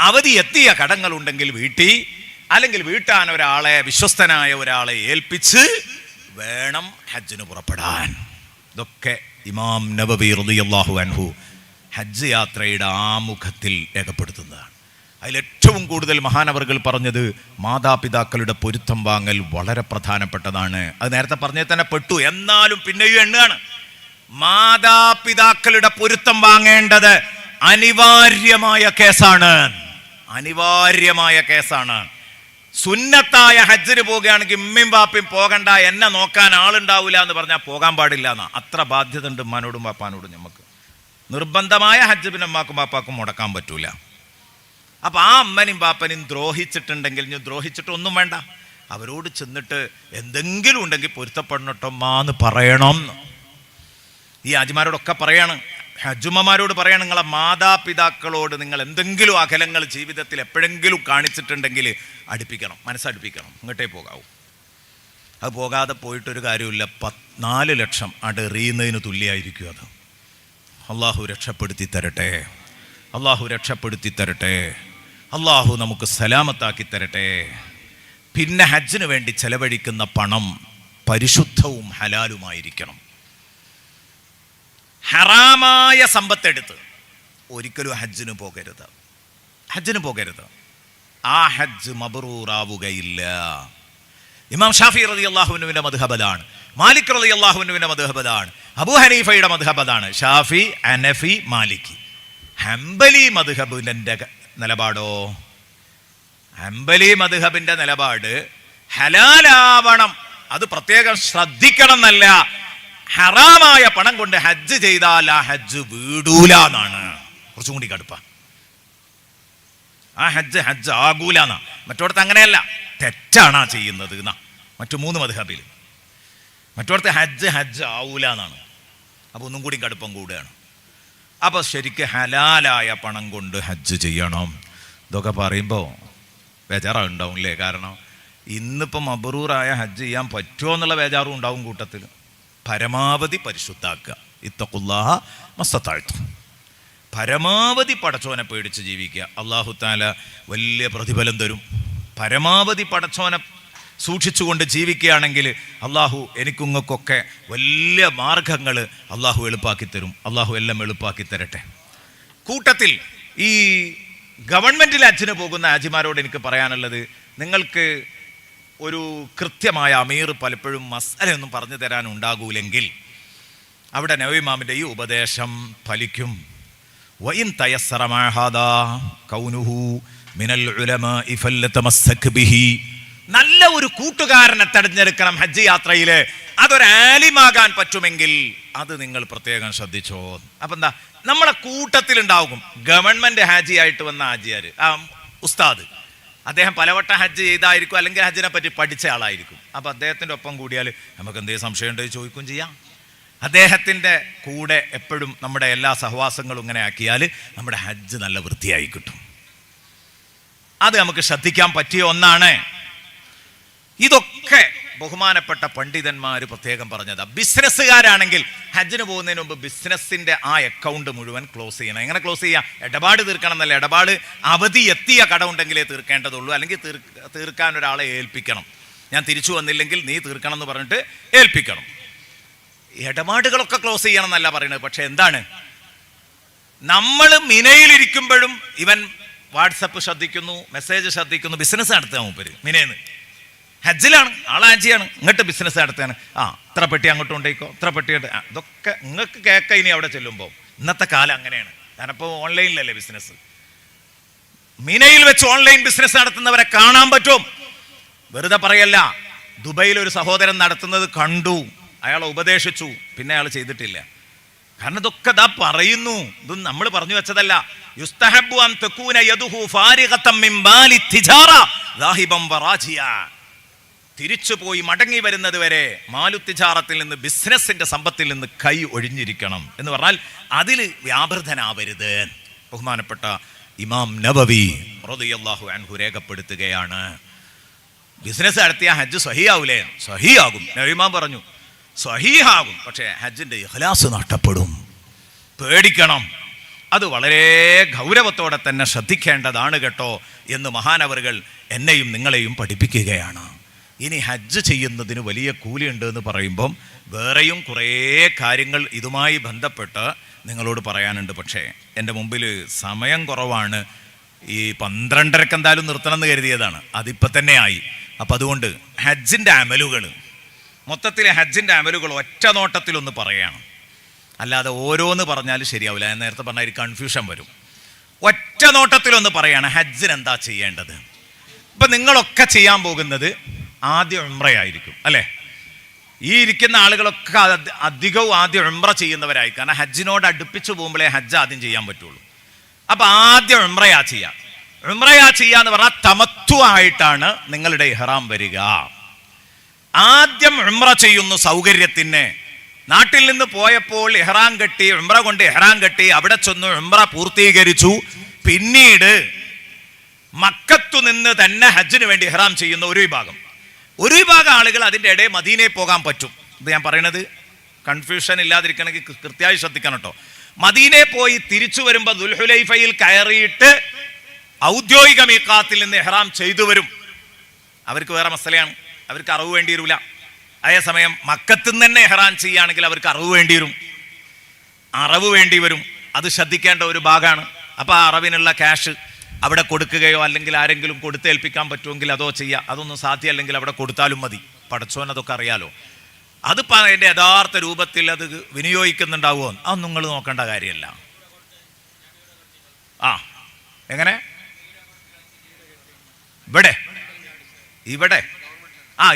Speaker 1: അവധി എത്തിയ കടങ്ങളുണ്ടെങ്കിൽ വീട്ടി, അല്ലെങ്കിൽ വീട്ടാൻ ഒരാളെ, വിശ്വസ്തനായ ഒരാളെ ഏൽപ്പിച്ച് വേണം ഹജ്ജിന് പുറപ്പെടാൻ. ഇതൊക്കെ ഇമാം നബവി റളിയല്ലാഹു അൻഹു ഹജ്ജ് യാത്രയുടെ ആമുഖത്തിൽ രേഖപ്പെടുത്തുന്നതാണ്. അതിലേറ്റവും കൂടുതൽ മഹാനവറുകൾ പറഞ്ഞത് മാതാപിതാക്കളുടെ പൊരുത്തം വാങ്ങൽ വളരെ പ്രധാനപ്പെട്ടതാണ്. അത് നേരത്തെ പറഞ്ഞതിൽ തന്നെ പെട്ടു, എന്നാലും പിന്നെയും എണ്ണുകയാണ്. മാതാപിതാക്കളുടെ പൊരുത്തം വാങ്ങേണ്ടത് അനിവാര്യമായ കേസാണ്, അനിവാര്യമായ കേസാണ്. സുന്നത്തായ ഹജ്ജിന് പോകുകയാണെങ്കിൽ ഉമ്മയും ബാപ്പയും പോകണ്ട, എന്നെ നോക്കാൻ ആളുണ്ടാവില്ല എന്ന് പറഞ്ഞാൽ പോകാൻ പാടില്ല എന്നാ. അത്ര ബാധ്യത ഉണ്ട് ഉമ്മാനോടും ബാപ്പാനോടും നമുക്ക്. നിർബന്ധമായ ഹജ്ജ് പിന്നെ ഉമ്മാക്കും ബാപ്പാക്കും മുടക്കാൻ പറ്റൂല. അപ്പം ആ അമ്മനെയും ബാപ്പനെയും ദ്രോഹിച്ചിട്ടുണ്ടെങ്കിൽ, ഇനി ദ്രോഹിച്ചിട്ടൊന്നും വേണ്ട, അവരോട് ചെന്നിട്ട് എന്തെങ്കിലും ഉണ്ടെങ്കിൽ പൊരുത്തപ്പെടണട്ടോമ്മാന്ന് പറയണം. ഈ ഹാജിമാരോടൊക്കെ പറയാണ്, ഹജ്ജുമ്മമാരോട് പറയണം, നിങ്ങളെ മാതാപിതാക്കളോട് നിങ്ങൾ എന്തെങ്കിലും അകലങ്ങൾ ജീവിതത്തിൽ എപ്പോഴെങ്കിലും കാണിച്ചിട്ടുണ്ടെങ്കിൽ അടുപ്പിക്കണം, മനസ്സടുപ്പിക്കണം, ഇങ്ങോട്ടേ പോകാവൂ. അത് പോകാതെ പോയിട്ടൊരു കാര്യമില്ല. 4 ലക്ഷം അടെറിയുന്നതിന് തുല്യമായിരിക്കും അത്. അള്ളാഹു രക്ഷപ്പെടുത്തി തരട്ടെ, അള്ളാഹു രക്ഷപ്പെടുത്തി തരട്ടെ, അള്ളാഹു നമുക്ക് സലാമത്താക്കി തരട്ടെ. പിന്നെ ഹജ്ജിന് വേണ്ടി ചെലവഴിക്കുന്ന പണം പരിശുദ്ധവും ഹലാലുമായിരിക്കണം. ഹറാമായ സമ്പത്തെടുത്ത് ഒരിക്കലും ഹജ്ജിന് പോകരുത്, ഹജ്ജിന് പോകരുത്. ആ ഹജ്ജ് മബ്റൂറാവുകയില്ല. ഇമാം ഷാഫി റളിയല്ലാഹുവിന്റെ മദ്ഹബലാണ്, മാലിക് റളിയല്ലാഹുവിന്റെ മദ്ഹബലാണ്, അബൂ ഹനീഫയുടെ മദ്ഹബലാണ്. ഷാഫി, ഹനഫി, മാലിക്കി. ഹംബലി മദ്ഹബിന്റെ നിലപാടോ? ഹംബലി മദ്ഹബിന്റെ നിലപാട് ഹലാലാവണം, അത് പ്രത്യേകം ശ്രദ്ധിക്കണം എന്നല്ല, ഹറാമായ പണം കൊണ്ട് ഹജ്ജ് ചെയ്താൽ ആ ഹജ്ജ് വീടൂല എന്നാണ്. കുറച്ചും കൂടി കടുപ്പ. ആ ഹജ്ജ് ആകൂല എന്നാ. മറ്റോടത്ത് അങ്ങനെയല്ല, തെറ്റാണ് ആ ചെയ്യുന്നത് എന്നാ മറ്റു 3 മദ്ഹബിൽ. മറ്റോടത്ത് ഹജ്ജ് ആവൂല എന്നാണ്. അപ്പൊ ഒന്നും കൂടി കടുപ്പം കൂടുകയാണ്. അപ്പൊ ശരിക്കും ഹലാലായ പണം കൊണ്ട് ഹജ്ജ് ചെയ്യണം. ഇതൊക്കെ പറയുമ്പോൾ ബേജാറുണ്ടാവും അല്ലേ? കാരണം ഇന്നിപ്പം മബ്രൂറായ ഹജ്ജ് ചെയ്യാൻ പറ്റുമോ എന്നുള്ള ബേജാറും ഉണ്ടാവും കൂട്ടത്തിൽ. പരമാവധി പരിശുദ്ധാക്കുക. ഇത്തഖുല്ലാഹ മസ്തതഅ്തും. പരമാവധി പടച്ചോനെ പേടിച്ച് ജീവിക്കുക. അല്ലാഹു തആല വലിയ പ്രതിഫലം തരും. പരമാവധി പടച്ചോനെ സൂക്ഷിച്ചുകൊണ്ട് ജീവിക്കുകയാണെങ്കിൽ അള്ളാഹു എനിക്കുങ്ങൾക്കൊക്കെ വലിയ മാർഗങ്ങൾ അള്ളാഹു എളുപ്പാക്കി തരും. അള്ളാഹു എല്ലാം എളുപ്പാക്കി തരട്ടെ. കൂട്ടത്തിൽ ഈ ഗവൺമെൻറ്റിൽ ഹജ്ജിന് പോകുന്ന ഹാജിമാരോട് എനിക്ക് പറയാനുള്ളത്, നിങ്ങൾക്ക് ഒരു കൃത്യമായ അമീർ പലപ്പോഴും മസ്അലയൊന്നും പറഞ്ഞു തരാനുണ്ടാകൂലെങ്കിൽ അവിടെ നബി ഇമാമിൻ്റെ ഈ ഉപദേശം ഫലിക്കും. വഇൻ തയസ്സറ മാ ഹാദാ കൗനുഹു മിനൽ ഉലമാഇ ഫലതമസ്സക് ബിഹി. നല്ല ഒരു കൂട്ടുകാരനെ തെരഞ്ഞെടുക്കണം ഹജ്ജ് യാത്രയിൽ. അതൊരു ആലിമാകാൻ പറ്റുമെങ്കിൽ അത് നിങ്ങൾ പ്രത്യേകം ശ്രദ്ധിച്ചോ. അപ്പം എന്താ, നമ്മളെ കൂട്ടത്തിലുണ്ടാകും ഗവൺമെൻറ് ഹാജിയായിട്ട് വന്ന ഹാജിയാർ, ആ ഉസ്താദ്. അദ്ദേഹം പലവട്ടം ഹജ്ജ് ചെയ്തായിരിക്കും, അല്ലെങ്കിൽ ഹജ്ജിനെ പറ്റി പഠിച്ച ആളായിരിക്കും. അപ്പം അദ്ദേഹത്തിൻ്റെ ഒപ്പം കൂടിയാൽ നമുക്ക് എന്തെങ്കിലും സംശയം ഉണ്ടെങ്കിൽ ചോദിക്കുകയും ചെയ്യാം. അദ്ദേഹത്തിൻ്റെ കൂടെ എപ്പോഴും നമ്മുടെ എല്ലാ സഹവാസങ്ങളും ഇങ്ങനെ ആക്കിയാൽ നമ്മുടെ ഹജ്ജ് നല്ല വൃത്തിയായി കിട്ടും. അത് നമുക്ക് ശ്രദ്ധിക്കാൻ പറ്റിയ ഒന്നാണ്. ഇതൊക്കെ ബഹുമാനപ്പെട്ട പണ്ഡിതന്മാർ പ്രത്യേകം പറഞ്ഞതാ. ബിസിനസ്സുകാരാണെങ്കിൽ ഹജ്ജിന് പോകുന്നതിന് മുമ്പ് ബിസിനസ്സിൻ്റെ ആ അക്കൗണ്ട് മുഴുവൻ ക്ലോസ് ചെയ്യണം. എങ്ങനെ ക്ലോസ് ചെയ്യുക? ഇടപാട് തീർക്കണം എന്നല്ല, ഇടപാട് അവധി എത്തിയ കട ഉണ്ടെങ്കിലേ തീർക്കേണ്ടതുള്ളൂ, അല്ലെങ്കിൽ തീർക്കാൻ ഒരാളെ ഏൽപ്പിക്കണം. ഞാൻ തിരിച്ചു വന്നില്ലെങ്കിൽ നീ തീർക്കണം എന്ന് പറഞ്ഞിട്ട് ഏൽപ്പിക്കണം. ഇടപാടുകളൊക്കെ ക്ലോസ് ചെയ്യണം എന്നല്ല പറയുന്നത്. പക്ഷെ എന്താണ്, നമ്മൾ മിനയിലിരിക്കുമ്പോഴും ഇവൻ വാട്സപ്പ് ശ്രദ്ധിക്കുന്നു, മെസ്സേജ് ശ്രദ്ധിക്കുന്നു. ബിസിനസ് നടത്തുക മൂപ്പര് മിനേന്ന്. ഹജ്ജിലാണ്, ഹാജിയാണ്, ഇങ്ങോട്ട് ബിസിനസ് നടത്തുകയാണ്. ഇത്ര പെട്ടി അങ്ങോട്ട് കൊണ്ടേക്കോ, ഇത്ര പെട്ടി. ഇതൊക്കെ നിങ്ങൾക്ക് കേൾക്കാം ഇനി അവിടെ ചെല്ലുമ്പോൾ. ഇന്നത്തെ കാലം അങ്ങനെയാണ്. ഞാനപ്പോൾ ഓൺലൈനിലല്ലേ ബിസിനസ്. മിനയിൽ വെച്ച് ഓൺലൈൻ ബിസിനസ് നടത്തുന്നവരെ കാണാൻ പറ്റും. വെറുതെ പറയല്ല. ദുബൈയിൽ ഒരു സഹോദരൻ നടത്തുന്നത് കണ്ടു, അയാളെ ഉപദേശിച്ചു, പിന്നെ അയാൾ ചെയ്തിട്ടില്ല. കാരണം ഇതൊക്കെ ദാ പറയുന്നു, ഇതൊന്നും നമ്മൾ പറഞ്ഞു വെച്ചതല്ല. യുസ്തഹബ്ബു അൻ തകൂന യദുഹു ഫാരിഗതൻ മിൻ ബാലി തിജാറ ദാഹിബൻ വറാജിയ. തിരിച്ചു പോയി മടങ്ങി വരുന്നത് വരെ മാലു തിജാറത്തിൽ നിന്ന്, ബിസിനസിന്റെ സമ്പത്തിൽ നിന്ന് കൈ ഒഴിഞ്ഞിരിക്കണം എന്ന് പറഞ്ഞാൽ അതിൽ വ്യാപൃതനാവരുത്. ബഹുമാനപ്പെട്ട ഇമാം നബവി റളിയല്ലാഹു അൻഹു രേഖപ്പെടുത്തുകയാണ്. ബിസിനസ് നടത്തിയ ഹജ്ജ് സഹിയാവൂലേ? സഹിയാകും. നബി ഇമാം പറഞ്ഞു സഹീഹാകും. പക്ഷേ ഹജ്ജിന്റെ ഇഖ്ലാസ് നഷ്ടപ്പെടും. പേടിക്കണം. അത് വളരെ ഗൗരവത്തോടെ തന്നെ ശ്രദ്ധിക്കേണ്ടതാണ് കേട്ടോ എന്ന് മഹാനവറുകൾ എന്നെയും നിങ്ങളെയും പഠിപ്പിക്കുകയാണ്. ഇനി ഹജ്ജ് ചെയ്യുന്നതിന് വലിയ കൂലിയുണ്ട് എന്ന് പറയുമ്പം വേറെയും കുറേ കാര്യങ്ങൾ ഇതുമായി ബന്ധപ്പെട്ട് നിങ്ങളോട് പറയാനുണ്ട്. പക്ഷേ എൻ്റെ മുമ്പിൽ സമയം കുറവാണ്. ഈ 12:30 എന്തായാലും നിർത്തണം എന്ന് കരുതിയതാണ്, അതിപ്പോൾ തന്നെ ആയി. അപ്പം അതുകൊണ്ട് ഹജ്ജിൻ്റെ അമലുകൾ, മൊത്തത്തിലെ ഹജ്ജിൻ്റെ അമലുകൾ ഒറ്റ നോട്ടത്തിലൊന്ന് പറയുകയാണ്. അല്ലാതെ ഓരോന്ന് പറഞ്ഞാൽ ശരിയാവില്ല. ഞാൻ നേരത്തെ പറഞ്ഞ ഒരു കൺഫ്യൂഷൻ വരും. ഒറ്റ നോട്ടത്തിലൊന്ന് പറയാണ് ഹജ്ജിന് എന്താ ചെയ്യേണ്ടത്. ഇപ്പം നിങ്ങളൊക്കെ ചെയ്യാൻ പോകുന്നത് ആദ്യം ഉംറയായിരിക്കും അല്ലേ? ഈ ഇരിക്കുന്ന ആളുകളൊക്കെ അധികവും ആദ്യം ഉംറ ചെയ്യുന്നവരായി. കാരണം ഹജ്ജിനോട് അടുപ്പിച്ച് പോകുമ്പോഴേ ഹജ്ജ് ആദ്യം ചെയ്യാൻ പറ്റുള്ളൂ. അപ്പം ആദ്യം ഉംറയാ ചെയ്യുക. ഉംറയാ ചെയ്യാന്ന് പറഞ്ഞാൽ തമത്തു ആയിട്ടാണ് നിങ്ങളുടെ ഇഹ്റാം വരിക. ആദ്യം ഉംറ ചെയ്യുന്നു സൗകര്യത്തിന്. നാട്ടിൽ നിന്ന് പോയപ്പോൾ ഇഹ്റാം കെട്ടി, ഉംറ കൊണ്ട് ഇഹ്റാം കെട്ടി, അവിടെ ചെന്ന് ഉംറ പൂർത്തീകരിച്ചു. പിന്നീട് മക്കത്തു നിന്ന് തന്നെ ഹജ്ജിന് വേണ്ടി ഇഹ്റാം ചെയ്യുന്ന ഒരു വിഭാഗം ആളുകൾ അതിൻ്റെ ഇടയിൽ മദീനയിൽ പോകാൻ പറ്റും. ഇത് ഞാൻ പറയുന്നത് കൺഫ്യൂഷൻ ഇല്ലാതിരിക്കണമെങ്കിൽ കൃത്യമായി ശ്രദ്ധിക്കണം കേട്ടോ. മദീനയിൽ പോയി തിരിച്ചു വരുമ്പോൾ ദുൽഹുലൈഫയിൽ കയറിയിട്ട് ഔദ്യോഗിക മീഖാത്തിൽ നിന്ന് ഇഹ്റാം ചെയ്തു വരും. അവർക്ക് വേറെ മസലയാണ്, അവർക്ക് അറിവ് വേണ്ടി വരില്ല. അതേസമയം മക്കത്ത് നിന്ന് തന്നെ ഇഹ്റാം ചെയ്യുകയാണെങ്കിൽ അവർക്ക് അറിവ് വേണ്ടി വരും. അത് ശ്രദ്ധിക്കേണ്ട ഒരു ഭാഗമാണ്. അപ്പോൾ ആ അറിവിനുള്ള ക്യാഷ് അവിടെ കൊടുക്കുകയോ അല്ലെങ്കിൽ ആരെങ്കിലും കൊടുത്തേൽപ്പിക്കാൻ പറ്റുമെങ്കിൽ അതോ ചെയ്യുക. അതൊന്നും സാധ്യമല്ലെങ്കിൽ അവിടെ കൊടുത്താലും മതി. പടച്ചോൻ അതൊക്കെ അറിയാലോ. അതിപ്പോൾ അതിൻ്റെ യഥാർത്ഥ രൂപത്തിൽ അത് വിനിയോഗിക്കുന്നുണ്ടാവുമോ അതൊന്നും നിങ്ങൾ നോക്കേണ്ട കാര്യമല്ല. എങ്ങനെ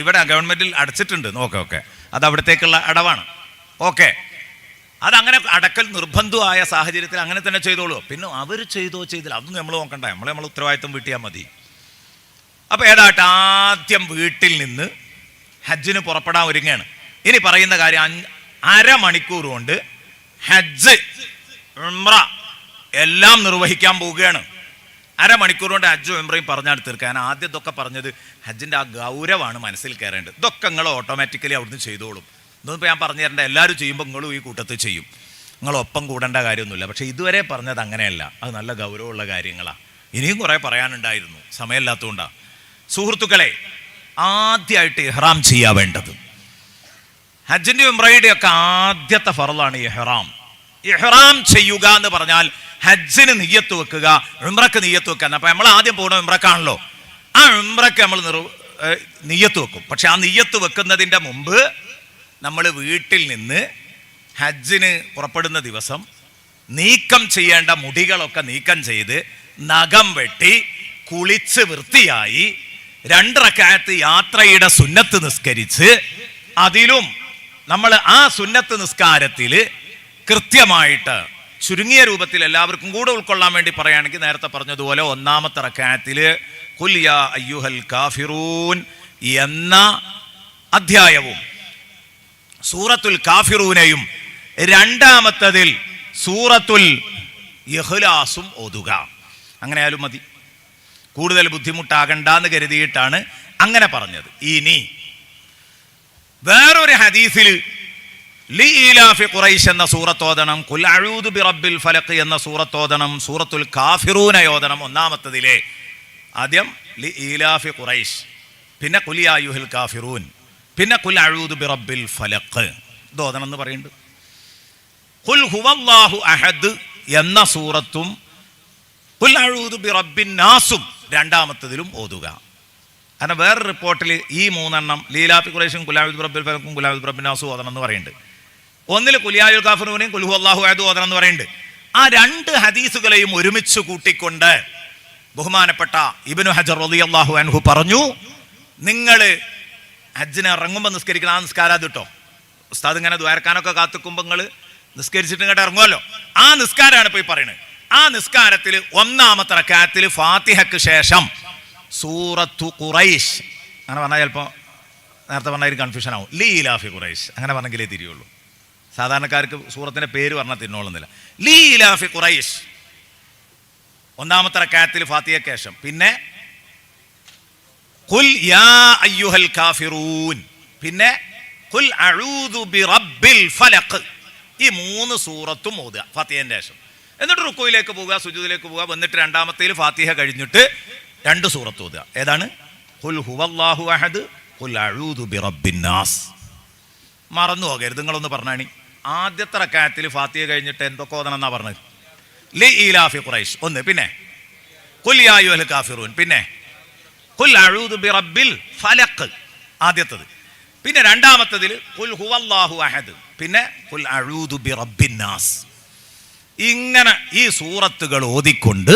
Speaker 1: ഇവിടെ ഗവൺമെന്റിൽ അടച്ചിട്ടുണ്ട്. ഓക്കെ, അത് അവിടത്തേക്കുള്ള അടവാണ്. ഓക്കെ, അതങ്ങനെ അടക്കൽ നിർബന്ധമായ സാഹചര്യത്തിൽ അങ്ങനെ തന്നെ ചെയ്തോളൂ. പിന്നെ അവർ ചെയ്തോ ചെയ്തില്ല അതൊന്നും നമ്മൾ നോക്കണ്ട, നമ്മൾ ഉത്തരവാദിത്വം വീട്ടിയാൽ മതി. അപ്പോൾ ഏതായിട്ട് ആദ്യം വീട്ടിൽ നിന്ന് ഹജ്ജിന് പുറപ്പെടാൻ ഒരുങ്ങുകയാണ്. ഇനി പറയുന്ന കാര്യം, അരമണിക്കൂർ കൊണ്ട് ഹജ്ജ് ഉംറ എല്ലാം നിർവഹിക്കാൻ പോവുകയാണ്. അരമണിക്കൂർ കൊണ്ട് ഹജ്ജും ഉംറയും പറഞ്ഞാൽ തീർക്കാൻ. ആദ്യം ഇതൊക്കെ പറഞ്ഞത് ഹജ്ജിൻ്റെ ആ ഗൗരവമാണ് മനസ്സിൽ കയറേണ്ടത്. ഇതൊക്കെ നിങ്ങൾ ഓട്ടോമാറ്റിക്കലി അവിടുന്ന് ചെയ്തോളും. ഇതൊന്നും ഞാൻ പറഞ്ഞു തരേണ്ട, എല്ലാവരും ചെയ്യുമ്പോൾ നിങ്ങളും ഈ കൂട്ടത്തിൽ ചെയ്യും, നിങ്ങളൊപ്പം കൂടേണ്ട കാര്യമൊന്നുമില്ല. പക്ഷേ ഇതുവരെ പറഞ്ഞത് അങ്ങനെയല്ല, അത് നല്ല ഗൗരവമുള്ള കാര്യങ്ങളാണ്. ഇനിയും കുറേ പറയാനുണ്ടായിരുന്നു, സമയമില്ലാത്തതുകൊണ്ടാണ്. സുഹൃത്തുക്കളെ, ആദ്യമായിട്ട് ഇഹ്റാം ചെയ്യാൻ വേണ്ടത്, ഹജ്ജിൻ്റെ ഉംറയുടെ ഒക്കെ ആദ്യത്തെ ഫർളാണ് ഇഹ്റാം. ഇഹ്റാം ചെയ്യുക എന്ന് പറഞ്ഞാൽ ഹജ്ജിന് നിയ്യത്ത് വെക്കുക, ഉംറക്ക് നിയ്യത്ത് വെക്കുക. അപ്പം നമ്മൾ ആദ്യം പോകുന്ന ഉംറക്കാണല്ലോ, ആ ഉംറക്ക് നമ്മൾ നിയ്യത്ത് വെക്കും. പക്ഷെ ആ നിയ്യത്ത് വെക്കുന്നതിൻ്റെ മുമ്പ് നമ്മൾ വീട്ടിൽ നിന്ന് ഹജ്ജിന് പുറപ്പെടുന്ന ദിവസം നീക്കം ചെയ്യേണ്ട മുടികളൊക്കെ നീക്കം ചെയ്ത് നഖം വെട്ടി കുളിച്ച് വൃത്തിയായി 2 റക്അത്ത് യാത്രയുടെ സുന്നത്ത് നിസ്കരിച്ച്, അതിലും നമ്മൾ ആ സുന്നത്ത് നിസ്കാരത്തിൽ കൃത്യമായിട്ട് ചുരുങ്ങിയ രൂപത്തിൽ എല്ലാവർക്കും കൂടെ ഉൾക്കൊള്ളാൻ വേണ്ടി പറയുകയാണെങ്കിൽ നേരത്തെ പറഞ്ഞതുപോലെ 1-ാമത്തെ റക്അത്തിൽ ഖുൽ യാ അയ്യുഹൽ കാഫിറൂൻ എന്ന അധ്യായവും സൂറത്തുൽ കാഫിറൂനെയും 2-ാമത്തതിൽ സൂറത്തുൽ ഇഖ്ലാസും ഓതുക. അങ്ങനെ ആയാലും മതി, കൂടുതൽ ബുദ്ധിമുട്ടാകണ്ടെന്ന് കരുതിയിട്ടാണ് അങ്ങനെ പറഞ്ഞത്. ഇനി വേറൊരു ഹദീസിൽ ലീലാഫി ഖുറൈശ് എന്ന സൂറത്തോദനം, ഖുൽ അഊദു ബിറബ്ബിൽ ഫലഖ് എന്ന സൂറത്തോദനം, സൂറത്തുൽ കാഫിറൂന യോദനം 1-ാമത്തതിലെ ആദ്യം ലീലാഫി ഖുറൈശ്, പിന്നെ ഖുൽ യാ അയ്യുഹൽ കാഫിറൂൻ, പിന്നെ ഖുൽ അഊദു ബിറബ്ബിൽ ഫലഖ് ദോദനം എന്ന് പറയുന്നുണ്ട്. ഖുൽ ഹുവല്ലാഹു അഹദ് എന്ന സൂറത്തും ഖുൽ അഊദു ബിറബ്ബിൻ നാസും 2-ാമത്തതിലും ഓതുക. കാരണം വേറെ റിപ്പോർട്ടിൽ ഈ 3 ലീലാഫി ഖുറൈശും ഖുൽ അഊദു ബിറബ്ബിൽ ഫലഖും ഖുൽ അഊദു ബിറബ്ബിൻ നാസും ഓതണം എന്ന് പറയുന്നുണ്ട്. ഒന്നിൽ ഖുൽ യാ അയ്യുഹൽ കാഫിറൂനെയും ഖുൽ ഹുവല്ലാഹു അഹദ് ഓതണം എന്ന് പറയുന്നുണ്ട്. ആ 2 ഹദീസുകളെയും ഒരുമിച്ച് കൂട്ടിക്കൊണ്ട് ബഹുമാനപ്പെട്ട ഇബ്നു ഹജർ റളിയല്ലാഹു അൻഹു പറഞ്ഞു, നിങ്ങൾ ഹജ്ജിന് ഇറങ്ങുമ്പോൾ നിസ്കരിക്കണം ആ നിസ്കാരം അത് കേട്ടോ. ഉസ്താദ് ഇങ്ങനെ ദ്വാരക്കാനൊക്കെ കാത്തുക്കുമ്പോൾ നിങ്ങൾ നിസ്കരിച്ചിട്ട് ഇങ്ങോട്ട് ഇറങ്ങുമല്ലോ, ആ നിസ്കാരമാണ് ഇപ്പോൾ ഈ പറയുന്നത്. ആ നിസ്കാരത്തിൽ 1-ാമത്തെ റക്അത്തിൽ ഫാത്തിഹയ്ക്ക് ശേഷം സൂറത്തു ഖുറൈശ് അങ്ങനെ പറഞ്ഞാൽ ചിലപ്പോൾ നേരത്തെ പറഞ്ഞ ഒരു കൺഫ്യൂഷൻ ആവും. ലീലാഫി ഖുറൈശ് അങ്ങനെ പറഞ്ഞെങ്കിലേ തിരിയുള്ളൂ. സാധാരണക്കാർക്ക് സൂറത്തിൻ്റെ പേര് പറഞ്ഞാൽ തിന്നോളുന്നില്ല. ലീലാഫി ഖുറൈശ് 1-ാമത്തെ റക്അത്തിൽ ഫാത്തിഹയ്ക്ക് ശേഷം, പിന്നെ ഖുൽ യാ അയ്യുഹൽ കാഫിറൂൻ, പിന്നെ ഖുൽ അഊദു ബിറബ്ബിൽ ഫലഖ്. ഈ 3 സൂറത്തും ഓതുക ഫാത്തിഹയുടെ ശേഷം. എന്നിട്ട് റുക്കൂയിലേക്ക് പോവുക, സുജൂദിലേക്ക് പോവുക, വന്നിട്ട് 2-ാമത്തേൽ ഫാത്തിഹ കഴിഞ്ഞിട്ട് 2 സൂറത്ത് ഓതുക. ഏതാണ്? ഖുൽ ഹുവല്ലാഹു അഹദ്, ഖുൽ അഊദു ബിറബ്ബിൻ നാസ്. മറന്നു പോകരുത്, നിങ്ങളൊന്ന് പറഞ്ഞാണി. ആദ്യത്തെ റക്അത്തിൽ ഫാത്തിഹ കഴിഞ്ഞിട്ട് എന്തൊക്കെ ഓതണം എന്നാ പറഞ്ഞത്? ലീലാഫി ഖുറൈശ് 1, പിന്നെ ഖുൽ യാ അയ്യുഹൽ കാഫിറൂൻ, പിന്നെ ഖുൽ അഊദു ബിറബ്ബിൽ ഫലഖ് ആദ്യത്തത്, പിന്നെ 2-ാമത്തതിൽ ഖുൽ ഹുവല്ലാഹു അഹദ്, പിന്നെ ഖുൽ അഊദു ബിറബ്ബിൻ നാസ്. ഇങ്ങനെ ഈ സൂറത്തുകൾ ഓതിക്കൊണ്ട്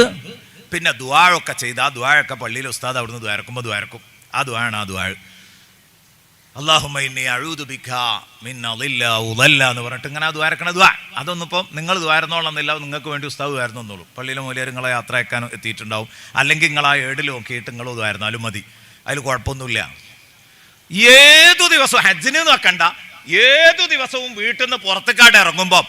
Speaker 1: പിന്നെ ദുആയൊക്കെ ചെയ്ത്, ആ ദുആയൊക്കെ പള്ളിയിൽ ഉസ്താദ് അവിടുന്ന് ദ്വാരക്കുമ്പോൾ ദ്വാരക്കും. ആ ദുആണ് ആ ദുആ, അല്ലാഹുമ്മ ഇന്നി അഊദു ബിക മിൻ അളില്ല ഉളല്ല എന്ന് പറഞ്ഞിട്ട് ഇങ്ങനെ ആ ദ്വാരക്കണ ദുആ. അതൊന്നും ഇപ്പം നിങ്ങൾ ദ്വാരന്നോളന്നില്ല, നിങ്ങൾക്ക് വേണ്ടി ഉസ്താദ് ദ്വാരന്നോളൂ. പള്ളിയിലെ മൂല്യർ നിങ്ങളെ യാത്ര അയക്കാൻ എത്തിയിട്ടുണ്ടാവും, അല്ലെങ്കിൽ നിങ്ങൾ ആ ഏടിൽ നോക്കിയിട്ട് നിങ്ങൾ ദ്വാരന്നാലും മതി, അതിൽ കുഴപ്പമൊന്നുമില്ല. ഏതു ദിവസവും ഹജ്ജിന് നോക്കണ്ട, ഏതു ദിവസവും വീട്ടിൽ നിന്ന് പുറത്തേക്കാട് ഇറങ്ങുമ്പോൾ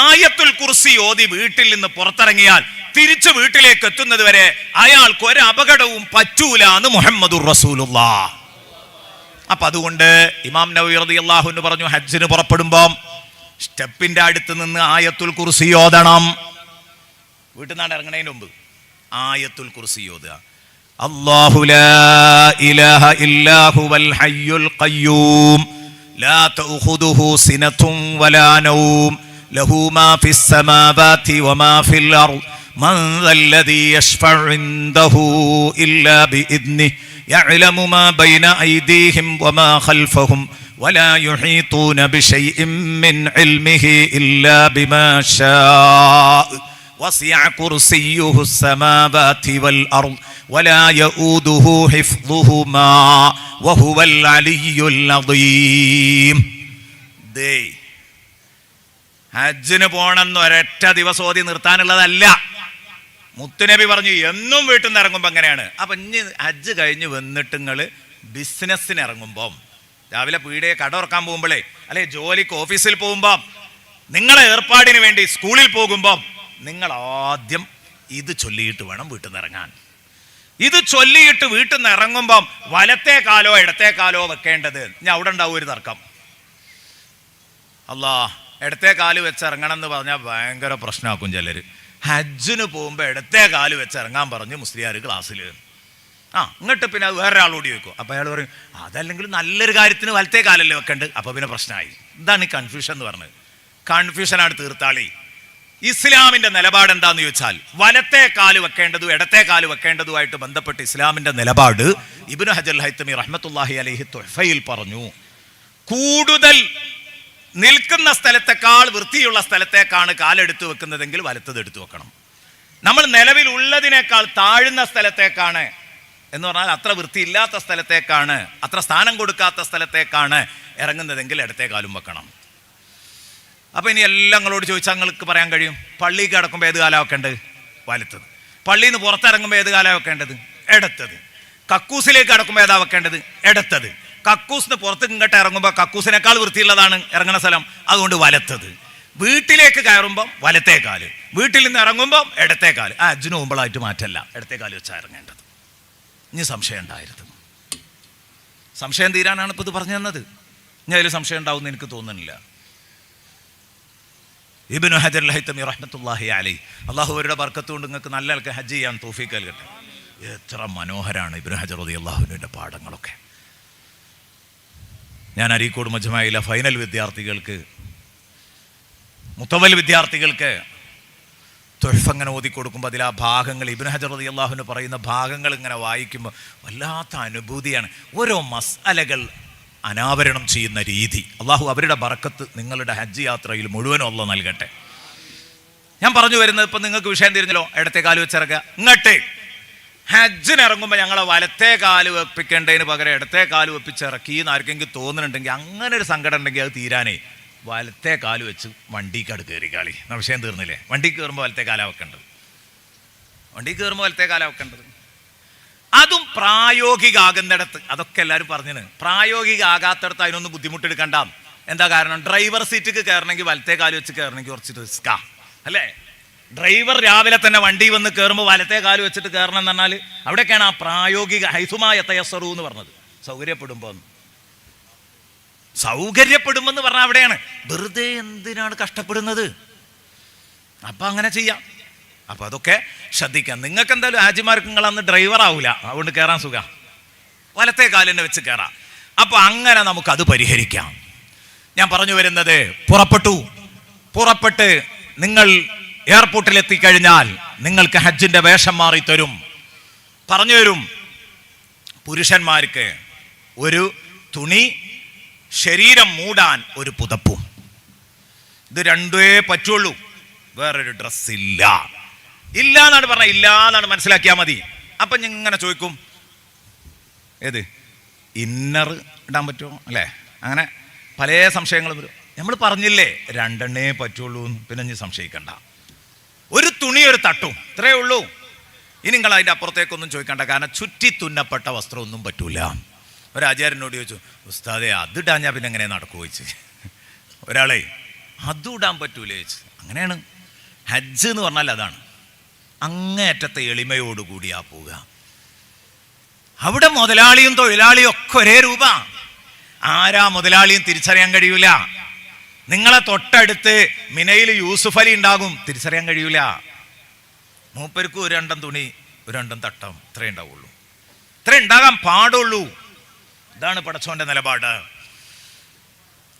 Speaker 1: ആയത്തുൽ കുർസി ഓതി വീട്ടിൽ നിന്ന് പുറത്തിറങ്ങിയാൽ തിരിച്ചു വീട്ടിലേക്ക് എത്തുന്നത് വരെ അയാൾക്ക് ഒരു അപകടവും പറ്റൂല എന്ന് മുഹമ്മദുർ റസൂലുള്ളാഹ്. അപ്പൊ അതുകൊണ്ട് ഇമാം നവവി റളിയല്ലാഹു അൻഹു പറഞ്ഞു, ഹജ്ജിന് പുറപ്പെടുമ്പോൾ സ്റ്റെപ്പിന്റെ അടുത്ത് നിന്ന് ആയത്തുൽ കുർസി ഓതണം. വീട്ടിൽ നിന്നാണ് ഇറങ്ങണതിന് മുമ്പ് ആയത്തുൽ കുർസി ഓതുക. അല്ലാഹു ലാ ഇലാഹ ഇല്ലാ ഹുവൽ ഹയ്യുൽ ഖയ്യൂം ലാ തഅഖുദുഹു സിനതും വലാ നൗം ലഹു മാ ഫിസ് സമാവാതി വമാ ഫിൽ അർദ് മൻ ദല്ലദീ യശ്ഫഉ ഇൻദഹു ഇല്ലാ ബിഇദ്നിഹി യഅലമു മാ ബൈന അയ്ദീഹിം വമാ ഖൽഫഹും വലാ യുഹീതൂന ബിശൈഇൻ മിൻ ഇൽമിഹി ഇല്ലാ ബിമാ ശാഅ വസിഅ കുർസിയ്യുഹു السماوات والأرض ولا يؤوده حفظهما وهو العلي العظيم. ഹജ്ജിന് പോകണമെന്ന് ഒരൊറ്റ ദിവസം ഓതി നിർത്താനുള്ളതല്ല. മുത്തുനബി പറഞ്ഞു എന്നും വീട്ടിൽ നിന്ന് ഇറങ്ങുമ്പോൾ എങ്ങനെയാണ്. അപ്പം ഇനി ഹജ്ജ് കഴിഞ്ഞ് വന്നിട്ട് നിങ്ങൾ ബിസിനസ്സിന് ഇറങ്ങുമ്പം, രാവിലെ പീടിയെ കട തുറക്കാൻ പോകുമ്പോഴേ, അല്ലെ ജോലിക്ക് ഓഫീസിൽ പോകുമ്പം, നിങ്ങളെ ഏർപ്പാടിന് വേണ്ടി സ്കൂളിൽ പോകുമ്പം നിങ്ങൾ ആദ്യം ഇത് ചൊല്ലിയിട്ട് വേണം വീട്ടിൽ നിന്ന് ഇറങ്ങാൻ. ഇത് ചൊല്ലിയിട്ട് വീട്ടിൽ നിന്ന് ഇറങ്ങുമ്പം വലത്തെ കാലോ ഇടത്തെ കാലോ വെക്കേണ്ടത്. ഞാൻ അവിടെ ഉണ്ടാവും ഒരു തർക്കം. അല്ലാ, ഇടത്തെ കാല് വെച്ച് ഇറങ്ങണം എന്ന് പറഞ്ഞാൽ ഭയങ്കര പ്രശ്നമാക്കും ചിലർ. ഹജ്ജിന് പോകുമ്പോൾ ഇടത്തെ കാല് വെച്ച് ഇറങ്ങാൻ പറഞ്ഞു മുസ്ലിയാർ ക്ലാസ്സിൽ. ഇങ്ങോട്ട് പിന്നെ അത് വേറൊരാളോട് ചോദിക്കും. അപ്പോൾ അയാൾ പറയും അതല്ലെങ്കിൽ നല്ലൊരു കാര്യത്തിന് വലത്തെ കാലല്ലേ വെക്കണ്ട്. അപ്പോൾ പിന്നെ പ്രശ്നമായി. ഇതാണ് ഈ കൺഫ്യൂഷൻ എന്ന് പറഞ്ഞത്. കൺഫ്യൂഷനാണ് തീർത്താളി. ഇസ്ലാമിന്റെ നിലപാട് എന്താന്ന് ചോദിച്ചാൽ വലത്തെ കാല് വെക്കേണ്ടതും ഇടത്തെ കാല് വെക്കേണ്ടതുമായിട്ട് ബന്ധപ്പെട്ട് ഇസ്ലാമിന്റെ നിലപാട് ഇബ്നു ഹജർ ഹൈതമി റഹ്മത്തുള്ളാഹി അലൈഹി തുഹ്ഫയിൽ പറഞ്ഞു. കൂടുതൽ നിൽക്കുന്ന സ്ഥലത്തെക്കാൾ വൃത്തിയുള്ള സ്ഥലത്തേക്കാണ് കാലെടുത്ത് വെക്കുന്നതെങ്കിൽ വലത്തത് എടുത്തു വെക്കണം. നമ്മൾ നിലവിലുള്ളതിനേക്കാൾ താഴ്ന്ന സ്ഥലത്തേക്കാണ് എന്ന് പറഞ്ഞാൽ അത്ര വൃത്തിയില്ലാത്ത സ്ഥലത്തേക്കാണ്, അത്ര സ്ഥാനം കൊടുക്കാത്ത സ്ഥലത്തേക്കാണ് ഇറങ്ങുന്നതെങ്കിൽ ഇടത്തെ കാലും വെക്കണം. അപ്പൊ ഇനി എല്ലാം നിങ്ങളോട് ചോദിച്ചാൽ നിങ്ങൾക്ക് പറയാൻ കഴിയും. പള്ളിക്ക് കിടക്കുമ്പോൾ ഏത് കാലം വെക്കേണ്ടത്? വലത്തത്. പള്ളിയിൽ നിന്ന് പുറത്തിറങ്ങുമ്പോൾ ഏത് കാലം വെക്കേണ്ടത്? ഇടത്തത്. കക്കൂസിലേക്ക് കിടക്കുമ്പോൾ ഏതാ വെക്കേണ്ടത്? ഇടത്തത്. കക്കൂസിന് പുറത്ത് ഇങ്ങോട്ട് ഇറങ്ങുമ്പോൾ കക്കൂസിനേക്കാൾ വൃത്തിയുള്ളതാണ് ഇറങ്ങുന്ന സ്ഥലം, അതുകൊണ്ട് വലത്തത്. വീട്ടിലേക്ക് കയറുമ്പം വലത്തെ കാല്, വീട്ടിൽ നിന്ന് ഇറങ്ങുമ്പം ഇടത്തെ കാല്. ഹജ്ജിന് മുമ്പിളായിട്ട് മാറ്റല്ല, ഇടത്തെ കാല് വെച്ചാൽ ഇറങ്ങേണ്ടത്. ഇനി സംശയം ഉണ്ടായിരുന്നു, സംശയം തീരാനാണ് ഇപ്പോൾ ഇത് പറഞ്ഞു തന്നത്. ഇനി അതിൽ സംശയം ഉണ്ടാവും എന്ന് എനിക്ക് തോന്നുന്നില്ല. ഇബ്നു ഹജർ ഹൈതമി റഹ്മത്തുള്ളാഹി അലൈഹി, അള്ളാഹു അവരുടെ ബർക്കത്ത് കൊണ്ട് നിങ്ങൾക്ക് നല്ല ആൾക്ക് ഹജ്ജ് ചെയ്യാൻ തൗഫീഖ് നൽകട്ടെ. എത്ര മനോഹരാണ് ഇബ്നു ഹജർ റളിയല്ലാഹുവിന്റെ പാഠങ്ങളൊക്കെ. ഞാൻ അരീക്കോട് മജ്മഅയിലെ ഫൈനൽ വിദ്യാർത്ഥികൾക്ക്, മുത്തവൽ വിദ്യാർത്ഥികൾക്ക് തുഹ്ഫ ഇങ്ങനെ ഓതിക്കൊടുക്കുമ്പോൾ അതിൽ ആ ഭാഗങ്ങൾ, ഇബ്നു ഹജർ റളിയല്ലാഹു പറയുന്ന ഭാഗങ്ങൾ ഇങ്ങനെ വായിക്കുമ്പോൾ വല്ലാത്ത അനുഭൂതിയാണ്. ഓരോ മസ്അലകൾ അനാവരണം ചെയ്യുന്ന രീതി, അള്ളാഹു അവരുടെ ബറക്കത്ത് നിങ്ങളുടെ ഹജ്ജ് യാത്രയിൽ മുഴുവനും അള്ളാഹു നൽകട്ടെ. ഞാൻ പറഞ്ഞു വരുന്നത്, ഇപ്പം നിങ്ങൾക്ക് വിഷയം തിരിഞ്ഞല്ലോ, ഇടത്തെ കാല് വെച്ചിറക്കുക. ഇങ്ങോട്ട് ഹജ്ജിന് ഇറങ്ങുമ്പോൾ ഞങ്ങളെ വലത്തെ കാല് വെപ്പിക്കേണ്ടതിന് പകരം ഇടത്തെ കാല് വെപ്പിച്ചിറക്കി എന്ന് ആർക്കെങ്കിലും തോന്നുന്നുണ്ടെങ്കിൽ, അങ്ങനെ ഒരു സങ്കടം ഉണ്ടെങ്കിൽ അത് തീരാനേ വലത്തെ കാല് വെച്ച് വണ്ടിക്കട് കയറി കളി. വിഷയം തീർന്നില്ലേ? വണ്ടി കയറുമ്പോൾ വലത്തെ കാല വെക്കേണ്ടത്, വണ്ടി കയറുമ്പോൾ വലത്തെ കാല വെക്കേണ്ടത്. അതും പ്രായോഗികമാകുന്നിടത്ത്, അതൊക്കെ എല്ലാവരും പറഞ്ഞത്. പ്രായോഗികമാകാത്തടത്ത് അതിനൊന്നും ബുദ്ധിമുട്ടെടുക്കണ്ട. എന്താ കാരണം? ഡ്രൈവർ സീറ്റിക്ക് കയറണമെങ്കിൽ വലത്തെ കാല് വെച്ച് കയറണമെങ്കിൽ കുറച്ച് റിസ്ക്കാ അല്ലേ? ഡ്രൈവർ രാവിലെ തന്നെ വണ്ടി വന്ന് കയറുമ്പോൾ വലത്തെ കാല് വെച്ചിട്ട് കയറണം എന്ന് പറഞ്ഞാൽ അവിടെയൊക്കെയാണ് ആ പ്രായോഗിക ഹൈസുമായ തയസ്സറു എന്ന് പറഞ്ഞത്. സൗകര്യപ്പെടുമ്പോൾ സൗകര്യപ്പെടുമെന്ന് പറഞ്ഞാൽ അവിടെയാണ്. വെറുതെ എന്തിനാണ് കഷ്ടപ്പെടുന്നത്? അപ്പം അങ്ങനെ ചെയ്യാം. അപ്പം അതൊക്കെ ശ്രദ്ധിക്കാം. നിങ്ങൾക്ക് എന്തായാലും ഹാജിമാർക്ക് നിങ്ങൾ അന്ന് ഡ്രൈവർ ആവില്ല, അതുകൊണ്ട് കയറാൻ സുഖം, വലത്തെ കാലിനെ വെച്ച് കയറാം. അപ്പം അങ്ങനെ നമുക്കത് പരിഹരിക്കാം. ഞാൻ പറഞ്ഞു വരുന്നത്, പുറപ്പെട്ട് നിങ്ങൾ എയർപോർട്ടിൽ എത്തിക്കഴിഞ്ഞാൽ നിങ്ങൾക്ക് ഹജ്ജിന്റെ വേഷം മാറി തരും, പറഞ്ഞു തരും. പുരുഷന്മാർക്ക് ഒരു തുണി, ശരീരം മൂടാൻ ഒരു പുതപ്പും, ഇത് രണ്ടേ പറ്റുള്ളൂ. വേറൊരു ഡ്രസ് ഇല്ല എന്നാണ് പറഞ്ഞ, ഇല്ല എന്നാണ് മനസ്സിലാക്കിയാൽ മതി. അപ്പൊ ഇങ്ങനെ ചോദിക്കും, ഏത് ഇന്നർ ഇടാൻ പറ്റുമോ അല്ലേ? അങ്ങനെ പല സംശയങ്ങളും വരും. നമ്മൾ പറഞ്ഞില്ലേ രണ്ടെണ്ണേ പറ്റുള്ളൂ, പിന്നെ ഇനി സംശയിക്കണ്ട. ഒരു തുണി, ഒരു തട്ടും, ഇത്രയേ ഉള്ളൂ. ഇനി നിങ്ങൾ അതിൻ്റെ അപ്പുറത്തേക്കൊന്നും ചോദിക്കണ്ട. കാരണം ചുറ്റി തുന്നപ്പെട്ട വസ്ത്രമൊന്നും പറ്റൂല. ഒരു ആചാര്യനോട് ചോദിച്ചു, ഉസ്താദെ അതിടാൻ ഞാൻ പിന്നെ എങ്ങനെ നടക്കുമോ ചോദിച്ചു. ഒരാളെ അതും ഇടാൻ പറ്റൂലേ ചോദിച്ചു. അങ്ങനെയാണ് ഹജ്ജ് എന്ന് പറഞ്ഞാൽ, അതാണ് അങ്ങേയറ്റത്തെ എളിമയോടുകൂടിയാ പോവുക. അവിടെ മുതലാളിയും തൊഴിലാളിയും ഒക്കെ ഒരേ രൂപ. ആരാ മുതലാളിയും തിരിച്ചറിയാൻ കഴിയൂല. നിങ്ങളെ തൊട്ടടുത്ത് മിനയിൽ യൂസുഫ് അലി ഉണ്ടാകും, തിരിച്ചറിയാൻ കഴിയൂല. മൂപ്പർക്ക് ഒരു രണ്ടം തുണി, ഒരു രണ്ടം തട്ടം, ഇത്രേ ഉണ്ടാവുള്ളൂ, ഇത്രേ ഉണ്ടാകാൻ പാടുള്ളൂ. ഇതാണ് പടച്ചോന്റെ നിലപാട്.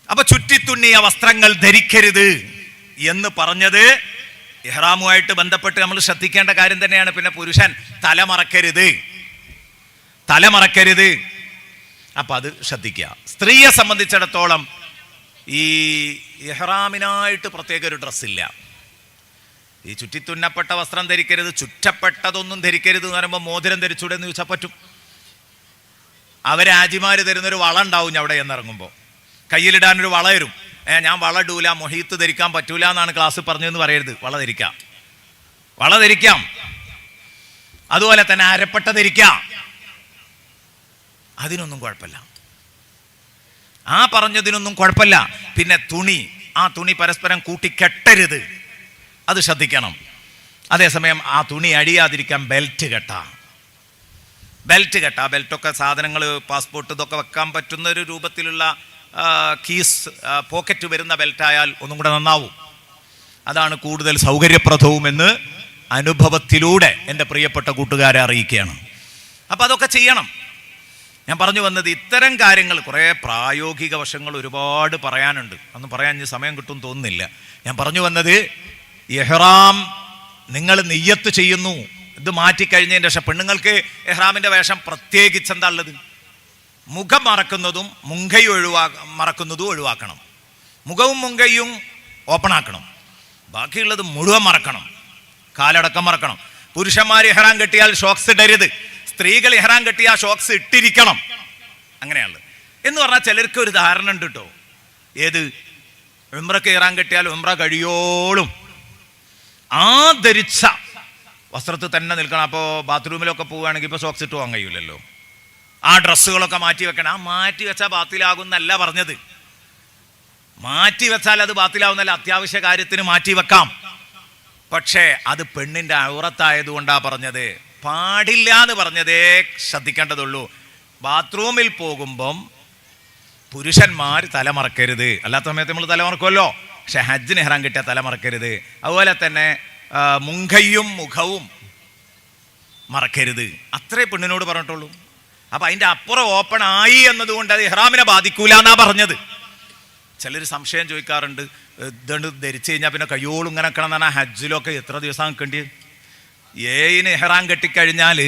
Speaker 1: അപ്പൊ ചുറ്റിത്തുന്നിയ വസ്ത്രങ്ങൾ ധരിക്കരുത് എന്ന് പറഞ്ഞത് ഇഹ്റാമുമായിട്ട് ബന്ധപ്പെട്ട് നമ്മൾ ശ്രദ്ധിക്കേണ്ട കാര്യം തന്നെയാണ്. പിന്നെ പുരുഷൻ തലമറക്കരുത്. അപ്പൊ അത് ശ്രദ്ധിക്കുക. സ്ത്രീയെ സംബന്ധിച്ചിടത്തോളം ഈ ഇഹ്റാമിനായിട്ട് പ്രത്യേക ഒരു ഡ്രസ്സില്ല. ഈ ചുറ്റിത്തുന്നപ്പെട്ട വസ്ത്രം ധരിക്കരുത്, ചുറ്റപ്പെട്ടതൊന്നും ധരിക്കരുത് എന്ന് പറയുമ്പോൾ മോതിരം ധരിച്ചൂടെ എന്ന് ചോദിച്ചാൽ പറ്റും. അവരാജിമാര് തരുന്നൊരു വള ഉണ്ടാവും അവിടെ എന്നിറങ്ങുമ്പോൾ, കയ്യിലിടാനൊരു വള തരും. ഞാൻ വള ഇടൂല, മൊഹീത്ത് ധരിക്കാൻ പറ്റൂല എന്നാണ് ക്ലാസ് പറഞ്ഞതെന്ന് പറയരുത്. വള ധരിക്കാം. അതുപോലെ തന്നെ അരപ്പട്ട ധരിക്കാം, അതിനൊന്നും കുഴപ്പമില്ല. ആ പറഞ്ഞതിനൊന്നും കുഴപ്പമില്ല. പിന്നെ ആ തുണി പരസ്പരം കൂട്ടിക്കെട്ടരുത്, അത് ശ്രദ്ധിക്കണം. അതേസമയം ആ തുണി അഴിയാതിരിക്കാൻ ബെൽറ്റ് കെട്ടാം. ബെൽറ്റൊക്കെ സാധനങ്ങൾ, പാസ്പോർട്ട്, ഇതൊക്കെ വെക്കാൻ പറ്റുന്ന ഒരു രൂപത്തിലുള്ള കീസ്, പോക്കറ്റ് വരുന്ന ബെൽറ്റായാൽ ഒന്നും കൂടെ നന്നാവും. അതാണ് കൂടുതൽ സൗകര്യപ്രദവുമെന്ന് അനുഭവത്തിലൂടെ എൻ്റെ പ്രിയപ്പെട്ട കൂട്ടുകാരെ അറിയിക്കുകയാണ്. അപ്പം അതൊക്കെ ചെയ്യണം. ഞാൻ പറഞ്ഞു വന്നത് ഇത്തരം കാര്യങ്ങൾ, കുറേ പ്രായോഗിക വശങ്ങൾ ഒരുപാട് പറയാനുണ്ട്. അന്ന് പറയാൻ ഇനി സമയം കിട്ടും തോന്നുന്നില്ല. ഞാൻ പറഞ്ഞു വന്നത്, ഇഹ്റാം നിങ്ങൾ നിയ്യത്ത് ചെയ്യുന്നു, ഇത് മാറ്റിക്കഴിഞ്ഞതിൻ്റെ ശേഷം പെണ്ണുങ്ങൾക്ക് ഇഹ്റാമിൻ്റെ വേഷം പ്രത്യേകിച്ച് എന്താ ഉള്ളത്? മുഖം മറക്കുന്നതും മുങ്കൈ മറക്കുന്നതും ഒഴിവാക്കണം. മുഖവും മുങ്കയും ഓപ്പൺ ആക്കണം. ബാക്കിയുള്ളത് മുഴുവൻ മറക്കണം. കാലടക്കം മറക്കണം. പുരുഷന്മാർ ഇഹ്റാം കെട്ടിയാൽ ഷോക്സ് ഇടരുത്. സ്ത്രീകൾ ഇഹ്റാം കെട്ടിയാൽ ഷോക്സ് ഇട്ടിരിക്കണം. അങ്ങനെയാണ് എന്ന് പറഞ്ഞാൽ ചിലർക്ക് ഒരു ധാരണ ഉണ്ട് കേട്ടോ. ഏത്? ഉംറക്ക് ഇഹ്റാം കെട്ടിയാൽ ഉംറ കഴിയോളും ആ ധരിച്ച വസ്ത്രത്തിൽ തന്നെ നിൽക്കണം. അപ്പോൾ ബാത്റൂമിലൊക്കെ പോവുകയാണെങ്കിൽ ഇപ്പോൾ ഷോക്സ് ഇട്ട് പോകാൻ കഴിയില്ലല്ലോ. ആ ഡ്രസ്സുകളൊക്കെ മാറ്റി വെക്കണം. ആ മാറ്റി വെച്ചാൽ ബാത്തിലാകുന്നല്ല പറഞ്ഞത്. മാറ്റി വെച്ചാൽ അത് ബാത്തിലാവുന്നല്ല. അത്യാവശ്യ കാര്യത്തിന് മാറ്റി വെക്കാം. പക്ഷേ അത് പെണ്ണിൻ്റെ ഔറത്തായതുകൊണ്ടാണ് പറഞ്ഞത്. പാടില്ല എന്ന് പറഞ്ഞതേ ശ്രദ്ധിക്കേണ്ടതുള്ളൂ. ബാത്റൂമിൽ പോകുമ്പം പുരുഷന്മാർ തലമറക്കരുത്. അല്ലാത്ത സമയത്ത് നമ്മൾ തലമറക്കുമല്ലോ. പക്ഷെ ഹജ്ജിന് ഇഹ്റാം കിട്ടിയാൽ തലമറക്കരുത്. അതുപോലെ തന്നെ മുങ്കയും മുഖവും മറക്കരുത്. അത്രേ പെണ്ണിനോട് പറഞ്ഞിട്ടുള്ളൂ. അപ്പം അതിൻ്റെ അപ്പുറം ഓപ്പൺ ആയി എന്നതുകൊണ്ട് അത് ഇഹ്റാമിനെ ബാധിക്കൂല എന്നാ പറഞ്ഞത്. ചിലർ സംശയം ചോദിക്കാറുണ്ട്, ഇതുകൊണ്ട് ധരിച്ചു കഴിഞ്ഞാൽ പിന്നെ കയ്യോളും ഇങ്ങനെ നിൽക്കണം എന്ന് പറഞ്ഞാൽ ഹജ്ജിലൊക്കെ എത്ര ദിവസം നിൽക്കേണ്ടി? 7 ഇഹ്റാം കെട്ടിക്കഴിഞ്ഞാൽ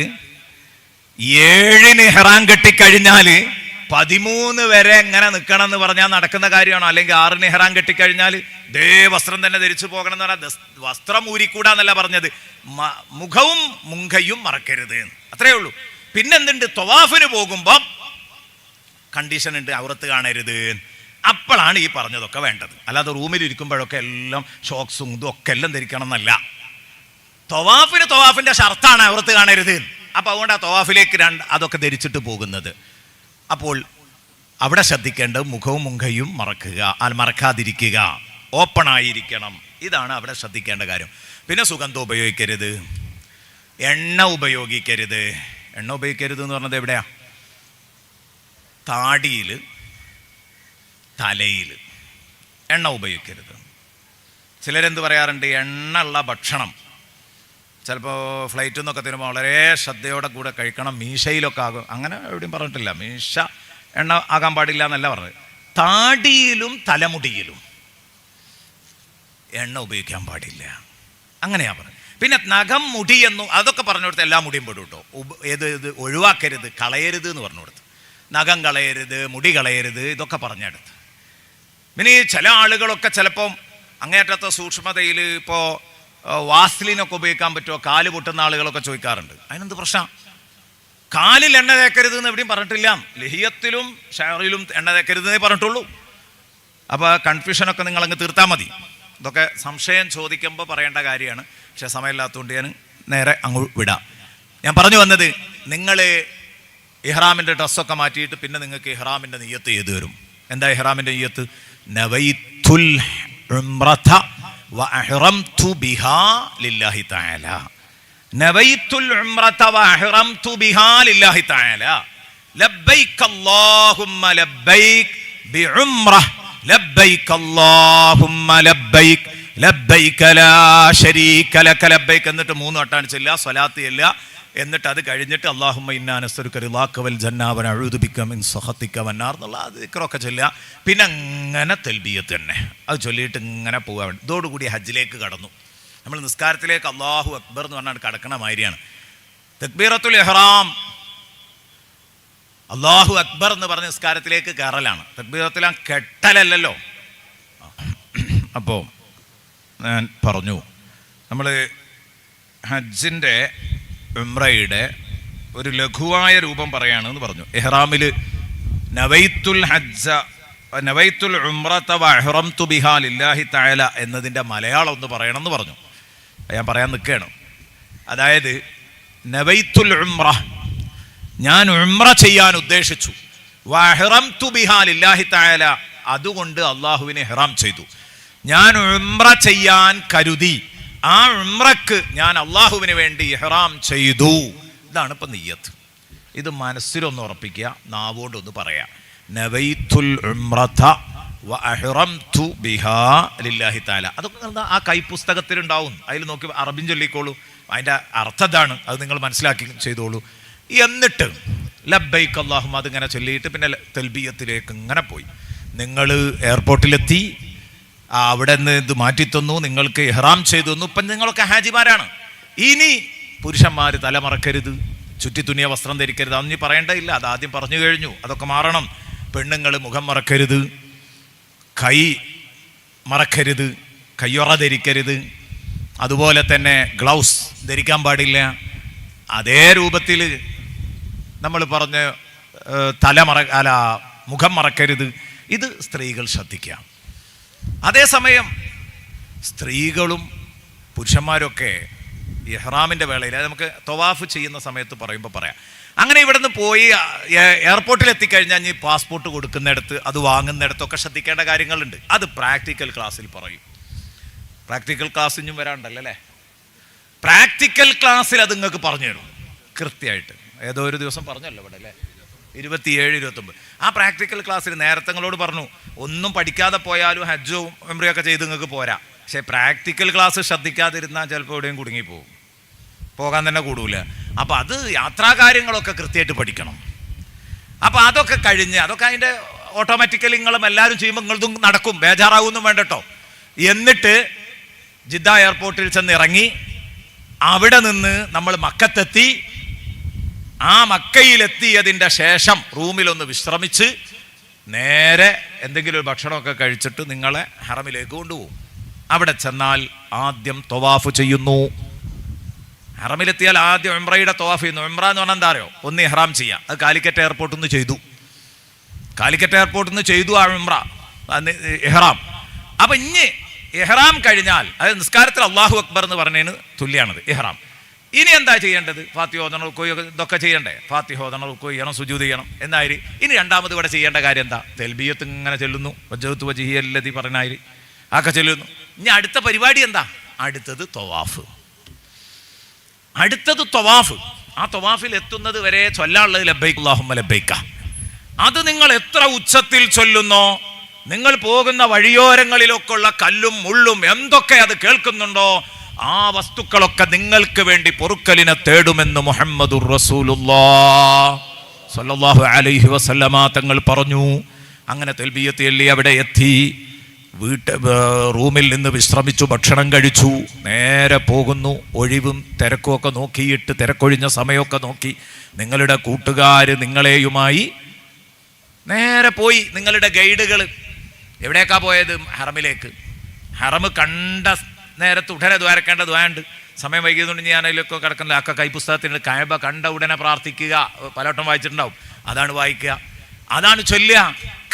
Speaker 1: 13 വരെ എങ്ങനെ നിൽക്കണം എന്ന് പറഞ്ഞാൽ നടക്കുന്ന കാര്യമാണോ? അല്ലെങ്കിൽ 6 ഇഹ്റാം കെട്ടിക്കഴിഞ്ഞാൽ ദേ വസ്ത്രം തന്നെ ധരിച്ചു പോകണം എന്ന് പറഞ്ഞാൽ വസ്ത്രം ഊരിക്കൂടാന്നല്ല പറഞ്ഞത്. മുഖവും മുങ്കയും മറക്കരുത്, അത്രേ ഉള്ളൂ. പിന്നെന്തുണ്ട്? ത്വവാഫിന് പോകുമ്പം കണ്ടീഷൻ ഉണ്ട്, ഔറത്ത് കാണരുത്. അപ്പോഴാണ് ഈ പറഞ്ഞതൊക്കെ വേണ്ടത്. അല്ലാതെ റൂമിൽ ഇരിക്കുമ്പോഴൊക്കെ എല്ലാം ഷോക്സും ഇതും ഒക്കെ എല്ലാം ധരിക്കണം എന്നല്ല. ത്വവാഫിന്റെ ഷർത്താണ് ഔറത്ത് കാണരുത്. അപ്പം അതുകൊണ്ട് ആ ത്വവാഫിലേക്ക് അതൊക്കെ ധരിച്ചിട്ട് പോകുന്നത്. അപ്പോൾ അവിടെ ശ്രദ്ധിക്കേണ്ടത് മുഖവും മുങ്കയും മറക്കാതിരിക്കുക, ഓപ്പൺ ആയിരിക്കണം. ഇതാണ് അവിടെ ശ്രദ്ധിക്കേണ്ട കാര്യം. പിന്നെ സുഗന്ധം ഉപയോഗിക്കരുത്, എണ്ണ ഉപയോഗിക്കരുത്. എണ്ണ ഉപയോഗിക്കരുത് എന്ന് പറഞ്ഞത് എവിടെയാ? താടിയിൽ, തലയിൽ എണ്ണ ഉപയോഗിക്കരുത്. ചിലരെന്ത് പറയാറുണ്ട്? എണ്ണ ഉള്ള ഭക്ഷണം ചിലപ്പോൾ ഫ്ലൈറ്റിൽ നിന്നൊക്കെ തരുമ്പോൾ വളരെ ശ്രദ്ധയോടെ കൂടെ കഴിക്കണം, മീശയിലൊക്കെ ആകും. അങ്ങനെ എവിടെയും പറഞ്ഞിട്ടില്ല മീശ എണ്ണ ആകാൻ പാടില്ല എന്നല്ല പറഞ്ഞത്. താടിയിലും തലമുടിയിലും എണ്ണ ഉപയോഗിക്കാൻ പാടില്ല, അങ്ങനെയാ പറഞ്ഞത്. പിന്നെ നഖം, മുടിയെന്നും അതൊക്കെ പറഞ്ഞു കൊടുത്ത് എല്ലാ മുടിയും പെടും കേട്ടോ. ഇത് ഒഴിവാക്കരുത്, കളയരുത് എന്ന് പറഞ്ഞു കൊടുത്ത്. നഖം കളയരുത്, മുടി കളയരുത്, ഇതൊക്കെ പറഞ്ഞെടുത്ത്. പിന്നെ ഈ ചില ആളുകളൊക്കെ ചിലപ്പം അങ്ങേറ്റത്തെ സൂക്ഷ്മതയിൽ ഇപ്പോൾ വാസ്ലിനൊക്കെ ഉപയോഗിക്കാൻ പറ്റുമോ, കാല് പൊട്ടുന്ന ആളുകളൊക്കെ ചോദിക്കാറുണ്ട്. അതിനെന്ത് പ്രശ്നം? കാലിൽ എണ്ണ തേക്കരുത് എന്ന് എവിടെയും പറഞ്ഞിട്ടില്ല. ലഹിയത്തിലും ഷെയറിലും എണ്ണ തേക്കരുതെന്നേ പറഞ്ഞിട്ടുള്ളൂ. അപ്പോൾ കൺഫ്യൂഷനൊക്കെ നിങ്ങൾ അങ്ങ് തീർത്താൽ മതി. ഇതൊക്കെ സംശയം ചോദിക്കുമ്പോൾ പറയേണ്ട കാര്യമാണ്. പക്ഷേ സമയമില്ലാത്തതുകൊണ്ട് ഞാൻ നേരെ അങ്ങ് വിടാം. ഞാൻ പറഞ്ഞു വന്നത്, നിങ്ങൾ ഇഹ്റാമിൻ്റെ ഡ്രസ്സൊക്കെ മാറ്റിയിട്ട് പിന്നെ നിങ്ങൾക്ക് ഇഹ്റാമിൻ്റെ നിയ്യത്ത് ചെയ്തു വരും. എന്താ ഇഹ്റാമിൻ്റെ നിയ്യത്ത്? നവൈത്തുൽ ഉംറത വഅഹ്റംതു ബിഹാ ലില്ലാഹി തആല. നവൈത്തുൽ ഉംറത വഅഹ്റംതു ബിഹാ ലില്ലാഹി തആല. ലബ്ബൈക അല്ലാഹുമ്മ ലബ്ബൈക ബിഉംറഹ് ലബ്ബൈക അല്ലാഹുമ്മ ലബ്ബൈക ലബ്ബൈക ലാ ശരീക ലക ലബ്ബൈക. എന്നിട്ട് 3 വട്ടമാണ് ചൊല്ലുക, സ്വലാത്ത് ചൊല്ലുക. എന്നിട്ട് അത് കഴിഞ്ഞിട്ട് അല്ലാഹുമ്മ ഇന്നാ നസ്അലുക റിളാക വൽ ജന്ന വ നഊദു ബിക മിൻ സഖതിക വന്നാർ എന്നുള്ള ദിക്റൊക്കെ ചൊല്ലുക. പിന്നെ അങ്ങനെ തൽബിയത്ത് തന്നെ അത് ചൊല്ലിയിട്ട് ഇങ്ങനെ പോകാൻ വേണ്ടി. ഇതോടുകൂടി ഹജ്ജിലേക്ക് കടന്നു. നമ്മൾ നിസ്കാരത്തിലേക്ക് അല്ലാഹു അക്ബർ എന്ന് പറഞ്ഞാൽ കടക്കണ മാതിരിയാണ്. തക്ബീറത്തുൽ ഇഹ്റാം, അല്ലാഹു അക്ബർ എന്ന് പറഞ്ഞ നിസ്കാരത്തിലേക്ക് കയറലാണ്. തക്ബീറത്തുൽ കെട്ടലല്ലോ. അപ്പോൾ ഞാൻ പറഞ്ഞു, നമ്മൾ ഹജ്ജിൻ്റെ ഉംറയുടെ ഒരു ലഘുവായ രൂപം പറയാണെന്ന് പറഞ്ഞു. ഇഹ്റാമിൽ നവൈത്തുൽ ഹജ്ജ നവൈത്തുൽ ഉംറത വഅഹ്റംതു ബിഹാ ലില്ലാഹി തആല എന്നതിൻ്റെ മലയാളം ഒന്ന് പറയണമെന്ന് പറഞ്ഞു. ഞാൻ പറയാൻ നിൽക്കുകയാണ്. അതായത് നവൈത്തുൽ ഉംറ, ഞാൻ ഉംറ ചെയ്യാൻ ഉദ്ദേശിച്ചു, വഅഹ്റംതു ബിഹാ ലില്ലാഹി തആല, അതുകൊണ്ട് അള്ളാഹുവിനെ ഇഹ്റാം ചെയ്തു. ഞാൻ ഉംറ ചെയ്യാൻ കരുതി, ആ ഉംറക്ക് ഞാൻ അള്ളാഹുവിന് വേണ്ടി ഇഹ്റാം ചെയ്തു. ഇതാണ് ഇപ്പം നിയ്യത്ത്. ഇത് മനസ്സിലൊന്ന് ഉറപ്പിക്കുക, നാവോണ്ടൊന്ന് പറയാം. നവൈത്തുൽ ഉംറത വഅഹ്റംതു ബിഹാ ലില്ലാഹി തആല. അതൊക്കെ ആ കൈപ്പുസ്തകത്തിലുണ്ടാവും, അതിൽ നോക്കി അറബിൻ ചൊല്ലിക്കോളൂ. അതിൻ്റെ അർത്ഥം ഇതാണ്, അത് നിങ്ങൾ മനസ്സിലാക്കി ചെയ്തോളൂ. എന്നിട്ട് ലബ്ബൈക്ക് അല്ലാഹുമ്മ അതിങ്ങനെ ചൊല്ലിയിട്ട് പിന്നെ തൽബിയത്തിലേക്ക് ഇങ്ങനെ പോയി. നിങ്ങൾ എയർപോർട്ടിലെത്തി, അവിടെ നിന്ന് ഇത് മാറ്റിത്തന്നു, നിങ്ങൾക്ക് ഇഹ്റാം ചെയ്തു തന്നു. ഇപ്പം നിങ്ങളൊക്കെ ഹാജിമാരാണ്. ഇനി പുരുഷന്മാർ തലമറക്കരുത്, ചുറ്റിത്തുന്നിയ വസ്ത്രം ധരിക്കരുത്, അതൊന്നും പറയേണ്ടതില്ല, അത് ആദ്യം പറഞ്ഞു കഴിഞ്ഞു. അതൊക്കെ മാറണം. പെണ്ണുങ്ങൾ മുഖം മറക്കരുത്, കൈ മറക്കരുത്, കയ്യൊറ ധരിക്കരുത്, അതുപോലെ തന്നെ ഗ്ലൗസ് ധരിക്കാൻ പാടില്ല. അതേ രൂപത്തിൽ നമ്മൾ പറഞ്ഞ മുഖം മറക്കരുത്. ഇത് സ്ത്രീകൾ ശ്രദ്ധിക്കുക. അതേസമയം സ്ത്രീകളും പുരുഷന്മാരൊക്കെ ഇഹ്റാമിൻ്റെ വേളയിൽ, നമുക്ക് തവാഫ് ചെയ്യുന്ന സമയത്ത് പറയുമ്പോൾ പറയാം. അങ്ങനെ ഇവിടെ നിന്ന് പോയി എയർപോർട്ടിൽ എത്തിക്കഴിഞ്ഞാൽ ഇനി പാസ്പോർട്ട് കൊടുക്കുന്നിടത്ത്, അത് വാങ്ങുന്നിടത്തൊക്കെ ശ്രദ്ധിക്കേണ്ട കാര്യങ്ങളുണ്ട്. അത് പ്രാക്ടിക്കൽ ക്ലാസ്സിൽ പറയും. പ്രാക്ടിക്കൽ ക്ലാസ് ഇനിയും വരാണ്ടല്ലോ അല്ലേ? പ്രാക്ടിക്കൽ ക്ലാസ്സിൽ അത് നിങ്ങൾക്ക് പറഞ്ഞു തരും കൃത്യമായിട്ട്. ഏതോ ഒരു ദിവസം പറഞ്ഞല്ലോ ഇവിടെ അല്ലേ, 27, 29. ആ പ്രാക്ടിക്കൽ ക്ലാസ്സിൽ നേരത്തെ നിങ്ങളോട് പറഞ്ഞു, ഒന്നും പഠിക്കാതെ പോയാലും ഹജ്ജും ഉംറയൊക്കെ ചെയ്ത് നിങ്ങൾക്ക് പോരാ. പക്ഷേ പ്രാക്ടിക്കൽ ക്ലാസ് ശ്രദ്ധിക്കാതിരുന്നാൽ ചിലപ്പോൾ എവിടെയും കുടുങ്ങിപ്പോവും, പോകാൻ തന്നെ കൂടൂല. അപ്പം അത് യാത്രാ കാര്യങ്ങളൊക്കെ കൃത്യമായിട്ട് പഠിക്കണം. അപ്പം അതൊക്കെ കഴിഞ്ഞ്, അതൊക്കെ അതിൻ്റെ ഓട്ടോമാറ്റിക്കലി നിങ്ങളും എല്ലാവരും ചെയ്യുമ്പോൾ നിങ്ങളതും നടക്കും, ബേജാറാവൊന്നും വേണ്ട കേട്ടോ. എന്നിട്ട് ജിദ്ദ എയർപോർട്ടിൽ ചെന്ന് ഇറങ്ങി, അവിടെ നിന്ന് നമ്മൾ മക്കത്തെത്തി. ആ മക്കയിലെത്തിയതിൻ്റെ ശേഷം റൂമിലൊന്ന് വിശ്രമിച്ച് നേരെ എന്തെങ്കിലും ഒരു ഭക്ഷണമൊക്കെ കഴിച്ചിട്ട് നിങ്ങളെ ഹറമിലേക്ക് കൊണ്ടുപോകും. അവിടെ ചെന്നാൽ ആദ്യം തവാഫ് ചെയ്യുന്നു. ഹറമിലെത്തിയാൽ ആദ്യം ഉംറയുടെ തവാഫ് ചെയ്യുന്നു. ഉംറ എന്ന് പറഞ്ഞാൽ എന്താ അറിയോ? ഒന്ന് ഇഹ്റാം ചെയ്യുക. അത് കാലിക്കറ്റ് എയർപോർട്ടിൽ നിന്ന് ചെയ്തു. കാലിക്കറ്റ് എയർപോർട്ടിൽ നിന്ന് ചെയ്തു ആ ഉംറ, ഇഹ്റാം. അപ്പം ഇനി ഇഹ്റാം കഴിഞ്ഞാൽ, അതായത് നിസ്കാരത്തിൽ അല്ലാഹു അക്ബർ എന്ന് പറഞ്ഞതിന് തുല്യമാണത് ഇഹ്റാം. ഇനി എന്താ ചെയ്യേണ്ടത്? ഫാത്തിഹ ഓതണം, റുക്കൂ ഇതൊക്കെ ചെയ്യണ്ടേ? ഫാത്തിഹ ഓതണം, റുക്കൂ ചെയ്യണം, സുജൂദ് ചെയ്യണം എന്നായി. ഇനി രണ്ടാമത് ഇവിടെ ചെയ്യേണ്ട കാര്യം എന്താ? തൽബിയത്ത് ഇങ്ങനെ ചെല്ലുന്നു, വജ്ഹത്തു വജ്ഹിയ അല്ലദീ പറഞ്ഞായി ആക്കെ ചെല്ലുന്നു. ഇനി അടുത്ത പരിപാടി എന്താ? അടുത്തത് തവാഫ്. അടുത്തത് തവാഫ്. ആ തവാഫിൽ എത്തുന്നത് വരെ ചൊല്ലാനുള്ളത് ലബ്ബൈക അല്ലാഹുമ്മ ലബ്ബൈക. അത് നിങ്ങൾ എത്ര ഉച്ചത്തിൽ ചൊല്ലുന്നോ, നിങ്ങൾ പോകുന്ന വഴിയോരങ്ങളിലൊക്കെ ഉള്ള കല്ലും മുള്ളും എന്തൊക്കെ അത് കേൾക്കുന്നുണ്ടോ, ആ വസ്തുക്കളൊക്കെ നിങ്ങൾക്ക് വേണ്ടി പൊറുക്കലിനെ തേടുമെന്ന് മുഹമ്മദുർ റസൂലുള്ളാഹി സ്വല്ലല്ലാഹു അലൈഹി വസല്ലമ തങ്ങൾ പറഞ്ഞു. അങ്ങനെ തൽബിയത്ത് ചൊല്ലി അവിടെ എത്തി, റൂമിൽ നിന്ന് വിശ്രമിച്ചു, ഭക്ഷണം കഴിച്ചു, നേരെ പോകുന്നു. ഒഴിവും തിരക്കും ഒക്കെ നോക്കിയിട്ട്, തിരക്കൊഴിഞ്ഞ സമയമൊക്കെ നോക്കി നിങ്ങളുടെ കൂട്ടുകാർ നിങ്ങളെയുമായി നേരെ പോയി. നിങ്ങളുടെ ഗൈഡുകൾ എവിടേക്കാ പോയത്? ഹറമിലേക്ക്. ഹറം കണ്ട നേരത്ത് ഉടനെ ദ്വാരക്കേണ്ട ദ്വാണ്ട്. സമയം വൈകിയതുകൊണ്ട് ഞാൻ അതിലൊക്കെ കിടക്കുന്നില്ല. അക്ക കൈപ്പുസ്തകത്തിൻ്റെ കഅബ കണ്ട ഉടനെ പ്രാർത്ഥിക്കുക, പലവട്ടം വായിച്ചിട്ടുണ്ടാവും. അതാണ് വായിക്കുക, അതാണ് ചൊല്ലുക.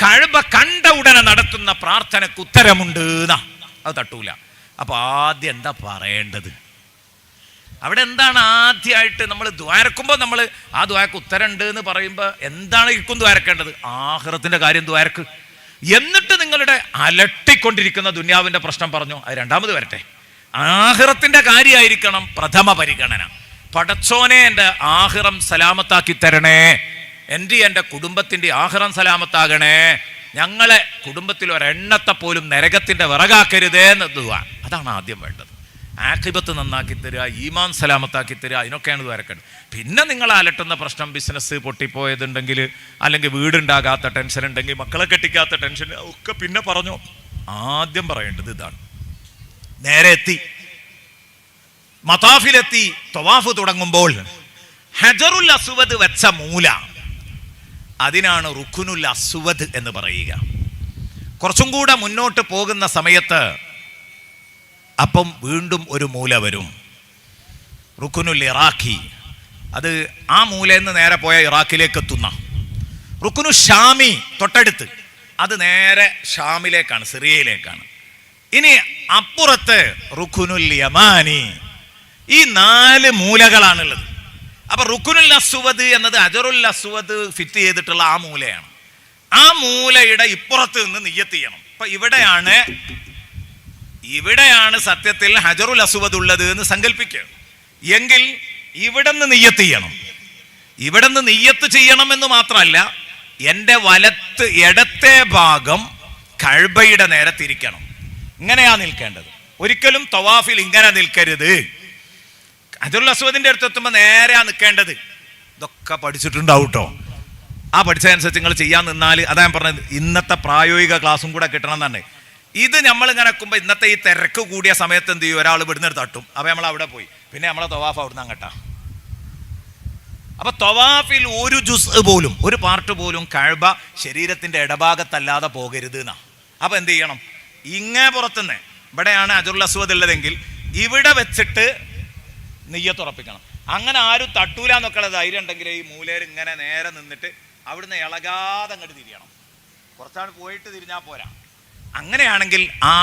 Speaker 1: കഅബ കണ്ട ഉടനെ നടത്തുന്ന പ്രാർത്ഥനക്ക് ഉത്തരമുണ്ട് എന്നാ, അത് തട്ടൂല. അപ്പോൾ ആദ്യം എന്താ പറയേണ്ടത്? അവിടെ എന്താണ് ആദ്യമായിട്ട് നമ്മൾ ദ്വാരക്കുമ്പോൾ നമ്മൾ ആ ദ്വാരക്ക് ഉത്തരമുണ്ട് എന്ന് പറയുമ്പോൾ എന്താണ് ഇരിക്കും ദ്വാരക്കേണ്ടത്? ആഖിറത്തിൻ്റെ കാര്യം ദ്വാരക്ക്. എന്നിട്ട് നിങ്ങളുടെ അലട്ടിക്കൊണ്ടിരിക്കുന്ന ദുനിയാവിൻ്റെ പ്രശ്നം പറഞ്ഞു, അത് രണ്ടാമത് വരട്ടെ. ആഖിറത്തിൻ്റെ കാര്യമായിരിക്കണം പ്രഥമ പരിഗണന. പടച്ചോനെ എൻ്റെ ആഖിറം സലാമത്താക്കി തരണേ, എൻ്റെ കുടുംബത്തിൻ്റെ ആഖിറം സലാമത്താകണേ, ഞങ്ങളെ കുടുംബത്തിൽ ഒരെണ്ണത്തെ പോലും നരകത്തിൻ്റെ വിറകാക്കരുതേ എന്ന് ദുആ. അതാണ് ആദ്യം വേണ്ടത്. ആഖിബത്ത് നന്നാക്കി തരിക, ഈമാൻ സലാമത്താക്കി തരിക, അതിനൊക്കെയാണ് ദ്വാരക്കേണ്ടത്. പിന്നെ നിങ്ങൾ അലട്ടുന്ന പ്രശ്നം, ബിസിനസ് പൊട്ടിപ്പോയതുണ്ടെങ്കിൽ, അല്ലെങ്കിൽ വീടുണ്ടാകാത്ത ടെൻഷൻ ഉണ്ടെങ്കിൽ, മക്കളെ കെട്ടിക്കാത്ത ടെൻഷൻ ഒക്കെ പിന്നെ പറഞ്ഞു. ആദ്യം പറയേണ്ടത് ഇതാണ്. നേരെ എത്തി, മതാഫിലെത്തി, തവാഫ് തുടങ്ങുമ്പോൾ ഹജറുൽ അസ്വദ് വെച്ച മൂല, അതിനാണ് റുക്നുൽ അസ്വദ് എന്ന് പറയുക. കുറച്ചും കൂടെ മുന്നോട്ട് പോകുന്ന സമയത്ത് അപ്പം വീണ്ടും ഒരു മൂല വരും, റുക്നുൽ ഇറാഖി. അത് ആ മൂലയിൽ നിന്ന് നേരെ പോയ ഇറാഖിലേക്ക് എത്തുന്ന റുക്നു ഷാമി തൊട്ടടുത്ത്, അത് നേരെ ഷാമിലേക്കാണ്, സിറിയയിലേക്കാണ്. ഇനി അപ്പുറത്ത് റുക്കുനുൽ യമാനി, ഈ 4 മൂലകളാണുള്ളത്. അപ്പൊ റുക്കുനുൽ അസ്വദ് എന്നത് ഹജറുൽ അസ്വദ് ഫിറ്റ് ചെയ്തിട്ടുള്ള ആ മൂലയാണ്. ആ മൂലയുടെ ഇപ്പുറത്ത് നിന്ന് നിയ്യത്ത് ചെയ്യണം. അപ്പൊ ഇവിടെയാണ് സത്യത്തിൽ ഹജറുൽ അസ്വദ് ഉള്ളത് എന്ന് സങ്കല്പിക്കുക. എങ്കിൽ ഇവിടെ നിന്ന് നിയ്യത്ത് ചെയ്യണം. ഇവിടെ നിന്ന് നിയ്യത്ത് ചെയ്യണമെന്ന് മാത്രമല്ല, എൻ്റെ ഇടത്തെ ഭാഗം കഅബയുടെ നേരെ തിരിക്കണം. ഇങ്ങനെയാ നിൽക്കേണ്ടത്. ഒരിക്കലും തവാഫിൽ ഇങ്ങനെ നിൽക്കരുത്. ഹജറുൽ അസ്വദിന്റെ അടുത്ത് എത്തുമ്പോൾ നേരെയാ നിൽക്കേണ്ടത്. ഇതൊക്കെ പഠിച്ചിട്ടുണ്ടാവും കേട്ടോ. ആ പഠിച്ചതനുസരിച്ച് നിങ്ങൾ ചെയ്യാൻ നിന്നാൽ, അതാ ഞാൻ പറഞ്ഞത്, ഇന്നത്തെ പ്രായോഗിക ക്ലാസ്സും കൂടെ കിട്ടണം എന്നാണ്. ഇത് നമ്മൾ ഇങ്ങനെ വെക്കുമ്പോൾ ഇന്നത്തെ ഈ തിരക്ക് കൂടിയ സമയത്ത് എന്ത് ചെയ്യും, ഒരാൾ ഇവിടുന്ന് തട്ടും. അപ്പൊ നമ്മൾ അവിടെ പോയി, പിന്നെ നമ്മളെ തവാഫ് അവിടുന്ന് അങ്ങട്ടാ. അപ്പൊ തവാഫിൽ ഒരു ജുസ് പോലും, ഒരു പാർട്ട് പോലും കഅബ ശരീരത്തിന്റെ ഇടഭാഗത്തല്ലാതെ പോകരുത് എന്നാ. അപ്പൊ എന്ത് ചെയ്യണം, ഇങ്ങേ പുറത്തുനിന്ന്, ഇവിടെയാണ് ഹജറുൽ അസ്വദ് ഉള്ളതെങ്കിൽ ഇവിടെ വെച്ചിട്ട് നിയ്യത്തുറപ്പിക്കണം. അങ്ങനെ ആരും തട്ടൂല എന്നൊക്കെയുള്ള ധൈര്യം ഉണ്ടെങ്കിൽ ഈ മൂലയിൽ ഇങ്ങനെ നേരെ നിന്നിട്ട് അവിടുന്ന് ഇളകാതെ അങ്ങോട്ട് തിരിയണം. കുറച്ചാണ് പോയിട്ട് തിരിഞ്ഞാൽ പോരാ. അങ്ങനെയാണെങ്കിൽ ആ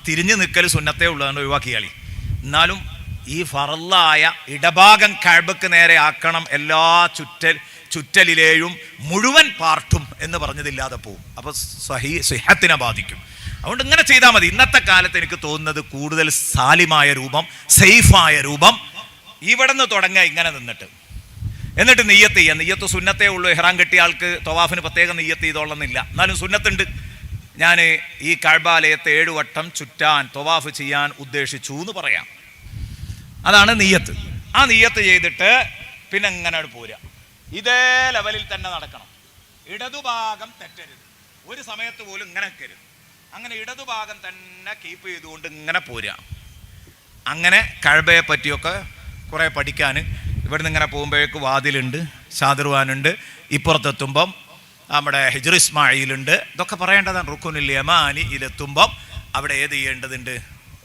Speaker 1: തിരിഞ്ഞു നിൽക്കൽ സുന്നത്തേ ഉള്ളതാണ്, ഒഴിവാക്കിയാളി. എന്നാലും ഈ ഫറലായ ഇടഭാഗം കഅബക്ക് നേരെ ആക്കണം. എല്ലാ ചുറ്റലിലെയും മുഴുവൻ പാർട്ടും എന്ന് പറഞ്ഞതില്ലാതെ പോവും. അപ്പൊ സിഹത്തിനെ ബാധിക്കും. അതുകൊണ്ട് ഇങ്ങനെ ചെയ്താൽ മതി. ഇന്നത്തെ കാലത്ത് എനിക്ക് തോന്നുന്നത് കൂടുതൽ സാലിമായ രൂപം, സേഫായ രൂപം ഇവിടെ നിന്ന് തുടങ്ങുക, ഇങ്ങനെ നിന്നിട്ട് എന്നിട്ട് നിയ്യത്ത് ചെയ്യുക. നിയ്യത്ത് സുന്നത്തേ ഉള്ളൂ. ഇഹ്റാം കെട്ടിയ ആൾക്ക് തവാഫിന് പ്രത്യേകം നിയ്യത്ത് ചെയ്തോളന്നില്ല. എന്നാലും സുന്നത്തുണ്ട്. ഞാൻ ഈ കഅബാലയത്തെ 7 വട്ടം ചുറ്റാൻ തവാഫ് ചെയ്യാൻ ഉദ്ദേശിച്ചു എന്ന് പറയാം. അതാണ് നിയ്യത്ത്. ആ നിയ്യത്ത് ചെയ്തിട്ട് പിന്നെ ഇങ്ങനെ പോരുക. ഇതേ ലെവലിൽ തന്നെ നടക്കണം. ഇടതുഭാഗം തെറ്റരുത്. ഒരു സമയത്ത് പോലും ഇങ്ങനെ വെക്കരുത്. അങ്ങനെ ഇടതുഭാഗം തന്നെ കീപ്പ് ചെയ്തുകൊണ്ട് ഇങ്ങനെ പോരുക. അങ്ങനെ കഅബയെ പറ്റിയൊക്കെ കുറേ പഠിക്കാൻ ഇവിടുന്ന് ഇങ്ങനെ പോകുമ്പോഴേക്ക് വാതിലുണ്ട്, ഷാദിർവാനുണ്ട്, ഇപ്പുറത്തെത്തുമ്പം നമ്മുടെ ഹിജ്ർ ഇസ്മായിലുണ്ട്. ഇതൊക്കെ പറയേണ്ടതാണ്. റുക്കുനുൽ യമാനിയിലെത്തുമ്പം അവിടെ ഏത് ചെയ്യേണ്ടതുണ്ട്,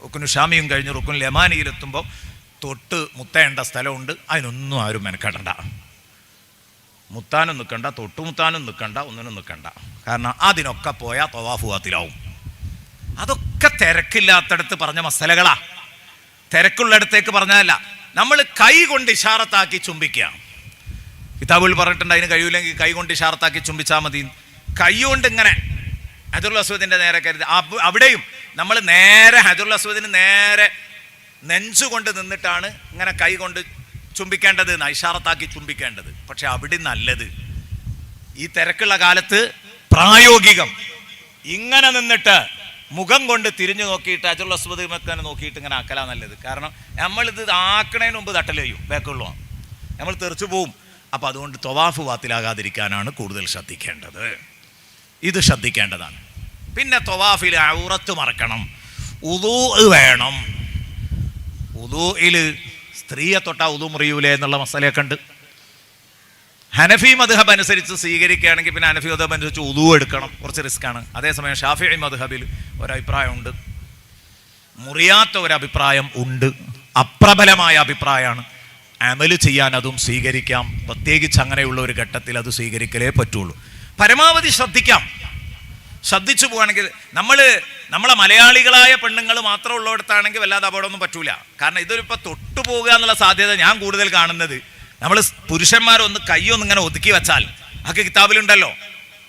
Speaker 1: റുക്കുനു ഷാമിയും കഴിഞ്ഞ് റുക്കുനുൽ യമാനിയിലെത്തുമ്പം തൊട്ട് മുത്തേണ്ട സ്ഥലമുണ്ട്. അതിനൊന്നും ആരും മെനക്കെടണ്ട. മുത്താനും നിൽക്കണ്ട, തൊട്ടുമുത്താനും നിൽക്കണ്ട, ഒന്നിനും നിൽക്കണ്ട. കാരണം അതിനൊക്കെ പോയാൽ തവാഫ് ബാത്തിലാവും. അതൊക്കെ തിരക്കില്ലാത്തടത്ത് പറഞ്ഞ മസലകളാ. തിരക്കുള്ളിടത്തേക്ക് പറഞ്ഞതല്ല. നമ്മൾ കൈ കൊണ്ട് ഇഷാറത്താക്കി ചുംബിക്കുക. കിതാബുൽ പറഞ്ഞിട്ടുണ്ട്, അതിന് കഴിയില്ലെങ്കിൽ കൈ കൊണ്ട് ഇഷാറത്താക്കി ചുംബിച്ചാൽ മതി. കൈ കൊണ്ട് ഇങ്ങനെ ഹജറുൽ അസ്വദിന്റെ നേരെ കരുതി. അവിടെയും നമ്മൾ നേരെ ഹജറുൽ അസ്വദിന് നേരെ നെഞ്ചുകൊണ്ട് നിന്നിട്ടാണ് ഇങ്ങനെ കൈ കൊണ്ട് ചുംബിക്കേണ്ടത്, ഇഷാറത്താക്കി ചുംബിക്കേണ്ടത്. പക്ഷെ അവിടെ നല്ലത് ഈ തിരക്കുള്ള കാലത്ത് പ്രായോഗികം ഇങ്ങനെ നിന്നിട്ട് മുഖം കൊണ്ട് തിരിഞ്ഞു നോക്കിയിട്ട് ഹജറുൽ അസ്വദ് മക്കാനെ നോക്കിയിട്ട് ഇങ്ങനെ ആക്കലാ നല്ലത്. കാരണം നമ്മളിത് ആക്കണതിന് മുമ്പ് തട്ടൽ ചെയ്യും, ബാക്കുള്ള നമ്മൾ തെറിച്ചു പോവും. അപ്പം അതുകൊണ്ട് തവാഫ് ബാത്തിലാകാതിരിക്കാനാണ് കൂടുതൽ ശ്രദ്ധിക്കേണ്ടത്. ഇത് ശ്രദ്ധിക്കേണ്ടതാണ്. പിന്നെ തവാഫിൽ ഔറത്ത് മറക്കണം, ഉദൂ വേണം. ഉദൂഇൽ സ്ത്രീയെ തൊട്ടാ ഉദൂ മുറിയൂലേ എന്നുള്ള മസലയൊക്കെ ഉണ്ട്. ഹനഫി മദ്ഹബ് അനുസരിച്ച് സ്വീകരിക്കുകയാണെങ്കിൽ പിന്നെ ഹനഫി മദ്ഹബ് അനുസരിച്ച് ഉദൂ എടുക്കണം, കുറച്ച് റിസ്ക്കാണ്. അതേസമയം ഷാഫിഈ മദ്ഹബിൽ ഒരഭിപ്രായമുണ്ട്, മുറിയാത്ത ഒരഭിപ്രായം ഉണ്ട്. അപ്രബലമായ അഭിപ്രായമാണ്. അമല് ചെയ്യാൻ അതും സ്വീകരിക്കാം. പ്രത്യേകിച്ച് അങ്ങനെയുള്ള ഒരു ഘട്ടത്തിൽ അത് സ്വീകരിക്കലേ പറ്റുള്ളൂ. പരമാവധി ശ്രദ്ധിക്കാം. ശ്രദ്ധിച്ചു പോവുകയാണെങ്കിൽ നമ്മളെ മലയാളികളായ പെണ്ണുങ്ങൾ മാത്രം ഉള്ളിടത്താണെങ്കിൽ വല്ലാതെ അപകടമൊന്നും പറ്റൂല. കാരണം ഇതൊരിപ്പോൾ തൊട്ടുപോകുക എന്നുള്ള സാധ്യത ഞാൻ കൂടുതൽ കാണുന്നത്, നമ്മൾ പുരുഷന്മാരൊന്ന് കൈയൊന്ന് ഇങ്ങനെ ഒതുക്കി വെച്ചാൽ, അതൊക്കെ കിതാബിലുണ്ടല്ലോ,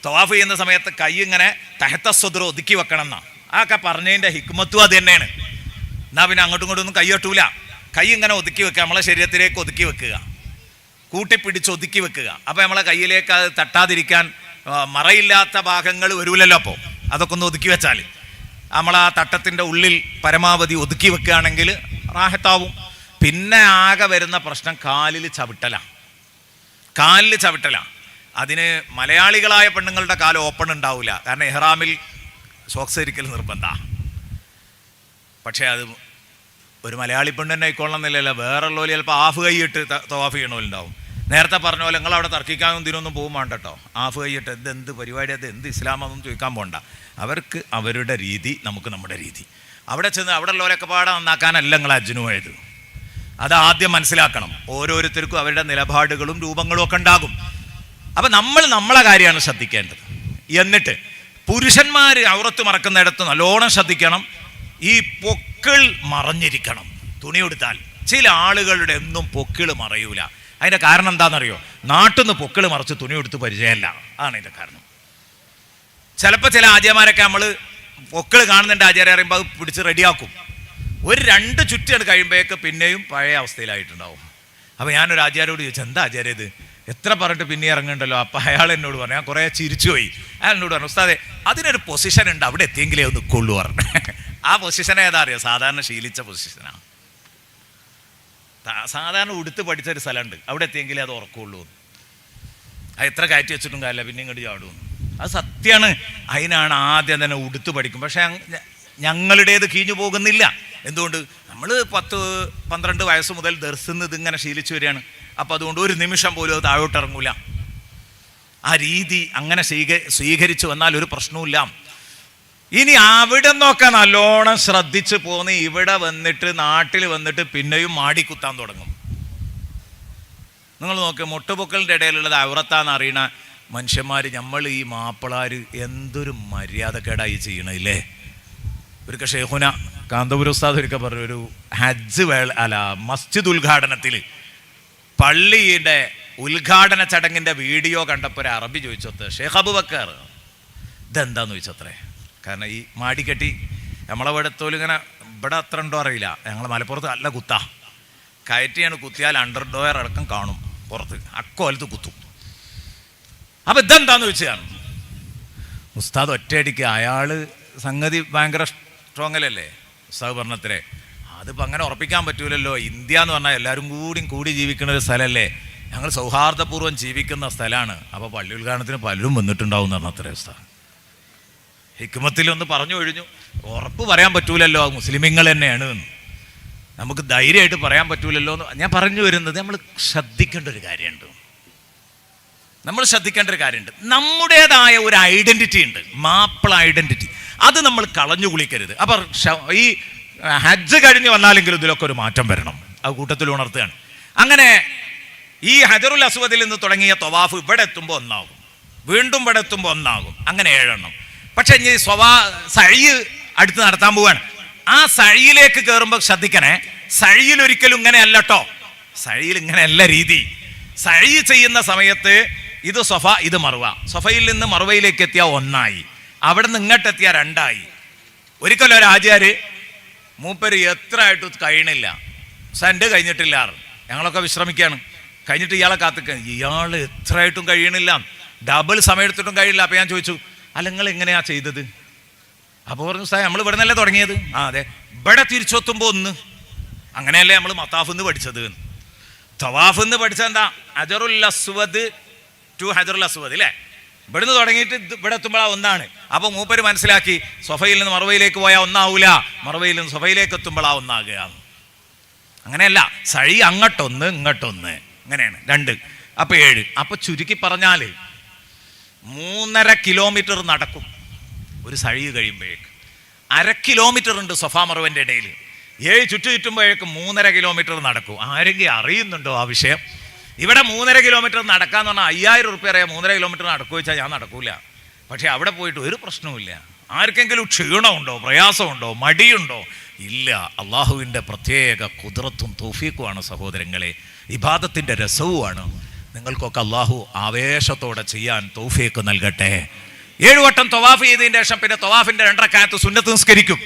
Speaker 1: തവാഫ് ചെയ്യുന്ന സമയത്ത് കൈ ഇങ്ങനെ തഹത്ത സ്വദ്ര ഒതുക്കി വെക്കണം എന്നാ. അതൊക്കെ പറഞ്ഞതിൻ്റെ ഹിക്മത്തും അത് തന്നെയാണ്. എന്നാൽ പിന്നെ അങ്ങോട്ടും ഇങ്ങോട്ടും ഒന്നും കൈ കെട്ടൂല. കൈ ഇങ്ങനെ ഒതുക്കി വെക്കുക, നമ്മളെ ശരീരത്തിലേക്ക് ഒതുക്കി വെക്കുക, കൂട്ടിപ്പിടിച്ച് ഒതുക്കി വെക്കുക. അപ്പോൾ നമ്മളെ കയ്യിലേക്ക് അത് തട്ടാതിരിക്കാൻ മറയില്ലാത്ത ഭാഗങ്ങൾ വരൂലല്ലോ. അപ്പോൾ അതൊക്കെ ഒന്ന് ഒതുക്കി വെച്ചാൽ നമ്മൾ ആ തട്ടത്തിൻ്റെ ഉള്ളിൽ പരമാവധി ഒതുക്കി വെക്കുകയാണെങ്കിൽ റാഹത്താവും. പിന്നെ ആകെ വരുന്ന പ്രശ്നം കാലിൽ ചവിട്ടല. അതിന് മലയാളികളായ പെണ്ണുങ്ങളുടെ കാല് ഓപ്പൺ ഉണ്ടാവില്ല. കാരണം ഇഹ്റാമിൽ സോക്സ് ധരിക്കൽ നിർബന്ധമാണ്. പക്ഷേ അത് ഒരു മലയാളി പെണ്ണിനെ ആയിക്കൊള്ളണമെന്നില്ലല്ലോ. വേറെയുള്ളവർ ചിലപ്പോൾ ഹാഫ് കൈയിട്ട് തവാഫ് ചെയ്യണമല്ലുണ്ടാവും. നേരത്തെ പറഞ്ഞ പോലെ നിങ്ങൾ അവിടെ തർക്കിക്കാനും ഇതിനൊന്നും പോകും വേണ്ട കേട്ടോ. ഹാഫ് കൈയിട്ട് എന്ത് പരിപാടി, അത് എന്ത് ഇസ്ലാമെന്നും ചോദിക്കാൻ പോകണ്ട. അവർക്ക് അവരുടെ രീതി, നമുക്ക് നമ്മുടെ രീതി. അവിടെ ചെന്ന് അവിടെ ഉള്ളവരൊക്കെ പാടെ നന്നാക്കാനല്ല നിങ്ങൾ ഹജ്ജിന് പോയത്. അത് ആദ്യം മനസ്സിലാക്കണം. ഓരോരുത്തർക്കും അവരുടെ നിലപാടുകളും രൂപങ്ങളും ഒക്കെ ഉണ്ടാകും. അപ്പം നമ്മളെ കാര്യമാണ് ശ്രദ്ധിക്കേണ്ടത്. എന്നിട്ട് പുരുഷന്മാർ ഔറത്ത് മറക്കുന്നിടത്ത് നല്ലോണം ശ്രദ്ധിക്കണം. ഈ പൊക്കിൾ മറഞ്ഞിരിക്കണം തുണി എടുത്താൽ. ചില ആളുകളുടെ ഒന്നും പൊക്കിൾ മറയൂല. അതിൻ്റെ കാരണം എന്താണെന്നറിയോ? നാട്ടിൽ നിന്ന് പൊക്കിൾ മറച്ച് തുണി എടുത്ത് പരിചയമല്ല. അതാണ് അതിൻ്റെ കാരണം. ചിലപ്പോൾ ചില ആചാര്യന്മാരൊക്കെ നമ്മൾ പൊക്കിൾ കാണുന്നുണ്ട് ആചാര്യ അറിയുമ്പോൾ അത് പിടിച്ച് റെഡിയാക്കും. ഒരു 2 ചുറ്റാണ് കഴിയുമ്പോഴേക്ക് പിന്നെയും പഴയ അവസ്ഥയിലായിട്ടുണ്ടാവും. അപ്പോൾ ഞാനൊരു ആചാര്യോട് ചോദിച്ചു, എന്താ ആചാര്യ ഇത് എത്ര പറഞ്ഞിട്ട് പിന്നെ ഇറങ്ങുന്നുണ്ടല്ലോ? അപ്പം അയാൾ എന്നോട് പറഞ്ഞു, ഞാൻ കുറേ ചിരിച്ചു പോയി. അയാൾ എന്നോട് പറഞ്ഞു, ഉസ്താദേ അതിനൊരു പൊസിഷൻ ഉണ്ട്, അവിടെ എത്തിയെങ്കിലേ ഒന്ന് നിൽക്കുള്ളൂ പറഞ്ഞു. ആ പൊസിഷൻ ഏതാ അറിയോ? സാധാരണ ശീലിച്ച പൊസിഷനാണ്. സാധാരണ ഉടുത്ത് പഠിച്ചൊരു സ്ഥലമുണ്ട്, അവിടെ എത്തിയെങ്കിലേ അത് ഉറക്കുള്ളൂ. അത് എത്ര കയറ്റി വെച്ചിട്ടും കാര്യമില്ല, പിന്നെ ഇങ്ങോട്ട് ചാടും. അത് സത്യമാണ്. അതിനാണ് ആദ്യം തന്നെ ഉടുത്ത് പഠിക്കും. പക്ഷെ ഞങ്ങളുടേത് കീഞ്ഞു പോകുന്നില്ല. എന്തുകൊണ്ട്? നമ്മൾ 10-12 വയസ്സ് മുതൽ ദർസിന്ന് ഇതിങ്ങനെ ശീലിച്ചു വരികയാണ്. അപ്പം അതുകൊണ്ട് ഒരു നിമിഷം പോലും അത് താഴോട്ടിറങ്ങൂല. ആ രീതി അങ്ങനെ സ്വീകരിച്ചു വന്നാൽ ഒരു പ്രശ്നവുമില്ല. ഇനി അവിടെ നിന്നൊക്കെ നല്ലോണം ശ്രദ്ധിച്ച് പോന്ന് ഇവിടെ വന്നിട്ട് നാട്ടിൽ വന്നിട്ട് പിന്നെയും മാടിക്കുത്താൻ തുടങ്ങും. നിങ്ങൾ നോക്ക്, മുട്ടുപൊക്കലിൻ്റെ ഇടയിലുള്ളത് ഔറത്താന്ന് അറിയണ മനുഷ്യന്മാർ, നമ്മൾ ഈ മാപ്പിളാർ എന്തൊരു മര്യാദക്കേടായി ചെയ്യണില്ലേ? ഒരിക്കൽ ഷെയ്ഖുന കാന്തപുര ഉസ്താദ് ഒരിക്കൽ പറഞ്ഞു, ഒരു ഹജ്ജ് മസ്ജിദ് ഉദ്ഘാടനത്തിൽ പള്ളിയുടെ ഉദ്ഘാടന ചടങ്ങിൻ്റെ വീഡിയോ കണ്ടപ്പോൾ ഒരു അറബി ചോദിച്ചോത്ത്, ഷെയ്ഖ് അബൂബക്കർ ഇതെന്താന്ന് ചോദിച്ചത്രേ. കാരണം ഈ മാടിക്കെട്ടി നമ്മളെ ഇവിടത്തോലും ഇങ്ങനെ ഇവിടെ അത്ര ഉണ്ടോ അറിയില്ല, ഞങ്ങൾ മലപ്പുറത്ത് നല്ല കുത്താ, കയറ്റിയാണ് കുത്തിയാൽ അണ്ടർഡോയർ അടക്കം കാണും പുറത്ത്, അക്കോലത്ത് കുത്തും. അപ്പം ഇതെന്താന്ന് ചോദിച്ചതാണ്. ഉസ്താദ് ഒറ്റയടിക്ക്, അയാൾ സംഗതി ഭയങ്കര സ്ട്രോങ്ങലല്ലേ ഉസ്താദ് പറഞ്ഞത്രേ, അതിപ്പോൾ അങ്ങനെ ഉറപ്പിക്കാൻ പറ്റൂലല്ലോ, ഇന്ത്യ എന്ന് പറഞ്ഞാൽ എല്ലാവരും കൂടി ജീവിക്കുന്ന ഒരു സ്ഥലമല്ലേ, ഞങ്ങൾ സൗഹാർദ്ദപൂർവ്വം ജീവിക്കുന്ന സ്ഥലമാണ്, അപ്പോൾ പള്ളി ഉദ്ഘാടനത്തിന് പലരും വന്നിട്ടുണ്ടാവും എന്ന് പറഞ്ഞത്രേ ഉസ്താദ്. ഹിക്മത്തിലൊന്ന് പറഞ്ഞു ഒഴിഞ്ഞു. ഉറപ്പ് പറയാൻ പറ്റൂലല്ലോ മുസ്ലിമീങ്ങൾ തന്നെയാണ്, നമുക്ക് ധൈര്യമായിട്ട് പറയാൻ പറ്റൂലല്ലോ എന്ന് ഞാൻ പറഞ്ഞു വരുന്നത്. നമ്മൾ ശ്രദ്ധിക്കേണ്ട ഒരു കാര്യമുണ്ട്, നമ്മുടേതായ ഒരു ഐഡൻറ്റിറ്റി ഉണ്ട്, മാപ്പിള ഐഡൻറ്റിറ്റി. അത് നമ്മൾ കളഞ്ഞു കുളിക്കരുത്. അപ്പം ഈ ഹജ്ജ് കഴിഞ്ഞ് വന്നാലെങ്കിലും ഇതിലൊക്കെ ഒരു മാറ്റം വരണം, അത് കൂട്ടത്തിൽ ഉണർത്തുകയാണ്. അങ്ങനെ ഈ ഹജറുൽ അസ്വദിൽ നിന്ന് തുടങ്ങിയ തവാഫ് ഇവിടെ എത്തുമ്പോൾ ഒന്നാകും, വീണ്ടും ഇവിടെ എത്തുമ്പോൾ ഒന്നാകും, അങ്ങനെ 7 എണ്ണം. പക്ഷെ ഇനി സഴി അടുത്ത് നടത്താൻ പോവാണ്. ആ സഴിയിലേക്ക് കയറുമ്പോൾ ശ്രദ്ധിക്കണേ, സഴിയിൽ ഒരിക്കലും ഇങ്ങനെ അല്ല കേട്ടോ, സഴിയിൽ ഇങ്ങനെയല്ല രീതി. സഴി ചെയ്യുന്ന സമയത്ത് ഇത് സൊഫ, ഇത് മറുവ. സൊഫയിൽ നിന്ന് മറുവയിലേക്ക് എത്തിയാൽ 1 അവിടെ നിന്ന് ഇങ്ങോട്ടെത്തിയാൽ 2. ഒരിക്കലും ഒരു ആചാര്യ മൂപ്പര് എത്ര ആയിട്ടും കഴിയണില്ല, സെൻറ്റ് കഴിഞ്ഞിട്ടില്ല, ഞങ്ങളൊക്കെ വിശ്രമിക്കുകയാണ്, കഴിഞ്ഞിട്ട് ഇയാളെ കാത്തിക്കുക, ഇയാൾ എത്രയായിട്ടും കഴിയണില്ല, ഡബിൾ സമയം എടുത്തിട്ടും കഴിയില്ല. അപ്പം ഞാൻ ചോദിച്ചു, അല്ല നിങ്ങൾ എങ്ങനെയാ ചെയ്തത്? അപ്പോൾ പറഞ്ഞു, സാർ നമ്മൾ ഇവിടെ നിന്നല്ലേ തുടങ്ങിയത്. അതെ, ഇവിടെ തിരിച്ചെത്തുമ്പോൾ 1, അങ്ങനെയല്ലേ നമ്മൾ മത്താഫിന്ന് പഠിച്ചത്. തവാഫിന്ന് പഠിച്ചത് എന്താ? ഹജറുൽ അസ്വദ് ടു ഹജറുൽ അസ്വദ് അല്ലേ, ഇവിടുന്ന് തുടങ്ങിയിട്ട് ഇവിടെ എത്തുമ്പോൾ 1. അപ്പോൾ മൂപ്പര് മനസ്സിലാക്കി, സൊഫയിൽ നിന്ന് മറുവയിലേക്ക് പോയാൽ 1 ആവൂല, മറുവയിൽ നിന്ന് സൊഫയിലേക്ക് എത്തുമ്പോൾ 1 ആകുക. അങ്ങനെയല്ല, സഴി അങ്ങോട്ടൊന്ന് ഇങ്ങോട്ടൊന്ന്, അങ്ങനെയാണ് 2. അപ്പോൾ 7. അപ്പോൾ ചുരുക്കി പറഞ്ഞാൽ 3.5 കിലോമീറ്റർ നടക്കും ഒരു സഴി കഴിയുമ്പോഴേക്ക്. 1/2 കിലോമീറ്റർ ഉണ്ട് സൊഫാ മറുവൻ്റെ ഇടയിൽ. 7 ചുറ്റുമ്പോഴേക്കും 3.5 കിലോമീറ്റർ നടക്കും. ആരെങ്കിലും അറിയുന്നുണ്ടോ ആ വിഷയം? ഇവിടെ 3.5 കിലോമീറ്റർ നടക്കാന്ന് പറഞ്ഞാൽ 5000 റുപ്യ അറിയാം. 3.5 കിലോമീറ്റർ നടക്കുമോ വെച്ചാൽ ഞാൻ നടക്കൂല. പക്ഷെ അവിടെ പോയിട്ട് ഒരു പ്രശ്നവുമില്ല. ആർക്കെങ്കിലും ക്ഷീണമുണ്ടോ, പ്രയാസമുണ്ടോ, മടിയുണ്ടോ? ഇല്ല. അള്ളാഹുവിൻ്റെ പ്രത്യേക ഖുദ്റത്തും തൗഫീഖുമാണ് സഹോദരങ്ങളെ, ഇബാദത്തിൻ്റെ രസവുമാണ്. നിങ്ങൾക്കൊക്കെ അള്ളാഹു ആവേശത്തോടെ ചെയ്യാൻ തൗഫീഖ് നൽകട്ടെ. 7 വട്ടം തവാഫ് ചെയ്തതിന് ശേഷം പിന്നെ തവാഫിൻ്റെ 2 റക്അത്ത് സുന്നത്ത് നിസ്കരിക്കും.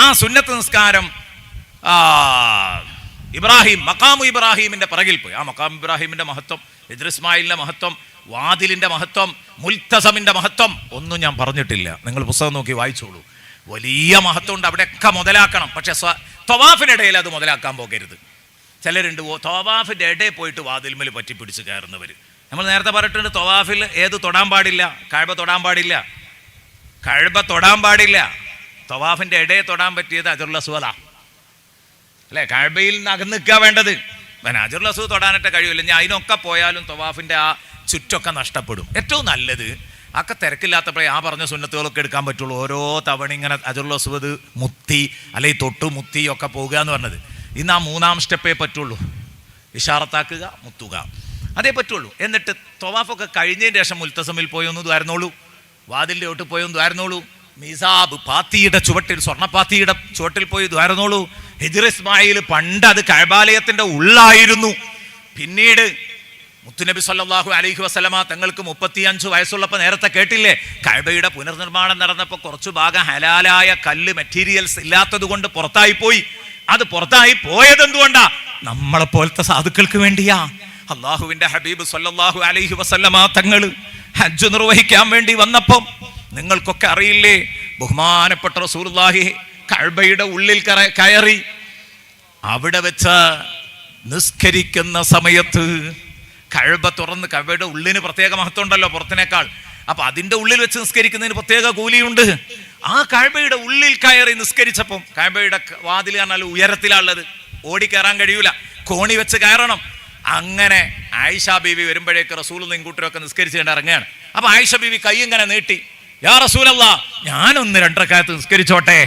Speaker 1: ആ സുന്നത്ത് നിസ്കാരം മഖാമു ഇബ്രാഹിമിൻ്റെ പിറകിൽ പോയി. ആ മഖാമു ഇബ്രാഹിമിൻ്റെ മഹത്വം, ഇസ്മായിലിൻ്റെ മഹത്വം, വാതിലിൻ്റെ മഹത്വം, മുൽത്തസമിൻ്റെ മഹത്വം ഒന്നും ഞാൻ പറഞ്ഞിട്ടില്ല. നിങ്ങൾ പുസ്തകം നോക്കി വായിച്ചോളൂ. വലിയ മഹത്വമുണ്ട്, അവിടെയൊക്കെ മുതലാക്കണം. പക്ഷെ തവാഫിനിടയിൽ അത് മുതലാക്കാൻ പോകരുത്. ചിലരുണ്ട് തവാഫിൻ്റെ ഇടയിൽ പോയിട്ട് വാതിൽമേൽ പറ്റി പിടിച്ച് കയറുന്നവർ. നമ്മൾ നേരത്തെ പറഞ്ഞിട്ടുണ്ട്, തവാഫിൽ ഏത് തൊടാൻ പാടില്ല? കഅബ തൊടാൻ പാടില്ല, കഅബ തൊടാൻ പാടില്ല. തവാഫിൻ്റെ ഇടയിൽ തൊടാൻ പറ്റിയത് ഹജറുൽ അസ്വദാ അല്ലേ? കഅബയിൽ നിന്ന് അകന്ന് നിൽക്കുക വേണ്ടത്. ഹജറുൽ അസ്വദ് തൊടാനായിട്ട് കഴിയില്ല. ഞാൻ അതിനൊക്കെ പോയാലും തവാഫിൻ്റെ ആ ചുറ്റൊക്കെ നഷ്ടപ്പെടും. ഏറ്റവും നല്ലത് ഒക്കെ തിരക്കില്ലാത്തപ്പോഴേ ആ പറഞ്ഞ സുന്നത്തുകളൊക്കെ എടുക്കാൻ പറ്റുള്ളൂ. ഓരോ തവണ ഇങ്ങനെ ഹജറുൽ അസ്വദ് മുത്തി അല്ലെങ്കിൽ തൊട്ട് മുത്തി ഒക്കെ പോകുക എന്ന് പറഞ്ഞത്. ഇന്ന് ആ 3-ാം സ്റ്റെപ്പേ പറ്റുള്ളൂ. ഇഷാറത്താക്കുക, മുത്തുക, അതേ പറ്റുള്ളൂ. എന്നിട്ട് തവാഫൊക്കെ കഴിഞ്ഞതിന് ശേഷം മുൽത്തസമിൽ പോയി ഒന്ന് ദ്വാരുന്നോളൂ. വാതിലിൻ്റെ ചോട്ടിൽ പോയി ഒന്ന് ദ്വാരുന്നോളൂ. മിസാബ് പാത്തിയുടെ ചുവട്ടിൽ, സ്വർണ്ണപ്പാത്തിയുടെ ചുവട്ടിൽ പോയി ദ്വാരുന്നോളൂ. ഹിജ്ർ ഇസ്മായിൽ പണ്ട് അത് കഅബാലയത്തിൻ്റെ ഉള്ളായിരുന്നു. പിന്നീട് മുത്തുനബി സല്ലല്ലാഹു അലൈഹി വസല്ലമ തങ്ങൾക്ക് 35 വയസ്സുള്ളപ്പോൾ നേരത്തെ കേട്ടില്ലേ, കഅബയുടെ പുനർനിർമ്മാണം നടന്നപ്പോൾ കുറച്ചു ഭാഗം ഹലാലായ കല്ല് മെറ്റീരിയൽസ് ഇല്ലാത്തത് കൊണ്ട് പുറത്തായി പോയി. അത് പുറത്തായി പോയത് എന്തുകൊണ്ടാ? നമ്മളെപ്പോലത്തെ സാധുക്കൾക്ക് വേണ്ടിയാ. അള്ളാഹുവിന്റെ ഹബീബ് സല്ലല്ലാഹു അലൈഹി വസല്ലമ തങ്ങൾ ഹജ്ജ് നിർവഹിക്കാൻ വേണ്ടി വന്നപ്പം നിങ്ങൾക്കൊക്കെ അറിയില്ലേ, ബഹുമാനപ്പെട്ട റസൂലുള്ളാഹി കഅബയുടെ ഉള്ളിൽ കയറി അവിടെ വെച്ച് നിസ്കരിക്കുന്ന സമയത്ത് കഅബ തുറന്ന്, കഅബയുടെ ഉള്ളിന് പ്രത്യേക മഹത്വം ഉണ്ടല്ലോ പുറത്തിനേക്കാൾ. അപ്പൊ അതിന്റെ ഉള്ളിൽ വെച്ച് നിസ്കരിക്കുന്നതിന് പ്രത്യേക കൂലിയുണ്ട്. ആ കഅബയുടെ ഉള്ളിൽ കയറി നിസ്കരിച്ചപ്പം, കഅബയുടെ വാതിൽ പറഞ്ഞാൽ ഉയരത്തിലുള്ളത്, ഓടിക്കയറാൻ കഴിയൂല, കോണി വെച്ച് കയറണം. അങ്ങനെ ആയിഷ ബീവി വരുമ്പോഴേക്ക് റസൂലും കൂട്ടരൊക്കെ നിസ്കരിച്ച് കണ്ട് ഇറങ്ങുകയാണ്. അപ്പൊ ആയിഷ ബീവി കൈ ഇങ്ങനെ നീട്ടി, യാ റസൂലല്ലാ, ഞാനൊന്ന് 2 റക്അത്ത് നിസ്കരിച്ചോട്ടെ.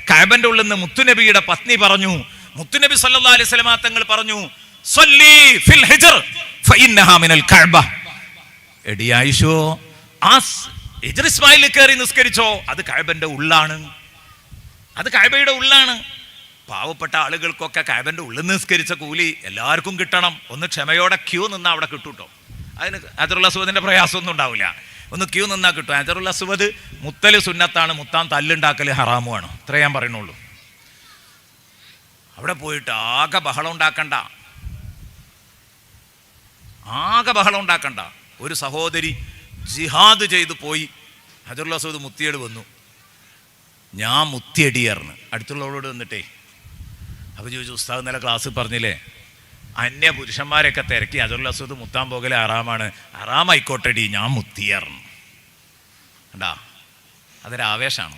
Speaker 1: കഅബന്റെ ഉള്ളിൽ നിന്ന് മുത്തുനബിയുടെ പത്നി പറഞ്ഞു, മുത്തുനബി സല്ലല്ലാഹു അലൈഹി വസല്ലമ തങ്ങൾ പറഞ്ഞു, സ്വല്ലി ഫിൽ ഹിജ്ർ ഫഇന്നഹാ മിനൽ കഅബ. എടി ആയിഷോ, ആ ഹിജ്ർ ഇസ്മായിലിൽ കയറി നിസ്കരിച്ചോ, അത് കഅബന്റെ ഉള്ളാണ്, അത് കഅബയുടെ ഉള്ളാണ്. പാവപ്പെട്ട ആളുകൾക്കൊക്കെ കഅബന്റെ ഉള്ളിൽ നിസ്കരിച്ച കൂലി എല്ലാവർക്കും കിട്ടണം. ഒന്ന് ക്ഷമയോടെ ക്യൂ നിന്നാൽ അവിടെ കിട്ടൂട്ടോ. അതിന് ഹജറുൽ അസ്വദിന്റെ പ്രയാസമൊന്നും ഉണ്ടാവില്ല. ഒന്ന് ക്യൂ നിന്നാൽ കിട്ടും. ഹജറുൽ അസ്വദ് മുത്തല് സുന്നത്താണ്, മുത്താൻ തല്ലുണ്ടാക്കൽ ഹറാമുമാണ്. ഇത്രേ ഞാൻ പറയുന്നുള്ളൂ. അവിടെ പോയിട്ട് ആകെ ബഹളം ഉണ്ടാക്കണ്ട, ആകെ ബഹളം ഉണ്ടാക്കണ്ട. ഒരു സഹോദരി ജിഹാദ് ചെയ്ത് പോയി ഹജറുൽ അസ്വദ് മുത്തിയേട് വന്നു. ഞാൻ മുത്തിയടിയായിരുന്നു അടുത്തുള്ളവരോട് വന്നിട്ടേ. അപ്പോൾ ചോദിച്ചു, ഉസ്താദ് ഇന്നലെ ക്ലാസ് പറഞ്ഞില്ലേ, അന്യ പുരുഷന്മാരെയൊക്കെ തിരക്കി ഹജറുൽ അസ്വദ് മുത്താൻ പോകലെ ഹറാമാണ്, ഹറാമായിക്കോട്ടെടി, ഞാൻ മുത്തിയായിരുന്നു. കണ്ടാ, അതൊരാവേശമാണ്.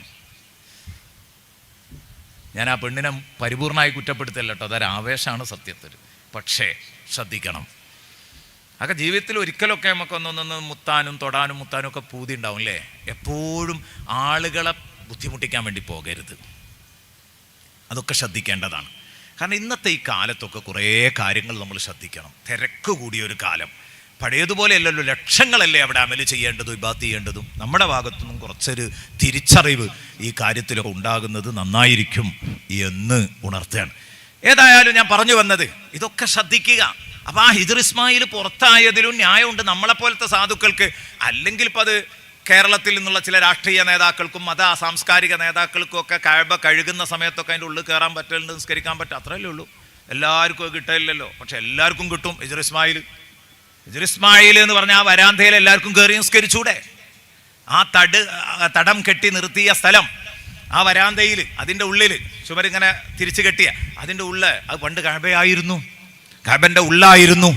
Speaker 1: ഞാൻ ആ പെണ്ണിനെ പരിപൂർണമായി കുറ്റപ്പെടുത്തല്ല കേട്ടോ, അതൊരാവേശമാണ് സത്യത്തിൽ. പക്ഷേ ശ്രദ്ധിക്കണം, അതൊക്കെ ജീവിതത്തിൽ ഒരിക്കലൊക്കെ നമുക്കൊന്നൊന്ന് മുത്താനും തൊടാനും മുത്താനും ഒക്കെ പൂതി ഉണ്ടാവും അല്ലേ. എപ്പോഴും ആളുകളെ ബുദ്ധിമുട്ടിക്കാൻ വേണ്ടി പോകരുത്. അതൊക്കെ ശ്രദ്ധിക്കേണ്ടതാണ്. കാരണം ഇന്നത്തെ ഈ കാലത്തൊക്കെ കുറേ കാര്യങ്ങൾ നമ്മൾ ശ്രദ്ധിക്കണം. തിരക്ക് കൂടിയൊരു കാലം. പഴയതുപോലെ അല്ലല്ലോ, ലക്ഷങ്ങളല്ലേ അവിടെ അമല് ചെയ്യേണ്ടതും ഇബാദത്ത് ചെയ്യേണ്ടതും. നമ്മുടെ ഭാഗത്തുനിന്നും കുറച്ചൊരു തിരിച്ചറിവ് ഈ കാര്യത്തിലൊക്കെ ഉണ്ടാകുന്നത് നന്നായിരിക്കും എന്ന് ഉണർത്തുകയാണ്. ഏതായാലും ഞാൻ പറഞ്ഞു വന്നത് ഇതൊക്കെ ശ്രദ്ധിക്കുക. അപ്പം ആ ഹിജ്ർ ഇസ്മായിൽ പുറത്തായതിലും ന്യായമുണ്ട് നമ്മളെപ്പോലത്തെ സാധുക്കൾക്ക്. അല്ലെങ്കിൽ ഇപ്പം അത് കേരളത്തിൽ നിന്നുള്ള ചില രാഷ്ട്രീയ നേതാക്കൾക്കും മത സാംസ്കാരിക നേതാക്കൾക്കും ഒക്കെ കഅബ കഴുകുന്ന സമയത്തൊക്കെ അതിൻ്റെ ഉള്ളിൽ കയറാൻ പറ്റുന്നുണ്ട്, നിസ്കരിക്കാൻ പറ്റും, അത്രയല്ലേ ഉള്ളൂ. എല്ലാവർക്കും അത് കിട്ടില്ലല്ലോ. പക്ഷെ എല്ലാവർക്കും കിട്ടും ഹിജ്ർ ഇസ്മായിൽ. ഹിജ്ർ ഇസ്മായിൽ എന്ന് പറഞ്ഞാൽ ആ വരാന്തയിൽ എല്ലാവർക്കും കയറി നിസ്കരിച്ചൂടെ? ആ തടം കെട്ടി നിർത്തിയ സ്ഥലം, ആ വരാന്തയിൽ അതിൻ്റെ ഉള്ളിൽ ചുമരിങ്ങനെ തിരിച്ചു കെട്ടിയ അതിൻ്റെ ഉള്ളിൽ അത് പണ്ട് കഅബയായിരുന്നു, കഅബന്റെ ഉള്ളായിരുന്നു.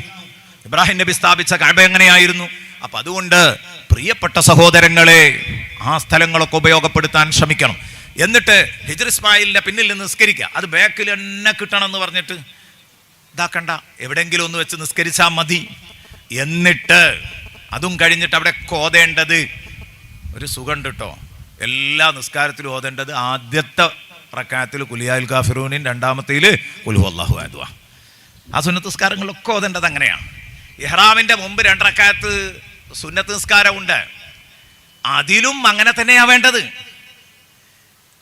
Speaker 1: ഇബ്രാഹിം നബി സ്ഥാപിച്ച കഅബ എങ്ങനെയായിരുന്നു? അപ്പം അതുകൊണ്ട് പ്രിയപ്പെട്ട സഹോദരങ്ങളെ, ആ സ്ഥലങ്ങളൊക്കെ ഉപയോഗപ്പെടുത്താൻ ശ്രമിക്കണം. എന്നിട്ട് ഹിജ്ർ ഇസ്മായിലിൻ്റെ പിന്നിൽ നിന്ന് നിസ്കരിക്കുക. അത് ബാക്കിൽ തന്നെ കിട്ടണം എന്ന് പറഞ്ഞിട്ട് ഇതാക്കണ്ട, എവിടെയെങ്കിലും ഒന്ന് വെച്ച് നിസ്കരിച്ചാൽ മതി. എന്നിട്ട് അതും കഴിഞ്ഞിട്ട് അവിടെ ഓതേണ്ടത് ഒരു സുഖമുണ്ട് കേട്ടോ. എല്ലാ നിസ്കാരത്തിലും ഓതേണ്ടത് ആദ്യത്തെ റക്അത്തിൽ ഖുലിയാൽ കാഫിറൂനിൻ, രണ്ടാമത്തേൽ ഖുൽ ഹുവല്ലാഹു അഹദ്. ആ സുന്നത്ത് നിസ്കാരങ്ങളിലൊക്കെ ഓതേണ്ടത് അങ്ങനെയാണ്. ഇഹ്റാമിൻ്റെ മുമ്പ് 2 റക്അത്ത് സുന്നത്ത് നിസ്കാരമുണ്ട്. അതിലും അങ്ങനെ തന്നെയാ വേണ്ടത്,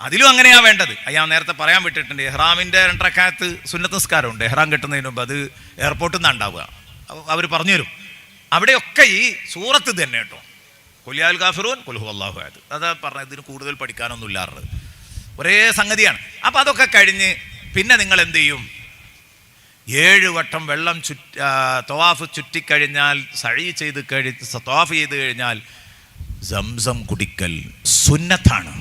Speaker 1: അതിലും അങ്ങനെയാ വേണ്ടത്. ഞാൻ നേരത്തെ പറയാൻ വിട്ടിട്ടുണ്ട്, ഇഹ്റാമിൻ്റെ 2 റക്അത്ത് സുന്നത്ത് നിസ്കാരമുണ്ട്. ഇഹ്റാം കിട്ടുന്നതിന് മുമ്പ് അത് എയർപോർട്ടിൽ നിന്നാണ് ഉണ്ടാവുക, അവർ പറഞ്ഞു തരും. അവിടെയൊക്കെ ഈ സൂറത്ത് തന്നെ കേട്ടോ, ഖുലിയാൽ കാഫിറൂൻ ഖുൽ ഹുവല്ലാഹു അഹദ്. അതാ പറഞ്ഞത്, ഇതിന് കൂടുതൽ പഠിക്കാനൊന്നും ഇല്ലാറുള്ളത്, ഒരേ സംഗതിയാണ്. അപ്പം അതൊക്കെ കഴിഞ്ഞ് പിന്നെ നിങ്ങൾ എന്ത് ചെയ്യും? 7 വട്ടം വെള്ളം തവാഫ് ചുറ്റിക്കഴിഞ്ഞാൽ, സഈ ചെയ്ത് തവാഫ് ചെയ്ത് കഴിഞ്ഞാൽ സംസം കുടിക്കൽ സുന്നത്താണ്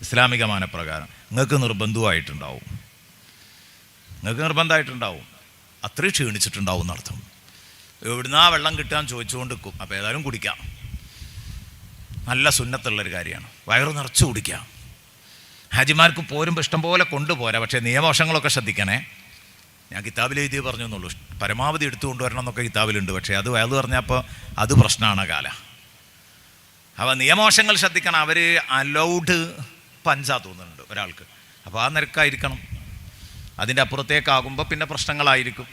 Speaker 1: ഇസ്ലാമിക മാനപ്രകാരം. നിങ്ങൾക്ക് നിർബന്ധമായിട്ടുണ്ടാവും, അത്രയും ക്ഷീണിച്ചിട്ടുണ്ടാവും എന്നർത്ഥം. എവിടുന്നാ വെള്ളം കിട്ടാൻ ചോദിച്ചുകൊണ്ട് നിൽക്കും. അപ്പോൾ ഏതായാലും കുടിക്കാം, നല്ല സുന്നത്തുള്ളൊരു കാര്യമാണ്. വയറ് നിറച്ച് കുടിക്കാം. ഹാജിമാർക്ക് പോരുമ്പോൾ ഇഷ്ടം പോലെ കൊണ്ടുപോരാ, പക്ഷേ നിയമവശങ്ങളൊക്കെ ശ്രദ്ധിക്കണേ. ഞാൻ കിതാബിൽ എഴുതി പറഞ്ഞു എന്നുള്ളൂ, പരമാവധി എടുത്തു കൊണ്ടുവരണം എന്നൊക്കെ കിതാബിലുണ്ട്. പക്ഷേ അത് പറഞ്ഞപ്പോൾ അത് പ്രശ്നമാണ് കാല. അപ്പോൾ നിയമവശങ്ങൾ ശ്രദ്ധിക്കണം. അവർ അലൗഡ് പഞ്ചാ തോന്നുന്നുണ്ട് ഒരാൾക്ക്, അപ്പോൾ ആ നിരക്കായിരിക്കണം. അതിൻ്റെ അപ്പുറത്തേക്കാകുമ്പോൾ പിന്നെ പ്രശ്നങ്ങളായിരിക്കും.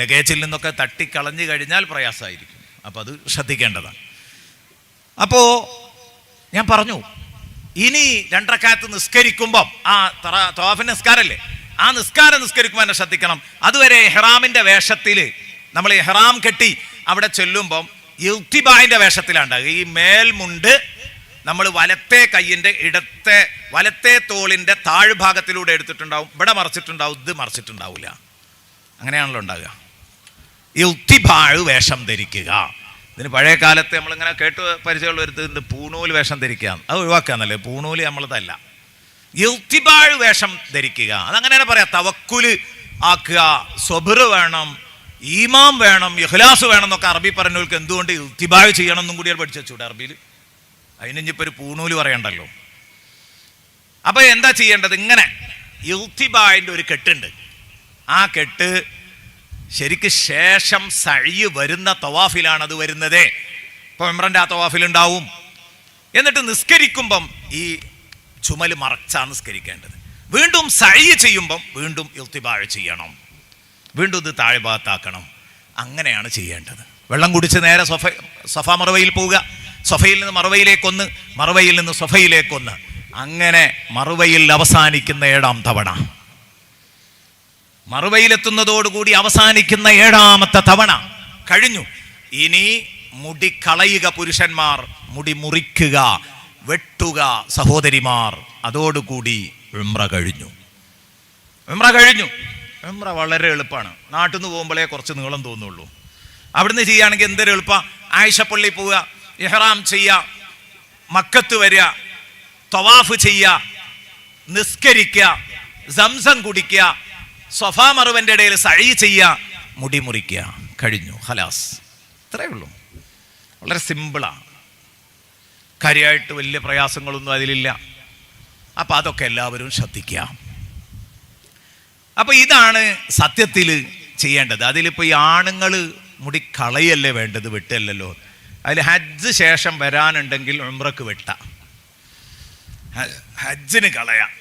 Speaker 1: ലഗേജിൽ നിന്നൊക്കെ തട്ടിക്കളഞ്ഞു കഴിഞ്ഞാൽ പ്രയാസമായിരിക്കും. അപ്പോൾ അത് ശ്രദ്ധിക്കേണ്ടതാണ്. അപ്പോൾ ഞാൻ പറഞ്ഞു, ഇനി 2 റക്അത്ത് നിസ്കരിക്കുമ്പം ആ തവാഫിന്റെ നിസ്കാരല്ലേ, ആ നിസ്കരിക്കുമ്പോൾ എന്നെ ശ്രദ്ധിക്കണം. അതുവരെ ഇഹ്റാമിന്റെ വേഷത്തിൽ നമ്മൾ ഇഹ്റാം കെട്ടി അവിടെ ചെല്ലുമ്പം ഇൽത്തിബായിന്റെ വേഷത്തിലുണ്ടാകുക. ഈ മേൽമുണ്ട് നമ്മൾ വലത്തെ കയ്യിന്റെ വലത്തെ തോളിന്റെ താഴ്ഭാഗത്തിലൂടെ എടുത്തിട്ടുണ്ടാവും, ഇവിടെ മറച്ചിട്ടുണ്ടാവും, ഇത് മറച്ചിട്ടുണ്ടാവില്ല. അങ്ങനെയാണല്ലോ ഉണ്ടാകുക. ഇൽത്തിബാഴ് വേഷം ധരിക്കുക. ഇതിന് പഴയ കാലത്ത് നമ്മളിങ്ങനെ കേട്ട് പരിചയമുള്ള ഒരു പൂണൂല് വേഷം ധരിക്കുക, അത് ഒഴിവാക്കാന്നല്ലേ. പൂണൂല് നമ്മളതല്ല. ഇൽത്തിബാഴ് വേഷം ധരിക്കുക, അതങ്ങനെ പറയാം. തവക്കുല് ആക്കുക, സ്വബർ വേണം, ഈമാൻ വേണം, ഇഖ്ലാസ് വേണം എന്നൊക്കെ അറബി പറഞ്ഞവർക്ക് എന്തുകൊണ്ട് ഇൽത്തിബാഴ് ചെയ്യണം എന്നും കൂടി പഠിച്ചു വെച്ചൂടെ അറബിയിൽ? അതിനിപ്പോൾ ഒരു പൂണൂല് പറയണ്ടല്ലോ. അപ്പൊ എന്താ ചെയ്യേണ്ടത്? ഇങ്ങനെ ഇൽത്തിബാഴിന്റെ ഒരു കെട്ടുണ്ട്. ആ കെട്ട് ശരിക്ക് ശേഷം സഅയ് വരുന്ന തവാഫിലാണ് അത് വരുന്നത്. ഇപ്പൊ ഉംറന്റെ ആ തവാഫിലുണ്ടാവും. എന്നിട്ട് നിസ്കരിക്കുമ്പം ഈ ചുമല് മറച്ചാ നിസ്കരിക്കേണ്ടത്. വീണ്ടും സഅയ് ചെയ്യുമ്പം വീണ്ടും ഇൽത്തിബാഴ് ചെയ്യണം, വീണ്ടും ഇത് താഴെ ഭാഗത്താക്കണം. അങ്ങനെയാണ് ചെയ്യേണ്ടത്. വെള്ളം കുടിച്ച് നേരെ സഫ മറുവയിൽ പോവുക, സഫയിൽ നിന്ന് മറുവയിലേക്കൊന്ന്, മറുവയിൽ നിന്ന് സഫയിലേക്കൊന്ന്, അങ്ങനെ മറുവയിൽ അവസാനിക്കുന്ന 7ാം തവണ, മറുവയിലെത്തുന്നതോടുകൂടി അവസാനിക്കുന്ന 7ാമത്തെ തവണ കഴിഞ്ഞു. ഇനി മുടി കളയുക പുരുഷന്മാർ, മുടി മുറിക്കുക, വെട്ടുക സഹോദരിമാർ. അതോടുകൂടി ഉംറ കഴിഞ്ഞു. ഉംറ വളരെ എളുപ്പമാണ്. നാട്ടിൽ നിന്ന് പോകുമ്പോഴേ കുറച്ച് നീളം തോന്നുള്ളൂ. അവിടുന്ന് ചെയ്യുകയാണെങ്കിൽ എന്തൊരു എളുപ്പമാണ്. ആയിഷപ്പള്ളി പോവുക, ഇഹ്റാം ചെയ്യുക, മക്കത്ത് വരിക, തവാഫ് ചെയ്യുക, നിസ്കരിക്കുക, സംസം കുടിക്കുക, സഫാ മറുവന്റെ ഇടയിൽ സഅയ് ചെയ്യുക, മുടി മുറിക്കുക, കഴിഞ്ഞു, ഖലാസ്. ഇത്രയേ ഉള്ളൂ. വളരെ സിമ്പിളാണ്. കാര്യമായിട്ട് വലിയ പ്രയാസങ്ങളൊന്നും അതിലില്ല. അപ്പം അതൊക്കെ എല്ലാവരും ശ്രദ്ധിക്കുക. അപ്പം ഇതാണ് സത്യത്തിൽ ചെയ്യേണ്ടത്. അതിലിപ്പോൾ ഈ ആണുങ്ങൾ മുടി കളയല്ലേ വേണ്ടത്, വെട്ടല്ലല്ലോ. അതിൽ ഹജ്ജ് ശേഷം വരാനുണ്ടെങ്കിൽ ഉംറക്ക് വെട്ട, ഹജ്ജിന് കളയാം.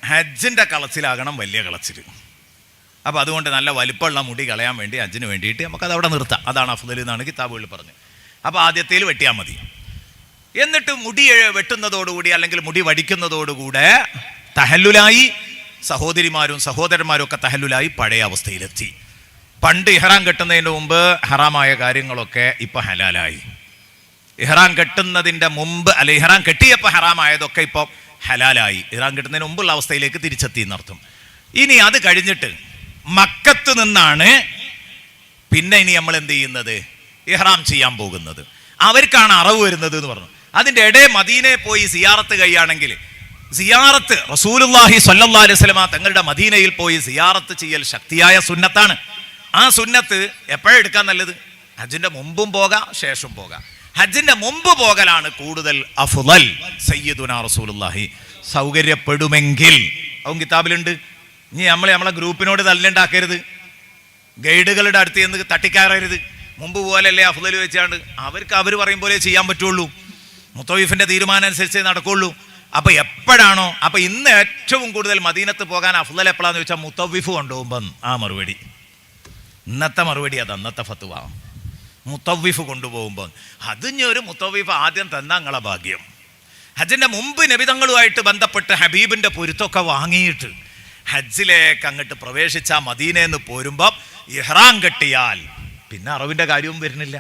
Speaker 1: ഹജ്ജിൻ്റെ കളച്ചിലാകണം വലിയ കളച്ചിൽ. അപ്പോൾ അതുകൊണ്ട് നല്ല വലിപ്പമുള്ള മുടി കളയാൻ വേണ്ടി ഹജ്ജിന് വേണ്ടിയിട്ട് നമുക്കത് അവിടെ നിർത്താം. അതാണ് അഫ്ദൽ എന്നാണ് കിതാബുകളിൽ പറഞ്ഞത്. അപ്പോൾ ആദ്യത്തേൽ വെട്ടിയാൽ മതി. എന്നിട്ട് മുടി വെട്ടുന്നതോടുകൂടി അല്ലെങ്കിൽ മുടി വടിക്കുന്നതോടുകൂടെ തഹല്ലുലായി. സഹോദരിമാരും സഹോദരന്മാരും ഒക്കെ തഹല്ലുലായി പഴയ അവസ്ഥയിലെത്തി. പണ്ട് ഇഹ്റാം കെട്ടുന്നതിന് മുമ്പ് ഹറാമായ കാര്യങ്ങളൊക്കെ ഇപ്പം ഹലാലായി. ഇഹ്റാം കെട്ടുന്നതിൻ്റെ മുമ്പ് അല്ലെ, ഇഹ്റാം കെട്ടിയപ്പോൾ ഹറാമായതൊക്കെ ഇപ്പോൾ ഹലാലായി. ഇഹ്റാം കെട്ടുന്നതിന് മുമ്പുള്ള അവസ്ഥയിലേക്ക് തിരിച്ചെത്തി എന്നർത്ഥം. ഇനി അത് കഴിഞ്ഞിട്ട് മക്കത്ത് നിന്നാണ് പിന്നെ ഇനി നമ്മൾ എന്ത് ചെയ്യുന്നത്? ഇഹ്റാം ചെയ്യാൻ പോകുന്നത്. അവർക്കാണ് അറവ് വരുന്നത് എന്ന് പറഞ്ഞു. അതിൻ്റെ ഇടയിൽ മദീനയിൽ പോയി സിയാറത്ത് കഴിയുകയാണെങ്കിൽ, സിയാറത്ത് റസൂലുള്ളാഹി സ്വല്ലല്ലാഹു അലൈഹി വസല്ലമ തങ്ങളുടെ മദീനയിൽ പോയി സിയാറത്ത് ചെയ്യൽ ശക്തിയായ സുന്നത്താണ്. ആ സുന്നത്ത് എപ്പോഴും എടുക്കാൻ നല്ലത്? ഹജ്ജിന്റെ മുമ്പും പോകാം, ശേഷം പോകാം. ഹജ്ജിന്റെ മുമ്പ് പോകലാണ് കൂടുതൽ അഫ്ളൽ. സയ്യിദുനാ റസൂലുള്ളാഹി സൗകര്യപ്പെടുമെങ്കിൽ അതും കിതാബിലുണ്ട്. ഇനി നമ്മളെ ഗ്രൂപ്പിനോട് തല്ലുണ്ടാക്കരുത്, ഗൈഡുകളുടെ അടുത്ത് നിന്ന് തട്ടിക്കയറരുത്. മുമ്പ് പോലല്ലേ അഫ്ളൽ വെച്ചാണ്ട് അവർക്ക് അവർ പറയും പോലെ ചെയ്യാൻ പറ്റുള്ളൂ. മുത്തവീഫിന്റെ തീരുമാനം അനുസരിച്ചേ നടക്കുള്ളൂ. അപ്പൊ എപ്പോഴാണോ, അപ്പൊ ഇന്ന് ഏറ്റവും കൂടുതൽ മദീനത്ത് പോകാൻ അഫ്ളൽ എപ്പോഴാന്ന് ചോദിച്ചാൽ മുത്തവീഫ് കൊണ്ടുപോകുമ്പം ആ മറുപടി, ഇന്നത്തെ മറുപടി അത്, അന്നത്തെ ഫത്വ. മുത്തവീഫ് കൊണ്ടുപോകുമ്പോൾ അതിന് ഒരു മുത്തവീഫ് ആദ്യം തന്നാ നിങ്ങളെ ഭാഗ്യം. ഹജ്ജിന്റെ മുമ്പ് നബിതങ്ങളുമായിട്ട് ബന്ധപ്പെട്ട് ഹബീബിന്റെ പൊരുത്തൊക്കെ വാങ്ങിയിട്ട് ഹജ്ജിലേക്ക് അങ്ങോട്ട് പ്രവേശിച്ച മദീനയെന്ന് പോരുമ്പം ഇഹ്റാം കെട്ടിയാൽ പിന്നെ അറബിന്റെ കാര്യവും വരുന്നില്ല.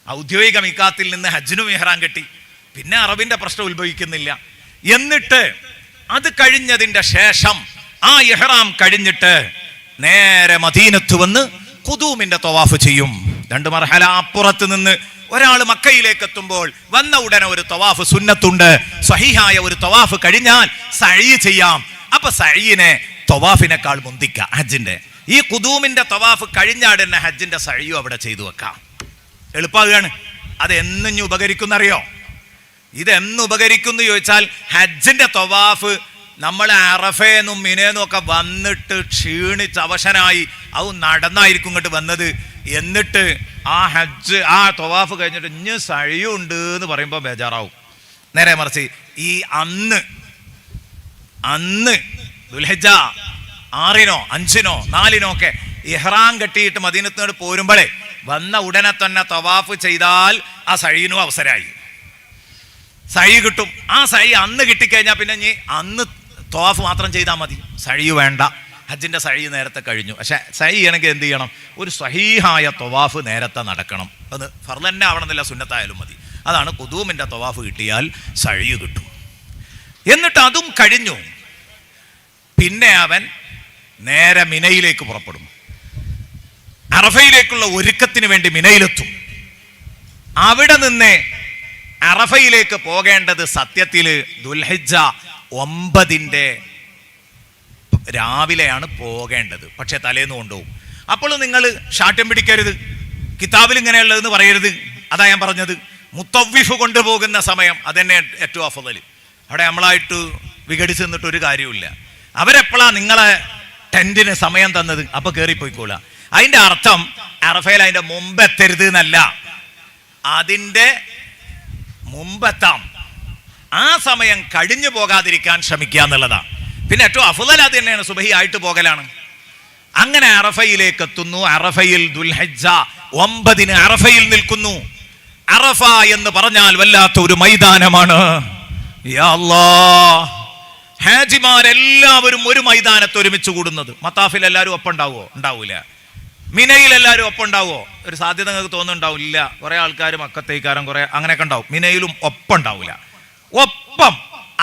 Speaker 1: ഔദ്യോഗിക മിക്കാത്തിൽ നിന്ന് ഹജ്ജിനും ഇഹ്റാം കെട്ടി, പിന്നെ അറബിന്റെ പ്രശ്നം ഉത്ഭവിക്കുന്നില്ല. എന്നിട്ട് അത് കഴിഞ്ഞതിന്റെ ശേഷം ആ ഇഹ്റാം കഴിഞ്ഞിട്ട് നേരെ മദീനത്ത് വന്ന് ഖുദൂമിന്റെ തവാഫ് ചെയ്യും. 2 മർഹല അപ്പുറത്ത് നിന്ന് ഒരാൾ മക്കയിലേക്ക് എത്തുമ്പോൾ വന്ന ഉടനെ ഒരു തവാഫ് സുന്നത്തുണ്ട്. സ്വഹീഹായ ഒരു തവാഫ് കഴിഞ്ഞാൽ സഅയ് ചെയ്യാം. അപ്പൊ സഅയിനെ തവാഫിനേക്കാൾ മുന്തിക്ക ഹജ്ജിന്റെ. ഈ ഖുദൂമിന്റെ തവാഫ് കഴിഞ്ഞാൽ തന്നെ ഹജ്ജിന്റെ സഅയും അവിടെ ചെയ്തു വെക്കാം. എളുപ്പമാകുകയാണ്. അത് എന്നും ഉപകരിക്കുന്നറിയോ? ഇതെന്ന് ഉപകരിക്കുന്നു ചോദിച്ചാൽ, ഹജ്ജിന്റെ തവാഫ് നമ്മൾ അറഫേന്നും മിനേന്നും ഒക്കെ വന്നിട്ട് ക്ഷീണിച്ച് അവശനായി അത് നടന്നായിരിക്കും ഇങ്ങോട്ട് വന്നത്. എന്നിട്ട് ആ ഹജ്ജ് ആ തവാഫ് കഴിഞ്ഞിട്ട് ഇഞ്ഞ് സഅയുണ്ട് എന്ന് പറയുമ്പോൾ ബേജാറാവും. നേരെ മറിച്ച് ഈ അന്ന് ദുൽഹിജ്ജ 6-നോ 5-നോ 4-നോ ഒക്കെ ഇഹ്റാം കെട്ടിയിട്ട് മദീനത്തോട് പോരുമ്പോഴേ വന്ന ഉടനെ തന്നെ തവാഫ് ചെയ്താൽ ആ സഅയിനും അവസരമായി. സഹി കിട്ടും. ആ സഹി അന്ന് കിട്ടിക്കഴിഞ്ഞാൽ പിന്നെ ഇനി അന്ന് തവാഫ് മാത്രം ചെയ്താൽ മതി, സഹി വേണ്ട. ഹജ്ജിൻ്റെ സഹി നേരത്തെ കഴിഞ്ഞു. പക്ഷേ സഹി ചെയ്യണമെങ്കിൽ എന്ത് ചെയ്യണം? ഒരു സഹീഹായ തവാഫ് നേരത്തെ നടക്കണം. അത് ഫർള് തന്നെ ആവണമെന്നില്ല, സുന്നത്തായാലും മതി. അതാണ് ഖുദൂമിൻ്റെ തവാഫ് കിട്ടിയാൽ സഹി കിട്ടും. എന്നിട്ട് അതും കഴിഞ്ഞു, പിന്നെ അവൻ നേരെ മിനയിലേക്ക് പുറപ്പെടും. അറഫയിലേക്കുള്ള ഒരുക്കത്തിന് വേണ്ടി മിനയിലെത്തും. അവിടെ നിന്ന് അറഫയിലേക്ക് പോകേണ്ടത് സത്യത്തിൽ ദുൽഹിജ്ജ 9 രാവിലെയാണ് പോകേണ്ടത്. പക്ഷെ തലേന്ന് കൊണ്ടുപോകും. അപ്പോൾ നിങ്ങൾ ശാഠ്യം പിടിക്കരുത്, കിതാബിൽ ഇങ്ങനെയുള്ളതെന്ന് പറയരുത്. അതാ ഞാൻ പറഞ്ഞത്, മുത്തവ്വിഫ് കൊണ്ടുപോകുന്ന സമയം അതന്നെ ഏറ്റവും അഫ്ളൽ. അവിടെ നമ്മളായിട്ട് വിഘടിച്ച് നിന്നിട്ട് ഒരു കാര്യമില്ല. അവരെപ്പോഴാണ് നിങ്ങളെ ടെന്റിന് സമയം തന്നത്, അപ്പൊ കയറിപ്പോയിക്കോളാം. അതിന്റെ അർത്ഥം അറഫയിൽ അതിന്റെ മുമ്പെത്തരുത് എന്നല്ല, അതിൻ്റെ മുമ്പെത്താം. ആ സമയം കഴിഞ്ഞു പോകാതിരിക്കാൻ ശ്രമിക്കുക എന്നുള്ളതാണ്. പിന്നെ ഏറ്റവും അഫ്ളൽ അത് തന്നെയാണ്, സുബഹി ആയിട്ട് പോകലാണ്. അങ്ങനെ അറഫയിലേക്ക് എത്തുന്നു. അറഫയിൽ ദുൽഹിജ്ജ 9 അറഫയിൽ നിൽക്കുന്നു. അറഫ എന്ന് പറഞ്ഞാൽ വല്ലാത്ത ഒരു മൈതാനമാണ്. യാ അല്ലാഹ്, ഹാജിമാരെല്ലാവരും ഒരു മൈതാനത്ത് ഒരുമിച്ച് കൂടുന്നത്. മത്താഫിൽ എല്ലാവരും ഒപ്പം ഉണ്ടാവുമോ? ഉണ്ടാവൂല. മിനയിൽ എല്ലാവരും ഒപ്പം ഉണ്ടാവുമോ? ഒരു സാധ്യത നിങ്ങൾക്ക് തോന്നുന്നുണ്ടാവില്ല. കുറെ ആൾക്കാർ മക്കത്തേക്കാരം കുറെ അങ്ങനെയൊക്കെ ഉണ്ടാവും. മിനയിലും ഒപ്പം ഉണ്ടാവില്ല. ഒപ്പം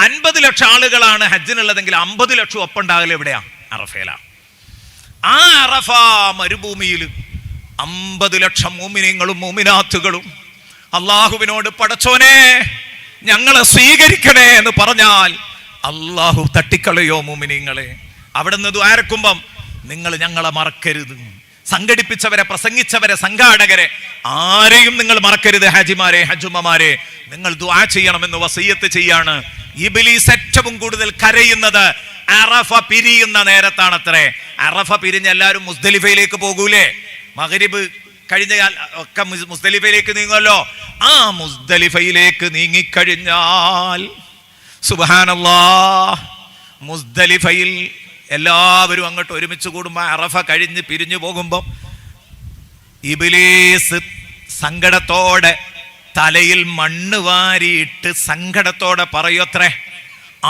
Speaker 1: 50 ലക്ഷം ആളുകളാണ് ഹജ്ജിനുള്ളതെങ്കിൽ 50 ലക്ഷം ഒപ്പം ഉണ്ടാകല് എവിടെയാ? അറഫയിലാണ്. ആ അറഫ മരുഭൂമിയിൽ 50 ലക്ഷം മുഅ്മിനീങ്ങളും മുഅ്മിനാത്തുകളും അള്ളാഹുവിനോട് പടച്ചോനെ ഞങ്ങളെ സ്വീകരിക്കണേ എന്ന് പറഞ്ഞാൽ അള്ളാഹു തട്ടിക്കളയോ മുഅ്മിനീങ്ങളെ? അവിടെ നിന്ന് ദുആരക്കുമ്പം നിങ്ങൾ ഞങ്ങളെ മറക്കരുത്. സംഘടിപ്പിച്ചവരെ, പ്രസംഗിച്ചവരെ, സംഘാടകരെ ആരെയും നിങ്ങൾ മറക്കരുത്. ഹാജിമാരെ, ഹജ്ജുമ്മമാരെ, നിങ്ങൾ ദുആ ചെയ്യണമെന്ന് വസിയ്യത്ത് ചെയ്യാണ്. ഇബ്ലീസ് ഏറ്റവും കൂടുതൽ കരയുന്നത് അറഫ പിരിയുന്ന നേരത്താണത്രേ. അറഫ പിരിഞ്ഞ് എല്ലാവരും മുസ്ദലിഫയിലേക്ക് പോകൂലേ? മഗ്രിബ് കഴിഞ്ഞാൽ ഒക്കെ മുസ്ദലിഫയിലേക്ക് നീങ്ങുമല്ലോ. ആ മുസ്ദലിഫയിലേക്ക് നീങ്ങിക്കഴിഞ്ഞാൽ സുബ്ഹാനല്ലാഹ്, മുസ്ദലിഫയിൽ എല്ലാവരും അങ്ങോട്ട് ഒരുമിച്ച് കൂടുമ്പോൾ അറഫ കഴിഞ്ഞ് പിരിഞ്ഞു പോകുമ്പോൾ ഇബ്ലീസ് സങ്കടത്തോടെ തലയിൽ മണ്ണ് വാരിയിട്ട് സങ്കടത്തോടെ പറയത്രേ,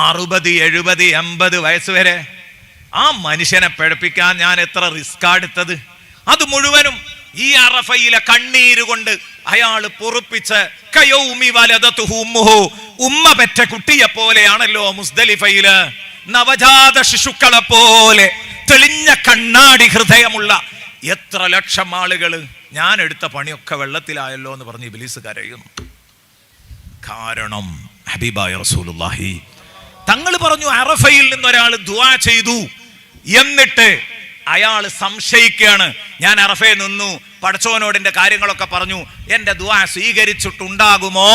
Speaker 1: 60, 70, 80 വയസ്സ് വരെ ആ മനുഷ്യനെ പിഴപ്പിക്കാൻ ഞാൻ എത്ര റിസ്ക് എടുത്തത്. അത് മുഴുവനും ഈ അറഫയിലെ കണ്ണീര് കൊണ്ട് അയാൾ പൊറുപ്പിച്ച് കയൗമി വലദതുഹു ഉമ്മുഹു, ഉമ്മ പെറ്റ കുട്ടിയെ പോലെയാണല്ലോ മുസ്ദലിഫയില്. നവജാത ശിശുക്കളെ പോലെ തെളിഞ്ഞ കണ്ണാടി ഹൃദയമുള്ള എത്ര ലക്ഷം ആളുകൾ. ഞാൻ എടുത്ത പണിയൊക്കെ വെള്ളത്തിലായല്ലോ എന്ന് പറഞ്ഞ് ഇബ്ലീസ് കരയുന്നു. കാരണം ഹബീബായ റസൂലുള്ളാഹി തങ്ങൾ പറഞ്ഞു, അറഫയിൽ നിന്നൊരാൾ ദുആ ചെയ്തു, എന്നിട്ട് അയാൾ സംശയിക്കുകയാണ്. ഞാൻ അറഫയിൽ നിന്നു, പടച്ചോനോട് എൻ്റെ കാര്യങ്ങളൊക്കെ പറഞ്ഞു, എൻ്റെ ദുആ സ്വീകരിച്ചിട്ടുണ്ടാകുമോ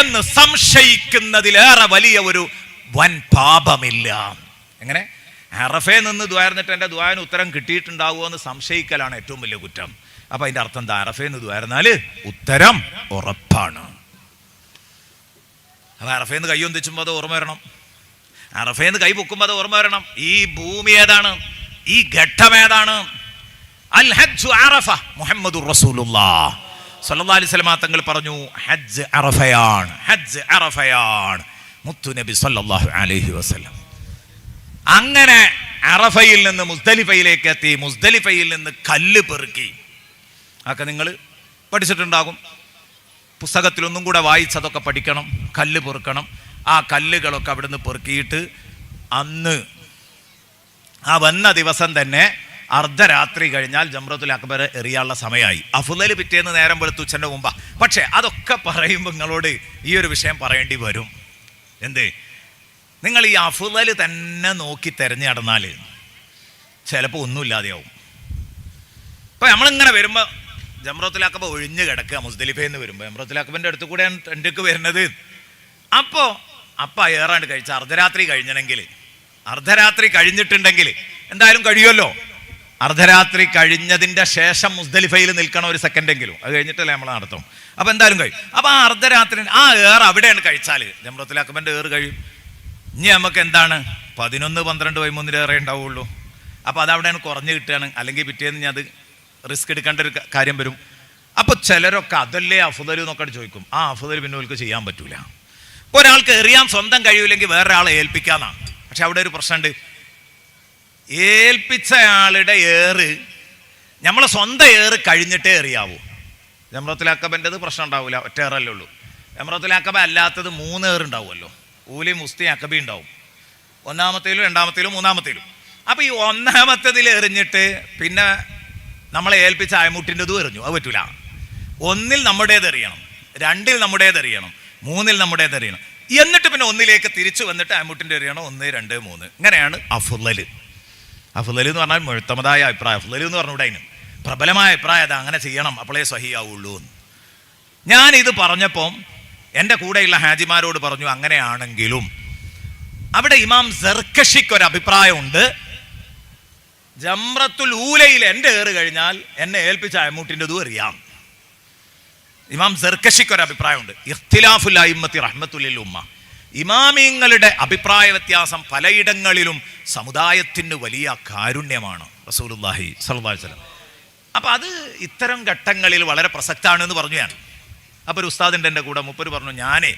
Speaker 1: എന്ന് സംശയിക്കുന്നതിലേറെ വലിയ ഒരു വൻ പാപമില്ല. എങ്ങനെ? അറഫയിൽ നിന്ന് ദുആർന്നിട്ട് എൻ്റെ ദുആന് ഉത്തരം കിട്ടിയിട്ടുണ്ടാകുമോ എന്ന് സംശയിക്കലാണ് ഏറ്റവും വലിയ കുറ്റം. അപ്പൊ അതിന്റെ അർത്ഥം എന്താ? അറഫയിൽ നിന്ന് ദുആർന്നാല് ഉത്തരം ഉറപ്പാണ്. അപ്പൊ അറഫയിൽ നിന്ന് കൈ ഒന്നിച്ചുമ്പോൾ അത് ഓർമ്മ വരണം. അറഫയിൽ നിന്ന് കൈ പൊക്കുമ്പോൾ അത് ഓർമ്മ വരണം. ഈ ഭൂമി ഏതാണ്? ഈ ഘട്ടം ഏതാണ്? അൽ ഹജ്ജു അറഫ. മുഹമ്മദുർ റസൂലുള്ളാഹ് സ്വല്ലല്ലാഹു അലൈഹി വസല്ലം തങ്ങൾ പറഞ്ഞു, ഹജ്ജ് അറഫയാണ്, ഹജ്ജ് അറഫയാണ്. മുത്തു നബി സ്വല്ലല്ലാഹു അലൈഹി വസല്ലം അങ്ങനെ അറഫയിൽ നിന്ന് മുസ്ദലിഫയിലേക്ക് എത്തി. മുസ്ദലിഫയിൽ നിന്ന് കല്ല് പെറുക്കി. അതൊക്കെ നിങ്ങൾ പഠിച്ചിട്ടുണ്ടാകും. പുസ്തകത്തിലൊന്നും കൂടെ വായിച്ചതൊക്കെ പഠിക്കണം. കല്ല് പെറുക്കണം. ആ കല്ലുകളൊക്കെ അവിടെ നിന്ന് പെറുക്കിയിട്ട് അന്ന് ആ വന്ന ദിവസം തന്നെ അർദ്ധരാത്രി കഴിഞ്ഞാൽ ജംറത്തുൽ അക്ബർ എറിയാനുള്ള സമയമായി. അഫ്ളൽ പിറ്റേന്ന് നേരം വെളുത്ത് ഉച്ചൻ്റെ മുമ്പാ. പക്ഷെ അതൊക്കെ പറയുമ്പോൾ നിങ്ങളോട് ഈ ഒരു വിഷയം പറയേണ്ടി വരും. എന്ത്? നിങ്ങൾ ഈ അഫ്ളൽ തന്നെ നോക്കി തെരഞ്ഞു നടന്നാൽ ചിലപ്പോൾ ഒന്നുമില്ലാതെയാവും. ഇപ്പം നമ്മളിങ്ങനെ വരുമ്പോൾ ജംറത്തുൽ അക്ബർ ഒഴിഞ്ഞ് കിടക്കുക. മുസ്ദലിഫയിൽ നിന്ന് വരുമ്പോൾ ജംറത്തുൽ അക്ബറിൻ്റെ അടുത്ത് കൂടെയാണ് ടെൻ്റെക്ക് വരുന്നത്. അപ്പോൾ ഏറാണ്ട് കഴിച്ച അർദ്ധരാത്രി കഴിഞ്ഞെങ്കിൽ, അർദ്ധരാത്രി കഴിഞ്ഞിട്ടുണ്ടെങ്കിൽ എന്തായാലും കഴിയുമല്ലോ. അർദ്ധരാത്രി കഴിഞ്ഞതിൻ്റെ ശേഷം മുസ്ദലിഫയിൽ നിൽക്കണം ഒരു സെക്കൻഡെങ്കിലും. അത് കഴിഞ്ഞിട്ടല്ലേ നമ്മൾ നടത്തും. അപ്പം എന്തായാലും കഴിയും. അപ്പം ആ അർദ്ധരാത്രി ആ ഏർ അവിടെയാണ് കഴിച്ചാൽ ജംറത്തുൽ അക്ബറിൻ്റെ ഏറ് കഴിയും. ഇനി നമുക്ക് എന്താണ് 11, 12, 13 ഏറെ ഉണ്ടാവുള്ളൂ. അപ്പോൾ അതവിടെയാണ് കുറഞ്ഞ് കിട്ടുകയാണ്. അല്ലെങ്കിൽ പിറ്റേന്ന് ഞാൻ അത് റിസ്ക് എടുക്കേണ്ട ഒരു കാര്യം വരും. അപ്പോൾ ചിലരൊക്കെ അതല്ലേ അഫ്ളൽ എന്നൊക്കെ ചോദിക്കും. ആ അഫ്ളൽ പിന്നെ ഓൾക്ക് ചെയ്യാൻ പറ്റൂല. ഒരാൾക്ക് എറിയാൻ സ്വന്തം കഴിയില്ലെങ്കിൽ വേറൊരാളെ ഏൽപ്പിക്കാന്നാണ്. പക്ഷെ അവിടെ ഒരു പ്രശ്നമുണ്ട്. ഏൽപ്പിച്ച ആളുടെ ഏറ് നമ്മളെ സ്വന്തം ഏറ് കഴിഞ്ഞിട്ടേ എറിയാവൂ. ജംറത്തുൽ അഖബൻ്റെത് പ്രശ്നം ഉണ്ടാവില്ല, ഒറ്റ ഏറല്ലേ ഉള്ളൂ. ജംറത്തുൽ അഖബ അല്ലാത്തത് 3 ഏറുണ്ടാവുമല്ലോ. ഊലി, മുസ്തി, അഖബി ഉണ്ടാവും. ഒന്നാമത്തേലും രണ്ടാമത്തേലും മൂന്നാമത്തേലും. അപ്പോൾ ഈ ഒന്നാമത്തേതിൽ എറിഞ്ഞിട്ട് പിന്നെ നമ്മളെ ഏൽപ്പിച്ച അയമുട്ടിൻ്റെതും എറിഞ്ഞു, അത് പറ്റൂല. 1-ൽ നമ്മുടേത് എറിയണം, 2-ൽ നമ്മുടേത് എറിയണം, 3-ൽ നമ്മുടേത് എറിയണം. എന്നിട്ട് പിന്നെ 1-ലേക്ക് തിരിച്ചു വന്നിട്ട് അയമുട്ടിൻ്റെ എറിയണം. 1, 2, 3 ഇങ്ങനെയാണ് അഫ്ളൽ. അഫ്ളൽ എന്ന് പറഞ്ഞാൽ മുഴുത്തമതായ അഭിപ്രായം. അഫ്ളൽ എന്ന് പറഞ്ഞുകൂടെ, അതിന് പ്രബലമായ അഭിപ്രായം അത് അങ്ങനെ ചെയ്യണം, അപ്പോഴേ സഹിയാവുള്ളൂ എന്ന്. ഞാനിത് പറഞ്ഞപ്പം എൻ്റെ കൂടെയുള്ള ഹാജിമാരോട് പറഞ്ഞു, അങ്ങനെയാണെങ്കിലും അവിടെ ഇമാം സർക്കഷിക്ക് ഒരു അഭിപ്രായമുണ്ട്, ജംറത്തുൽ ഊലയിൽ എൻ്റെ ഏറ് കഴിഞ്ഞാൽ എന്നെ ഏൽപ്പിച്ച അയമുട്ടിൻ്റെതും അറിയാം. ഇമാം സർക്കഷിക്ക് ഒരു അഭിപ്രായമുണ്ട്. ഇഖ്തിലാഫുൽ അയിമ്മത്തി റഹ്മത്തുൽ ഉമ്മ. ഇമാമിങ്ങളുടെ അഭിപ്രായ വ്യത്യാസം പലയിടങ്ങളിലും സമുദായത്തിന് വലിയ കാരുണ്യമാണ് റസൂലുള്ളാഹി സ്വല്ലല്ലാഹു അലൈഹി വസല്ലം. അപ്പം അത് ഇത്തരം ഘട്ടങ്ങളിൽ വളരെ പ്രസക്തമാണെന്ന് പറഞ്ഞു ഞാൻ. അപ്പോൾ ഒരു ഉസ്താദിൻ്റെ എൻ്റെ കൂടെ മൂപ്പര് പറഞ്ഞു, ഞാനേ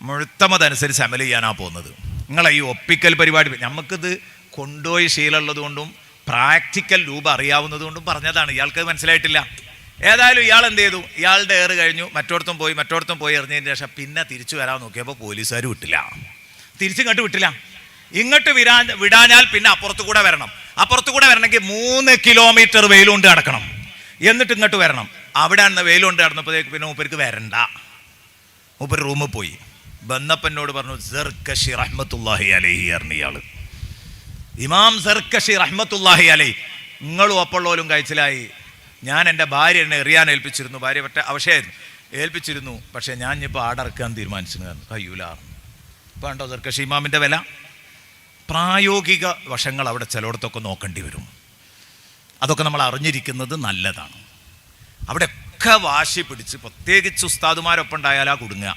Speaker 1: മുഴുത്തമതനുസരിച്ച് അമൽ ചെയ്യാനാണ് പോകുന്നത്. നിങ്ങളെ ഈ ഒപ്പിക്കൽ പരിപാടി നമുക്കിത് കൊണ്ടുപോയി ശീലമുള്ളത് കൊണ്ടും പ്രാക്ടിക്കൽ രൂപം അറിയാവുന്നത് കൊണ്ടും പറഞ്ഞതാണ്. ഇയാൾക്ക് മനസ്സിലായിട്ടില്ല. ഏതായാലും ഇയാൾ എന്ത് ചെയ്തു, ഇയാളുടെ ഏറ് കഴിഞ്ഞു, മറ്റോടത്തും പോയി എറിഞ്ഞതിന് ശേഷം പിന്നെ തിരിച്ചു വരാൻ നോക്കിയപ്പോൾ പോലീസുകാർ വിട്ടില്ല, തിരിച്ചിങ്ങോട്ട് വിട്ടില്ല. ഇങ്ങോട്ട് വിടാഞ്ഞാൽ പിന്നെ അപ്പുറത്തു കൂടെ വരണം. അപ്പുറത്തു കൂടെ വരണമെങ്കിൽ 3 കിലോമീറ്റർ വെയിലുകൊണ്ട് നടക്കണം, എന്നിട്ട് ഇങ്ങോട്ട് വരണം. അവിടെ ആണ് വെയിലുകൊണ്ട് നടന്നപ്പോഴേക്ക് പിന്നെ മൂപ്പർക്ക് വരണ്ട. മൂപ്പര് റൂമിൽ പോയി. ബന്നപ്പനോട് പറഞ്ഞു, സർക്കശി റഹ്മത്തുള്ളാഹി അലൈഹി അറിഞ്ഞ ഇയാൾ, ഇമാം സർക്കശി റഹ്മത്തുള്ളാഹി അലൈഹി, നിങ്ങളും അപ്പോഴും കഴിച്ചിലായി. ഞാൻ എൻ്റെ ഭാര്യ എന്നെ എറിയാൻ ഏൽപ്പിച്ചിരുന്നു, ഭാര്യ പറ്റ അവശയായിരുന്നു, ഏൽപ്പിച്ചിരുന്നു. പക്ഷേ ഞാൻ ഇനിയിപ്പോൾ ആടറക്കാൻ തീരുമാനിച്ചു, കഴിയൂലായിരുന്നു. ഇപ്പോൾ ഉണ്ടോ സർക്കശി ഇമാമിൻ്റെ വില? പ്രായോഗിക വശങ്ങൾ അവിടെ ചിലയിടത്തൊക്കെ നോക്കേണ്ടി വരും. അതൊക്കെ നമ്മൾ അറിഞ്ഞിരിക്കുന്നത് നല്ലതാണ്. അവിടെയൊക്കെ വാശി പിടിച്ച്, പ്രത്യേകിച്ച് ഉസ്താദുമാരൊപ്പം ഉണ്ടായാലാ കുടുങ്ങുക.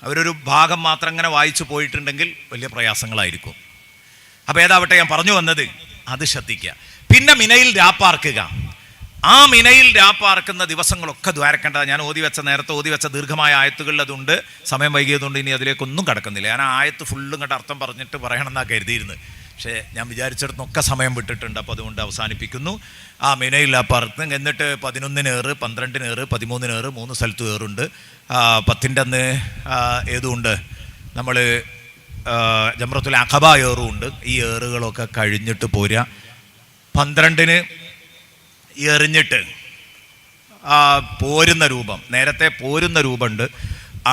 Speaker 1: അവരൊരു ഭാഗം മാത്രം ഇങ്ങനെ വായിച്ചു പോയിട്ടുണ്ടെങ്കിൽ വലിയ പ്രയാസങ്ങളായിരിക്കും. അപ്പോൾ ഏതാവട്ടെ, ഞാൻ പറഞ്ഞു വന്നത് അത് ശ്രദ്ധിക്കുക. പിന്നെ മിനയിൽ രാപ്പാർക്കുക. ആ മിനയിൽ രാപ്പാർക്കുന്ന ദിവസങ്ങളൊക്കെ ദ്വാരക്കേണ്ടത്. ഞാൻ നേരത്തെ ഓതി വെച്ച ദീർഘമായ ആയത്തുകളിൽ അതുണ്ട്. സമയം വൈകിയതുകൊണ്ട് ഇനി അതിലേക്കൊന്നും കടക്കുന്നില്ല. ഞാൻ ആ ആയത്ത് ഫുള്ളും ഇങ്ങോട്ട് അർത്ഥം പറഞ്ഞിട്ട് പറയണമെന്നാണ് കരുതിയിരുന്നത്. പക്ഷേ ഞാൻ വിചാരിച്ചിടത്തൊക്കെ സമയം വിട്ടിട്ടുണ്ട്. അപ്പോൾ അതുകൊണ്ട് അവസാനിപ്പിക്കുന്നു. ആ മിനയിൽ രാപ്പാർത്ത് എന്നിട്ട് 11 ഏറ്, 12 ഏറ്, 13 ഏറ്, 3 സ്ഥലത്തും ഏറുണ്ട്. 10ൻ്റെ അന്ന് ഏതുമുണ്ട്, നമ്മൾ ജംറത്തുൽ അഖബ ഏറുമുണ്ട്. ഈ ഏറുകളൊക്കെ കഴിഞ്ഞിട്ട് പോരുക. 12-ന് എറിഞ്ഞിട്ട് പോരുന്ന രൂപം, നേരത്തെ പോരുന്ന രൂപമുണ്ട്,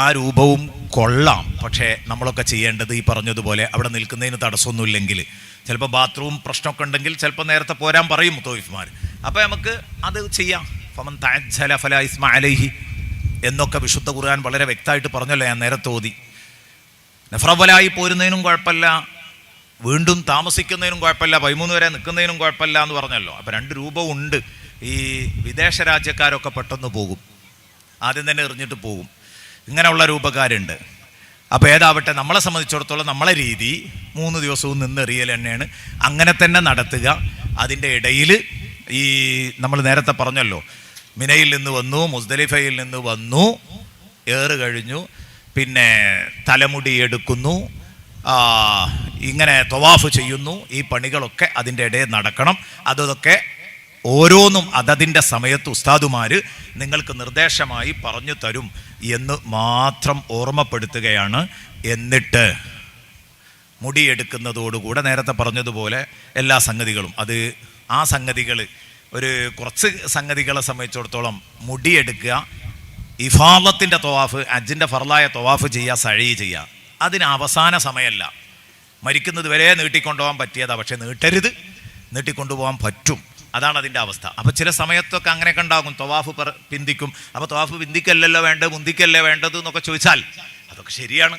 Speaker 1: ആ രൂപവും കൊള്ളാം. പക്ഷേ നമ്മളൊക്കെ ചെയ്യേണ്ടത് ഈ പറഞ്ഞതുപോലെ അവിടെ നിൽക്കുന്നതിന് തടസ്സമൊന്നുമില്ലെങ്കിൽ, ചിലപ്പോൾ ബാത്റൂം പ്രശ്നമൊക്കെ ഉണ്ടെങ്കിൽ ചിലപ്പോൾ നേരത്തെ പോരാൻ പറയും മുത്തോയിഫ്മാർ. അപ്പോൾ നമുക്ക് അത് ചെയ്യാം. ഫമൻ തഅജ്ജല ഫലാ ഇസ്മ അലൈഹി എന്നൊക്കെ വിശുദ്ധ ഖുർആൻ വളരെ വ്യക്തമായിട്ട് പറഞ്ഞല്ലോ. ഞാൻ നേരത്തെ ഓതി. നഫ്രവലായി പോരുന്നതിനും കുഴപ്പമില്ല, വീണ്ടും താമസിക്കുന്നതിനും കുഴപ്പമില്ല, 13 വരെ നിൽക്കുന്നതിനും കുഴപ്പമില്ല എന്ന് പറഞ്ഞല്ലോ. അപ്പം 2 രൂപവും ഉണ്ട്. ഈ വിദേശ രാജ്യക്കാരൊക്കെ പെട്ടെന്ന് പോകും, ആദ്യം തന്നെ എറിഞ്ഞിട്ട് പോകും. ഇങ്ങനെയുള്ള രൂപക്കാരുണ്ട്. അപ്പോൾ ഏതാവട്ടെ, നമ്മളെ സംബന്ധിച്ചിടത്തോളം നമ്മളെ രീതി 3 ദിവസവും നിന്നെറിയൽ തന്നെയാണ്. അങ്ങനെ തന്നെ നടത്തുക. അതിൻ്റെ ഇടയിൽ ഈ നമ്മൾ നേരത്തെ പറഞ്ഞല്ലോ, മിനയിൽ നിന്ന് വന്നു, മുസ്ദലിഫയിൽ നിന്ന് വന്നു, ഏറ് കഴിഞ്ഞു, പിന്നെ തലമുടി എടുക്കുന്നു, ഇങ്ങനെ തവാഫ് ചെയ്യുന്നു. ഈ പണികളൊക്കെ അതിൻ്റെ ഇടയിൽ നടക്കണം. അതൊക്കെ ഓരോന്നും അതതിൻ്റെ സമയത്ത് ഉസ്താദുമാർ നിങ്ങൾക്ക് നിർദ്ദേശമായി പറഞ്ഞു തരും എന്ന് മാത്രം ഓർമ്മപ്പെടുത്തുകയാണ്. എന്നിട്ട് മുടിയെടുക്കുന്നതോടുകൂടെ നേരത്തെ പറഞ്ഞതുപോലെ എല്ലാ സംഗതികളും, അത് ആ സംഗതികൾ ഒരു കുറച്ച് സംഗതികളെ സംബന്ധിച്ചിടത്തോളം മുടിയെടുക്കുക, ഇഫാദത്തിൻ്റെ തവാഫ്, ഹജ്ജിൻ്റെ ഫർലായ തവാഫ് ചെയ്യുക, സഴി ചെയ്യുക. അതിന് അവസാന സമയമല്ല, മരിക്കുന്നത് വരെ നീട്ടിക്കൊണ്ടുപോകാൻ പറ്റിയതാണ്. പക്ഷേ നീട്ടരുത്, നീട്ടിക്കൊണ്ടുപോകാൻ പറ്റും. അതാണ് അതിൻ്റെ അവസ്ഥ. അപ്പോൾ ചില സമയത്തൊക്കെ അങ്ങനെയൊക്കെ ഉണ്ടാകും, തവാഫ് പിന്തിക്കും. അപ്പോൾ തവാഫ് പിന്തിക്കല്ലല്ലോ വേണ്ടത്, മുന്തിക്കല്ലേ വേണ്ടത് എന്നൊക്കെ ചോദിച്ചാൽ അതൊക്കെ ശരിയാണ്.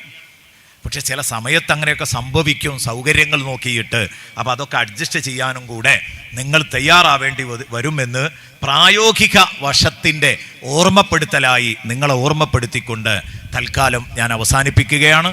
Speaker 1: പക്ഷെ ചില സമയത്ത് അങ്ങനെയൊക്കെ സംഭവിക്കും, സൗകര്യങ്ങൾ നോക്കിയിട്ട്. അപ്പോൾ അതൊക്കെ അഡ്ജസ്റ്റ് ചെയ്യാനും കൂടെ നിങ്ങൾ തയ്യാറാവേണ്ടി വരുമെന്ന് പ്രായോഗിക വശത്തിൻ്റെ ഓർമ്മപ്പെടുത്തലായി നിങ്ങളെ ഓർമ്മപ്പെടുത്തിക്കൊണ്ട് തൽക്കാലം ഞാൻ അവസാനിപ്പിക്കുകയാണ്.